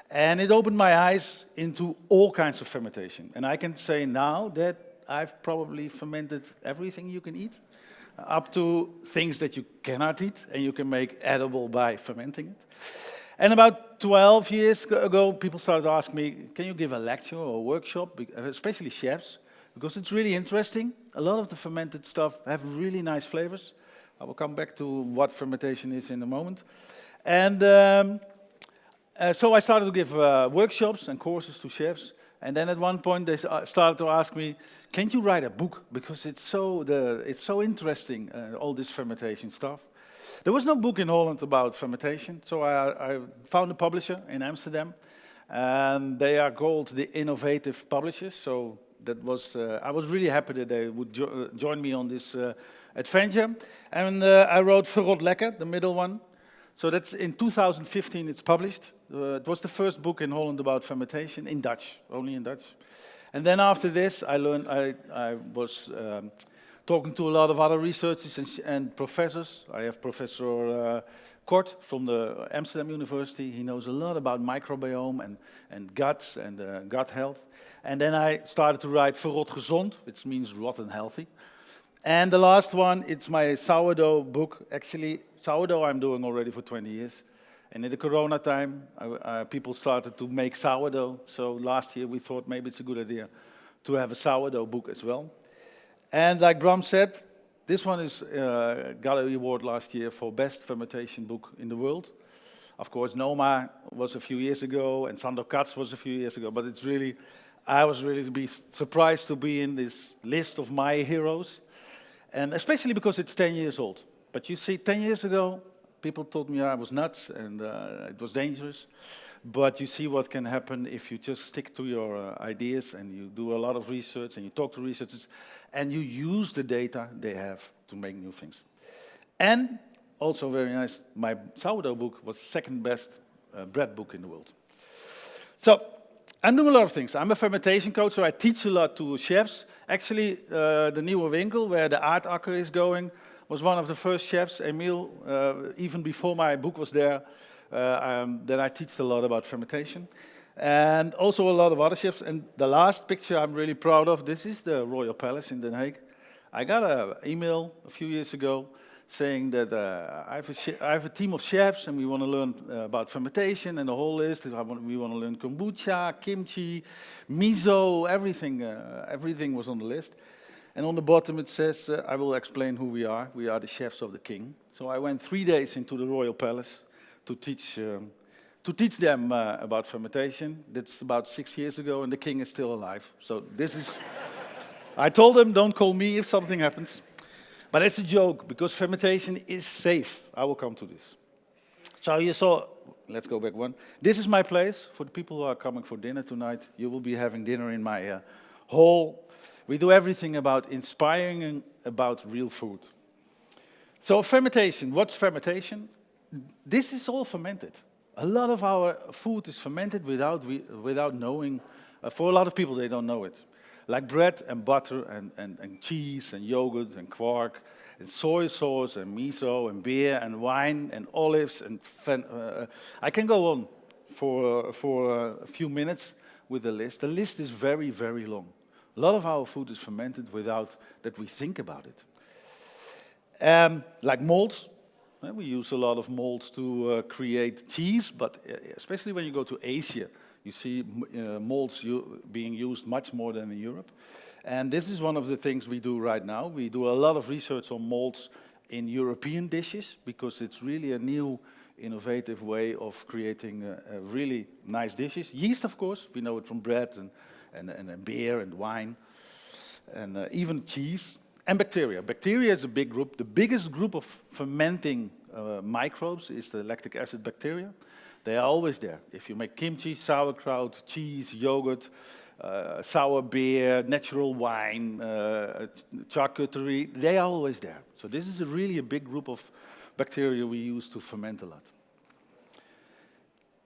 Speaker 14: And it opened my eyes into all kinds of fermentation. And I can say now that I've probably fermented everything you can eat, up to things that you cannot eat and you can make edible by fermenting it. And about 12 years ago, people started asking me, can you give a lecture or a workshop, especially chefs, because it's really interesting. A lot of the fermented stuff have really nice flavors. I will come back to what fermentation is in a moment. And so I started to give workshops and courses to chefs. And then at one point they started to ask me, can't you write a book? Because it's so interesting, all this fermentation stuff. There was no book in Holland about fermentation, so I found a publisher in Amsterdam. They are called the Innovative Publishers, so that was, I was really happy that they would join me on this adventure. And I wrote Verrot Lekker, the middle one. So that's in 2015 it's published. It was the first book in Holland about fermentation, in Dutch, only in Dutch. And then after this, I learned, I was talking to a lot of other researchers and professors. I have Professor Kort from the Amsterdam University. He knows a lot about microbiome and guts and gut health. And then I started to write Verrot Gezond, which means rotten healthy. And the last one, it's my sourdough book. Actually, sourdough I'm doing already for 20 years. And in the corona time, people started to make sourdough. So last year we thought maybe it's a good idea to have a sourdough book as well. And like Bram said, this one is got an award last year for best fermentation book in the world. Of course, Noma was a few years ago, and Sandor Katz was a few years ago. But it's really, I was really surprised to be in this list of my heroes. And especially because it's 10 years old. But you see, 10 years ago, people told me I was nuts and it was dangerous. but you see what can happen if you just stick to your ideas and you do a lot of research and you talk to researchers and you use the data they have to make new things. And also very nice, my sourdough book was second best bread book in the world. So I'm doing a lot of things. I'm a fermentation coach, so I teach a lot to chefs. Actually, the Nieuwe Winkel, where the aardakker is going, was one of the first chefs, Emil, even before my book was there. Then I teach a lot about fermentation. And also a lot of other chefs. And the last picture I'm really proud of, this is the Royal Palace in Den Haag. I got an email a few years ago saying that I have a team of chefs and we want to learn about fermentation and the whole list. We want to learn kombucha, kimchi, miso, everything. Everything was on the list. And on the bottom it says, I will explain who we are. We are the chefs of the king. So I went 3 days into the Royal Palace to teach them about fermentation. That's about 6 years ago, and the king is still alive. So this is... I told them, don't call me if something happens. But it's a joke, because fermentation is safe. I will come to this. So you saw... Let's go back one. This is my place. For the people who are coming for dinner tonight, you will be having dinner in my hall. We do everything about inspiring and about real food. So fermentation, what's fermentation? This is all fermented. A lot of our food is fermented without knowing. For a lot of people, they don't know it. Like bread and butter and cheese and yogurt and quark and soy sauce and miso and beer and wine and olives and I can go on for a few minutes with the list. The list is very, very long. A lot of our food is fermented without that we think about it. Like malts. We use a lot of malts to create cheese, but especially when you go to Asia, you see malts being used much more than in Europe. And this is one of the things we do right now. We do a lot of research on malts in European dishes, because it's really a new, innovative way of creating really nice dishes. Yeast, of course, we know it from bread and beer and wine, and even cheese. And bacteria. Bacteria is a big group. The biggest group of fermenting microbes is the lactic acid bacteria. They are always there. If you make kimchi, sauerkraut, cheese, yogurt, sour beer, natural wine, charcuterie, they are always there. So this is really a big group of bacteria we use to ferment a lot.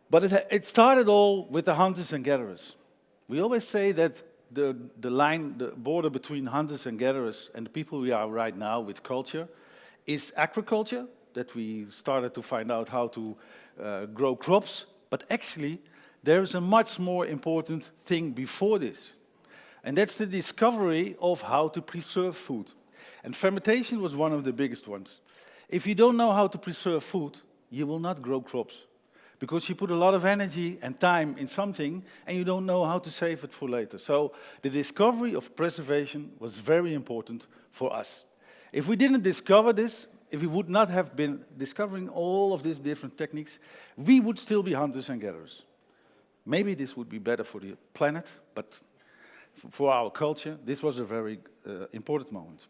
Speaker 14: But it started all with the hunters and gatherers. We always say that the border between hunters and gatherers and the people we are right now with culture is agriculture, that we started to find out how to grow crops. But actually, there is a much more important thing before this. And that's the discovery of how to preserve food. And fermentation was one of the biggest ones. If you don't know how to preserve food, you will not grow crops. Because you put a lot of energy and time in something, and you don't know how to save it for later. So the discovery of preservation was very important for us. If we didn't discover this, if we would not have been discovering all of these different techniques, we would still be hunters and gatherers. Maybe this would be better for the planet, but for our culture, this was a very important moment.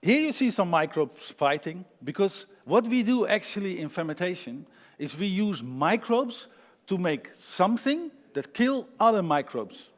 Speaker 14: Here you see some microbes fighting, because what we do actually in fermentation is we use microbes to make something that kill other microbes.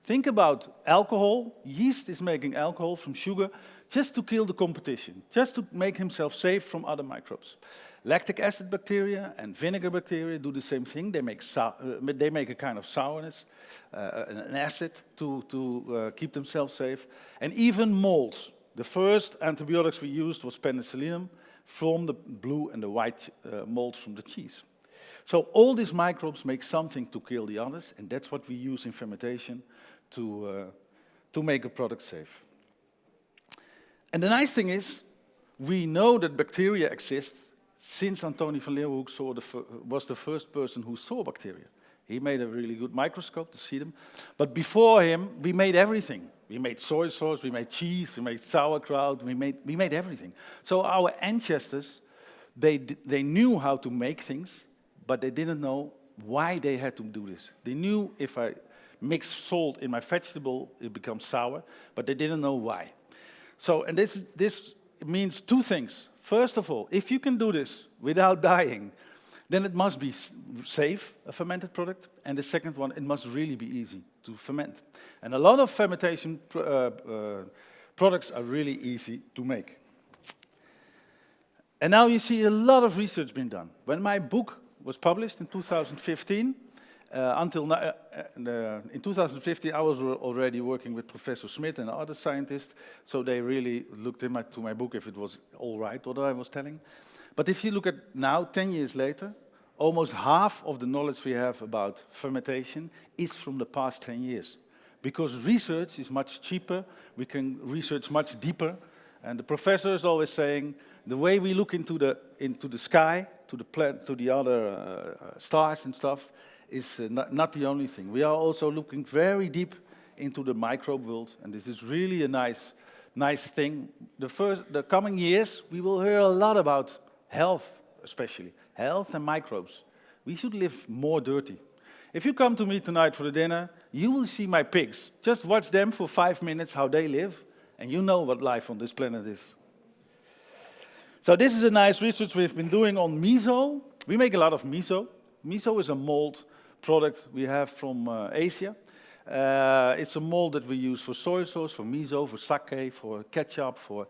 Speaker 14: Think about alcohol. Yeast is making alcohol from sugar just to kill the competition, just to make himself safe from other microbes. Lactic acid bacteria and vinegar bacteria do the same thing. They make a kind of sourness, an acid to keep themselves safe. And even molds. The first antibiotics we used was penicillinum from the blue and the white molds from the cheese. So all these microbes make something to kill the others, and that's what we use in fermentation to make a product safe. And the nice thing is, we know that bacteria exist since Antonie van Leeuwenhoek was the first person who saw bacteria. He made a really good microscope to see them. But before him, we made everything. We made soy sauce, we made cheese, we made sauerkraut, we made everything. So our ancestors, they knew how to make things, but they didn't know why they had to do this. They knew if I mix salt in my vegetable, it becomes sour, but they didn't know why. So, and this means two things. First of all, if you can do this without dying, Then it must be safe, a fermented product. And the second one, it must really be easy to ferment. And a lot of fermentation products are really easy to make. And now you see a lot of research being done. When my book was published in 2015, in 2015, I was already working with Professor Smith and other scientists, so they really looked into my book if it was all right what I was telling. But if you look at now, 10 years later, almost half of the knowledge we have about fermentation is from the past 10 years. Because research is much cheaper, we can research much deeper, and the professor is always saying, the way we look into the sky, to the planet, to the other stars and stuff, is not the only thing. We are also looking very deep into the microbe world, and this is really a nice thing. The coming years, we will hear a lot about health, especially health and microbes. We should live more dirty. If you come to me tonight for the dinner, you will see my pigs. Just watch them for 5 minutes, how they live, and you know what life on this planet is. So this is a nice research we've been doing on miso. We make a lot of miso. Miso is a mold product we have from Asia. It's a mold that we use for soy sauce, for miso, for sake, for ketchup, for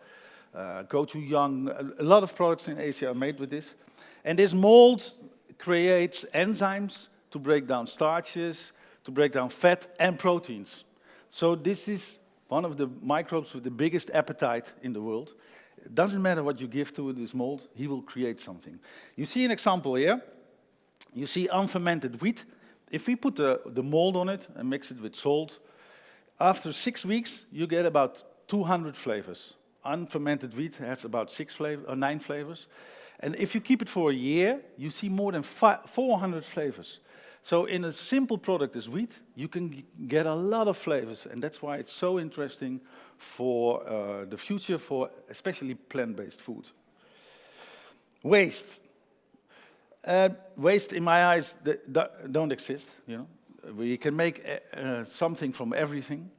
Speaker 14: gochujang. A lot of products in Asia are made with this. And this mold creates enzymes to break down starches, to break down fat and proteins. So this is one of the microbes with the biggest appetite in the world. It doesn't matter what you give to this mold, he will create something. You see an example here. You see unfermented wheat. If we put the mold on it and mix it with salt, after 6 weeks, you get about 200 flavors. Unfermented wheat has about 9 flavors. And if you keep it for a year, you see more than 400 flavors. So in a simple product as wheat, you can get a lot of flavors. And that's why it's so interesting for the future, for especially plant-based food. Waste. Waste, in my eyes, don't exist. You know, we can make something from everything,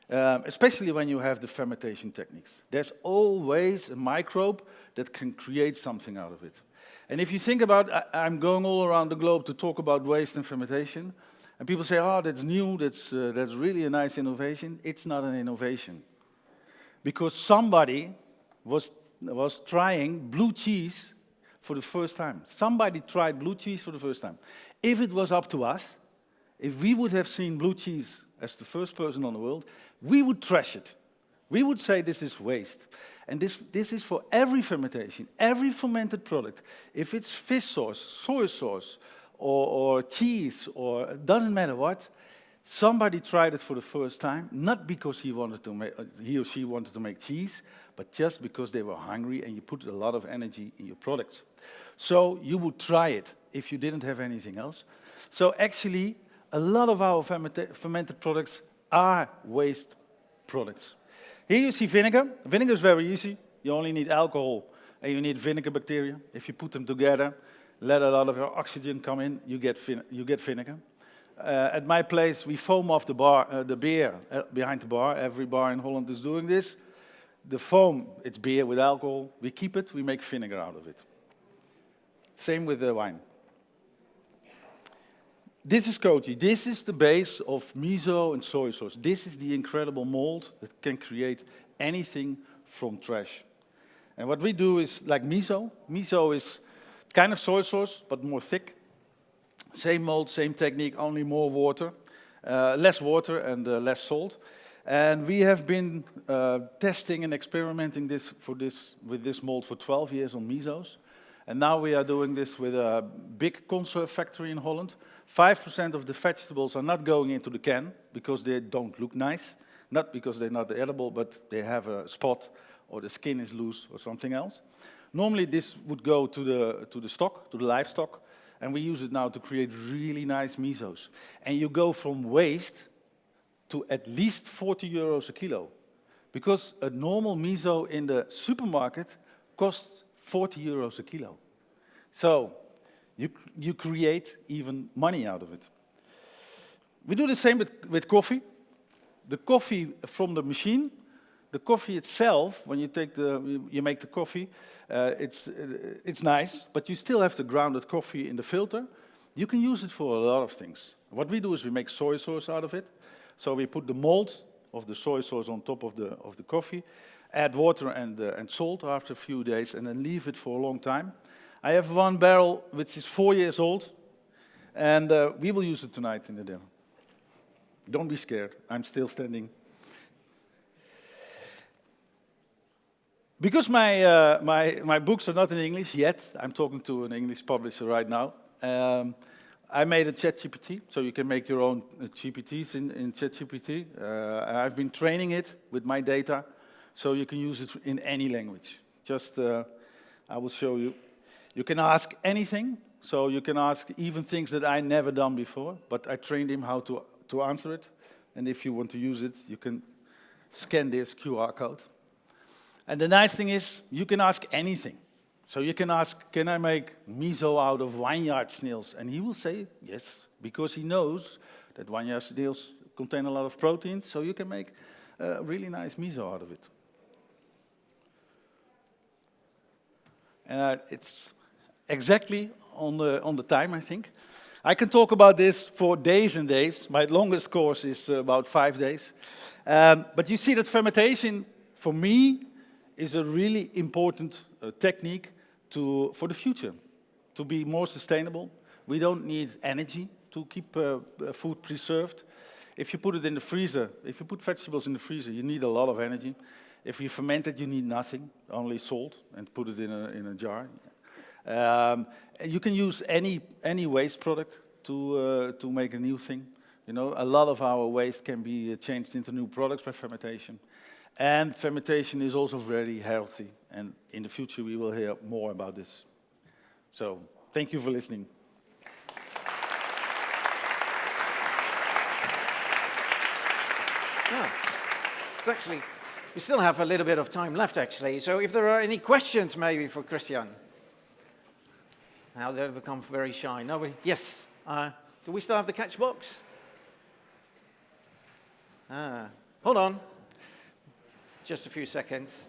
Speaker 14: especially when you have the fermentation techniques. There's always a microbe that can create something out of it. And if you think about, I'm going all around the globe to talk about waste and fermentation, and people say, "Oh, that's new. That's really a nice innovation." It's not an innovation, because somebody was trying blue cheese for the first time. Somebody tried blue cheese for the first time. If it was up to us, if we would have seen blue cheese as the first person on the world, we would trash it. We would say this is waste. And this is for every fermentation, every fermented product. If it's fish sauce, soy sauce, or cheese, or it doesn't matter what, somebody tried it for the first time, not because he or she wanted to make cheese, but just because they were hungry and you put a lot of energy in your products. So you would try it if you didn't have anything else. So actually, a lot of our fermented products are waste products. Here you see vinegar. Vinegar is very easy. You only need alcohol and you need vinegar bacteria. If you put them together, let a lot of your oxygen come in, you get vinegar. At my place, we foam off the beer behind the bar. Every bar in Holland is doing this. The foam, it's beer with alcohol. We keep it, we make vinegar out of it. Same with the wine. This is koji. This is the base of miso and soy sauce. This is the incredible mold that can create anything from trash. And what we do is like miso. Miso is kind of soy sauce, but more thick. Same mold, same technique, only more water. Less water and less salt. And we have been testing and experimenting with this mold for 12 years on misos. And now we are doing this with a big conserve factory in Holland. 5% of the vegetables are not going into the can because they don't look nice. Not because they're not edible, but they have a spot or the skin is loose or something else. Normally this would go to the stock, to the livestock, and we use it now to create really nice misos. And you go from waste to at least 40 euros a kilo. Because a normal miso in the supermarket costs 40 euros a kilo. So you create even money out of it. We do the same with coffee. The coffee from the machine The coffee itself, when you make the coffee, it's nice, but you still have the grounded coffee in the filter. You can use it for a lot of things. What we do is we make soy sauce out of it. So we put the mold of the soy sauce on top of the coffee, add water and salt after a few days, and then leave it for a long time. I have one barrel which is 4 years old, and we will use it tonight in the dinner. Don't be scared, I'm still standing. Because my books are not in English yet, I'm talking to an English publisher right now, I made a ChatGPT, so you can make your own GPTs in ChatGPT. I've been training it with my data, so you can use it in any language. Just, I will show you. You can ask anything, so you can ask even things that I never done before, but I trained him how to answer it. And if you want to use it, you can scan this QR code. And the nice thing is, you can ask anything. So you can ask, can I make miso out of vineyard snails? And he will say yes, because he knows that vineyard snails contain a lot of proteins, so you can make a really nice miso out of it. And it's exactly on the time, I think. I can talk about this for days and days. My longest course is about 5 days. But you see that fermentation, for me, is a really important technique for the future, to be more sustainable. We don't need energy to keep food preserved. If you put it in the freezer, if you put vegetables in the freezer, you need a lot of energy. If you ferment it, you need nothing, only salt, and put it in a jar. You can use any waste product to make a new thing. You know, a lot of our waste can be changed into new products by fermentation. And fermentation is also very healthy, and in the future we will hear more about this. So, thank you for listening.
Speaker 17: Yeah. It's actually, we still have a little bit of time left, actually. So if there are any questions, maybe, for Christian. Now they've become very shy. Nobody? Yes. Do we still have the catch box? Hold on. Just a few seconds.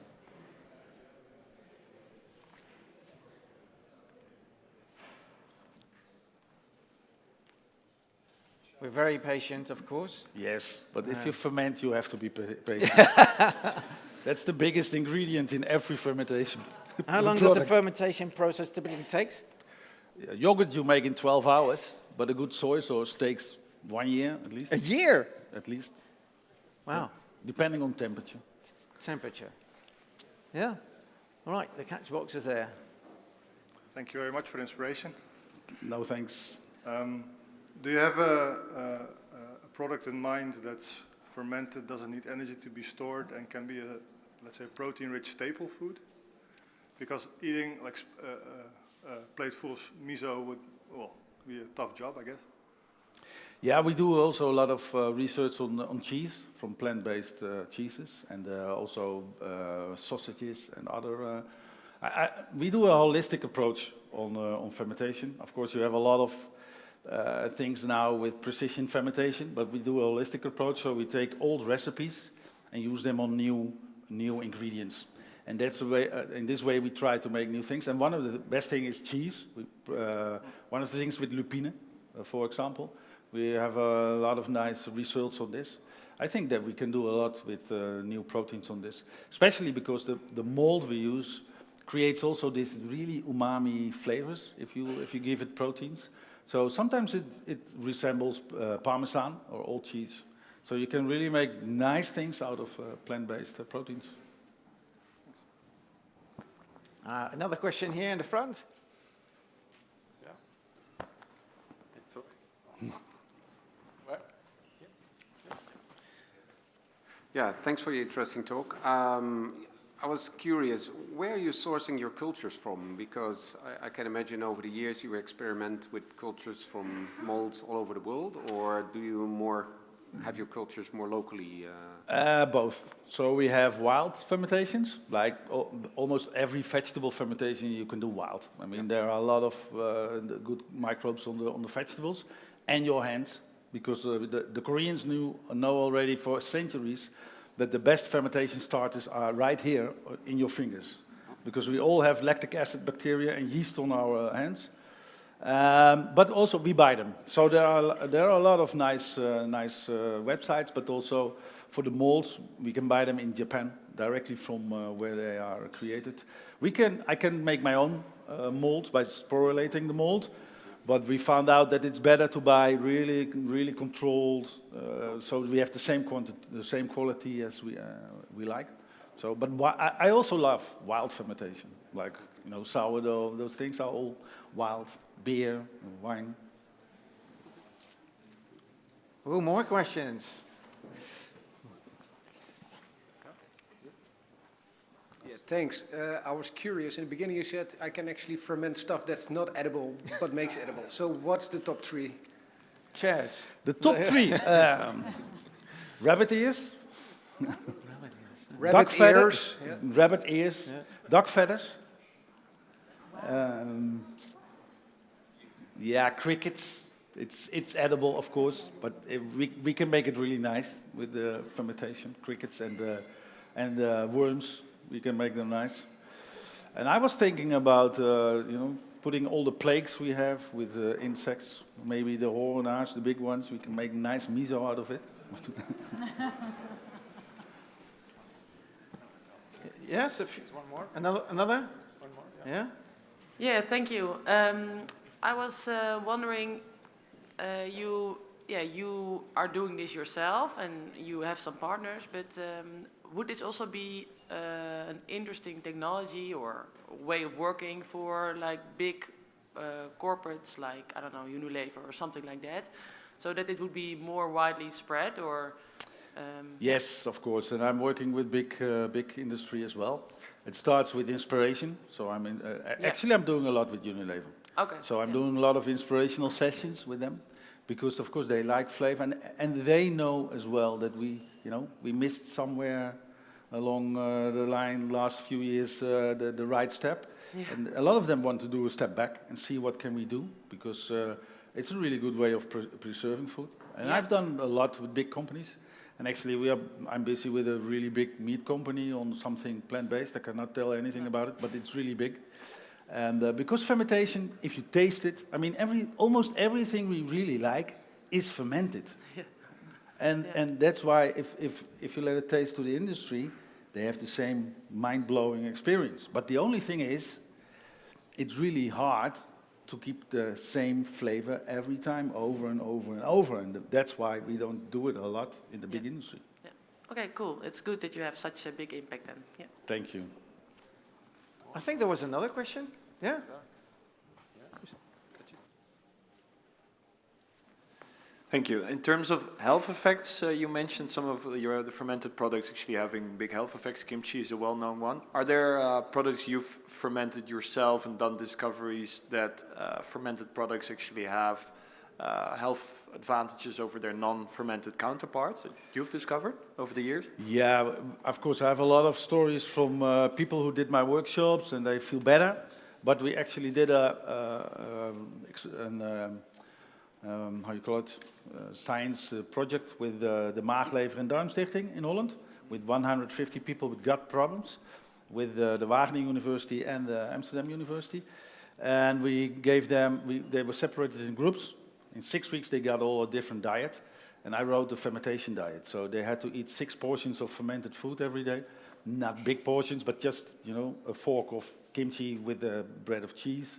Speaker 17: We're very patient, of course.
Speaker 14: Yes, but if you ferment, you have to be patient. That's the biggest ingredient in every fermentation.
Speaker 17: How long does the fermentation process typically take?
Speaker 14: Yogurt you make in 12 hours, but a good soy sauce takes 1 year at least.
Speaker 17: A year?
Speaker 14: At least.
Speaker 17: Wow.
Speaker 14: Depending on temperature.
Speaker 17: Temperature. Yeah. All right, the catch box is there.
Speaker 11: Thank you very much for the inspiration.
Speaker 14: No, thanks.
Speaker 11: Do you have a product in mind that's fermented, doesn't need energy to be stored, and can be let's say, protein-rich staple food? Because eating like a plate full of miso would, well, be a tough job, I guess.
Speaker 14: Yeah, we do also a lot of research on cheese, from plant-based cheeses, and also sausages and other. We do a holistic approach on fermentation. Of course, you have a lot of things now with precision fermentation, but we do a holistic approach. So we take old recipes and use them on new ingredients. And that's the way. In this way, we try to make new things. And one of the best things is cheese. One of the things with lupine, for example. We have a lot of nice results on this. I think that we can do a lot with new proteins on this, especially because the mold we use creates also these really umami flavors if you give it proteins. So sometimes it resembles Parmesan or old cheese. So you can really make nice things out of plant-based proteins.
Speaker 17: Another question here in the front.
Speaker 19: Yeah, thanks for the interesting talk. I was curious, where are you sourcing your cultures from? Because I can imagine over the years you experiment with cultures from molds all over the world, or do you have your cultures more locally?
Speaker 14: Both. So we have wild fermentations, like almost every vegetable fermentation you can do wild. I mean, there are a lot of good microbes on the vegetables and your hands, because the Koreans know already for centuries that the best fermentation starters are right here in your fingers, because we all have lactic acid bacteria and yeast on our hands. But also we buy them. So there are a lot of nice websites, but also for the molds, we can buy them in Japan directly from where they are created. I can make my own molds by sporulating the mold, but we found out that it's better to buy really controlled, so we have the same quantity, the same quality as we like. So, but I also love wild fermentation, like sourdough. Those things are all wild. Beer, wine.
Speaker 17: Oh, more questions.
Speaker 12: Yeah, thanks. I was curious. In the beginning, you said I can actually ferment stuff that's not edible, but makes edible. So, what's the top 3?
Speaker 17: Cheers.
Speaker 14: The top 3: rabbit ears,
Speaker 12: Rabbit ears, yeah.
Speaker 14: Rabbit ears,
Speaker 12: yeah.
Speaker 14: Duck feathers. Yeah, crickets. It's edible, of course, but we can make it really nice with the fermentation. Crickets and worms, we can make them nice. And I was thinking about putting all the plagues we have with insects, maybe the hornage, the big ones. We can make nice miso out of it.
Speaker 17: Yes,
Speaker 12: one more.
Speaker 17: Another?
Speaker 12: One more.
Speaker 17: Yeah.
Speaker 21: Yeah, thank you. I was wondering, you are doing this yourself and you have some partners, but would this also be an interesting technology or way of working for like big corporates like, I don't know, Unilever or something like that, so that it would be more widely spread? Or
Speaker 14: yes, of course, and I'm working with big industry as well. It starts with inspiration. So actually I'm doing a lot with Unilever.
Speaker 21: Okay.
Speaker 14: So I'm doing a lot of inspirational sessions with them, because of course they like flavor, and they know as well that we missed somewhere along the line last few years the right step. Yeah. And a lot of them want to do a step back and see what can we do, because it's a really good way of preserving food. And yeah. I've done a lot with big companies. And actually, I'm busy with a really big meat company on something plant-based. I cannot tell anything about it, but it's really big. And because fermentation, if you taste it, almost everything we really like is fermented. Yeah. And that's why if you let it taste to the industry, they have the same mind-blowing experience. But the only thing is, it's really hard to keep the same flavor every time, over and over and over. And that's why we don't do it a lot in the big industry.
Speaker 21: Yeah. Okay, cool. It's good that you have such a big impact then. Yeah.
Speaker 14: Thank you.
Speaker 17: I think there was another question. Yeah?
Speaker 18: Thank you. In terms of health effects, you mentioned some of the fermented products actually having big health effects. Kimchi is a well-known one. Are there products you've fermented yourself and done discoveries that fermented products actually have health advantages over their non-fermented counterparts that you've discovered over the years?
Speaker 14: Yeah, of course. I have a lot of stories from people who did my workshops and they feel better. But we actually did science project with the Maag, Lever en Darmstichting in Holland, with 150 people with gut problems, with the Wageningen University and the Amsterdam University. And we gave them, they were separated in groups. In 6 weeks they got all a different diet. And I wrote the fermentation diet. So they had to eat 6 portions of fermented food every day. Not big portions, but just, a fork of kimchi with a bread of cheese,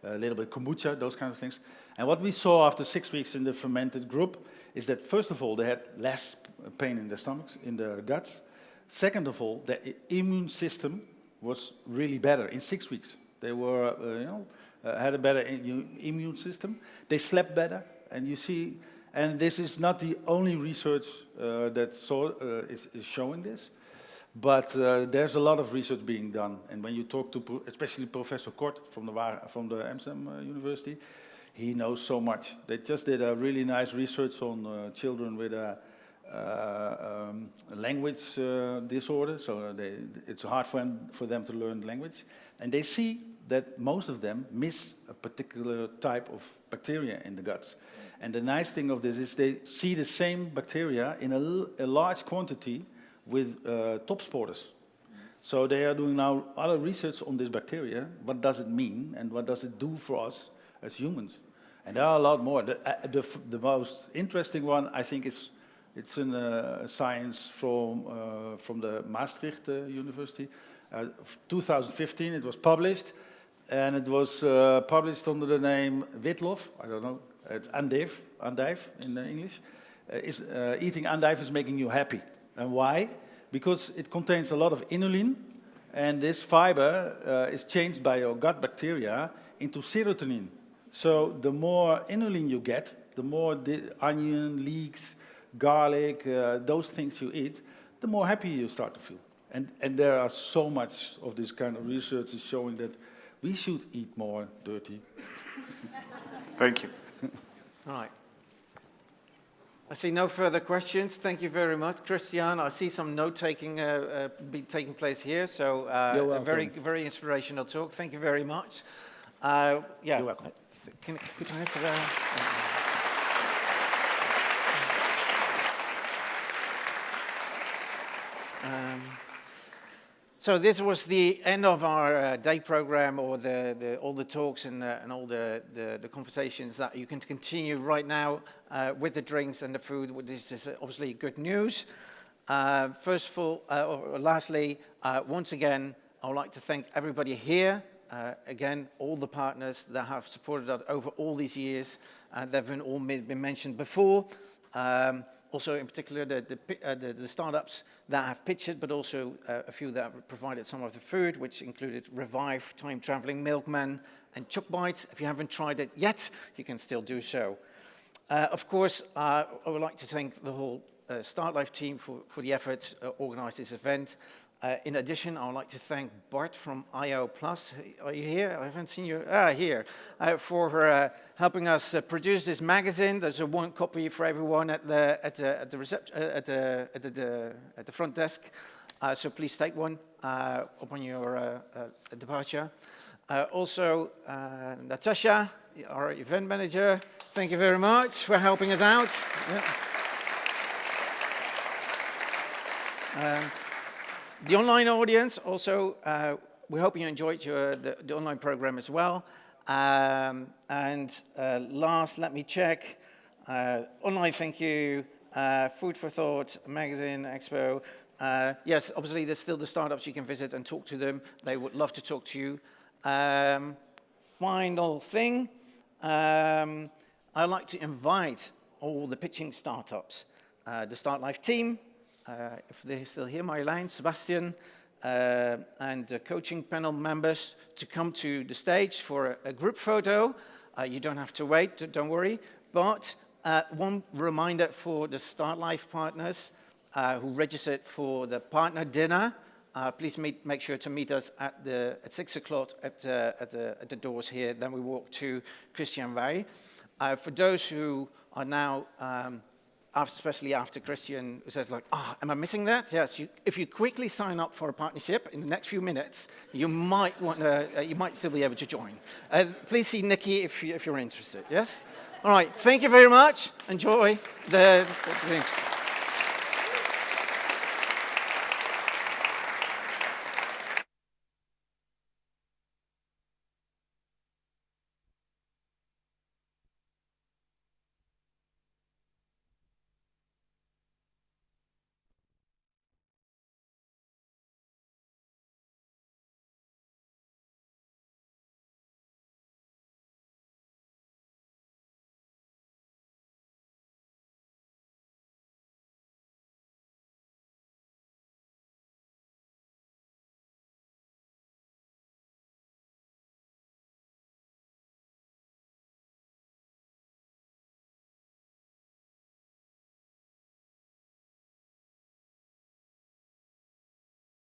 Speaker 14: a little bit kombucha, those kind of things. And what we saw after 6 weeks in the fermented group is that, first of all, they had less pain in their stomachs, in their guts. Second of all, their immune system was really better in 6 weeks. They were, had a better immune system. They slept better, and you see, and this is not the only research that is showing this. But there's a lot of research being done, and when you talk to, especially Professor Kort from the Amsterdam University, he knows so much. They just did a really nice research on children with a language disorder, so it's hard for them to learn language, and they see that most of them miss a particular type of bacteria in the guts. And the nice thing of this is they see the same bacteria in a large quantity with top sporters. So they are doing now other research on this bacteria. What does it mean and what does it do for us as humans? And there are a lot more. The most interesting one, I think, is it's in science from the Maastricht University. 2015, it was published, and it was published under the name Witlof. I don't know. It's andijf in English. Eating andijf is making you happy. And why? Because it contains a lot of inulin, and this fiber is changed by your gut bacteria into serotonin. So the more inulin you get, the more the onion, leeks, garlic, those things you eat, the more happy you start to feel. And there are so much of this kind of research is showing that we should eat more dirty.
Speaker 18: Thank you.
Speaker 17: All right. I see no further questions. Thank you very much, Christian. I see some note-taking be taking place here, so a very, very inspirational talk. Thank you very much. Yeah.
Speaker 14: You're welcome.
Speaker 17: Could I have so this was the end of our day program, or all the talks and all the conversations that you can continue right now with the drinks and the food. This is obviously good news. First of all, or lastly, once again, I would like to thank everybody here. Again, all the partners that have supported us over all these years. They've been all been mentioned before. Also, in particular, the startups that have pitched it, but also a few that have provided some of the food, which included Revive, Time Traveling Milkman, and Choc Bite. If you haven't tried it yet, you can still do so. Of course, I would like to thank the whole StartLife team for the efforts to organize this event. In addition, I would like to thank Bart from IO Plus. Are you here? I haven't seen you. Here. For helping us produce this magazine. There's a one copy for everyone at the front desk. So please take one upon your departure. Also, Natasha, our event manager. Thank you very much for helping us out. Yeah. The online audience, also, we hope you enjoyed the online program as well. Last, let me check. Online, thank you. Food for Thought, Magazine, Expo. Yes, obviously, there's still the startups you can visit and talk to them. They would love to talk to you. Final thing, I'd like to invite all the pitching startups, the StartLife team, if they're still here, Marjolein, Sebastian, and the coaching panel members to come to the stage for a group photo. You don't have to wait, don't worry. But one reminder for the StartLife partners who registered for the partner dinner, please make sure to meet us at 6 o'clock at the doors here. Then we walk to Christian Weij. For those who are now especially after Christian says, like, am I missing that? Yes, if you quickly sign up for a partnership in the next few minutes, you might still be able to join. Please see Nikki if you're interested, yes? All right, thank you very much. Enjoy the drinks.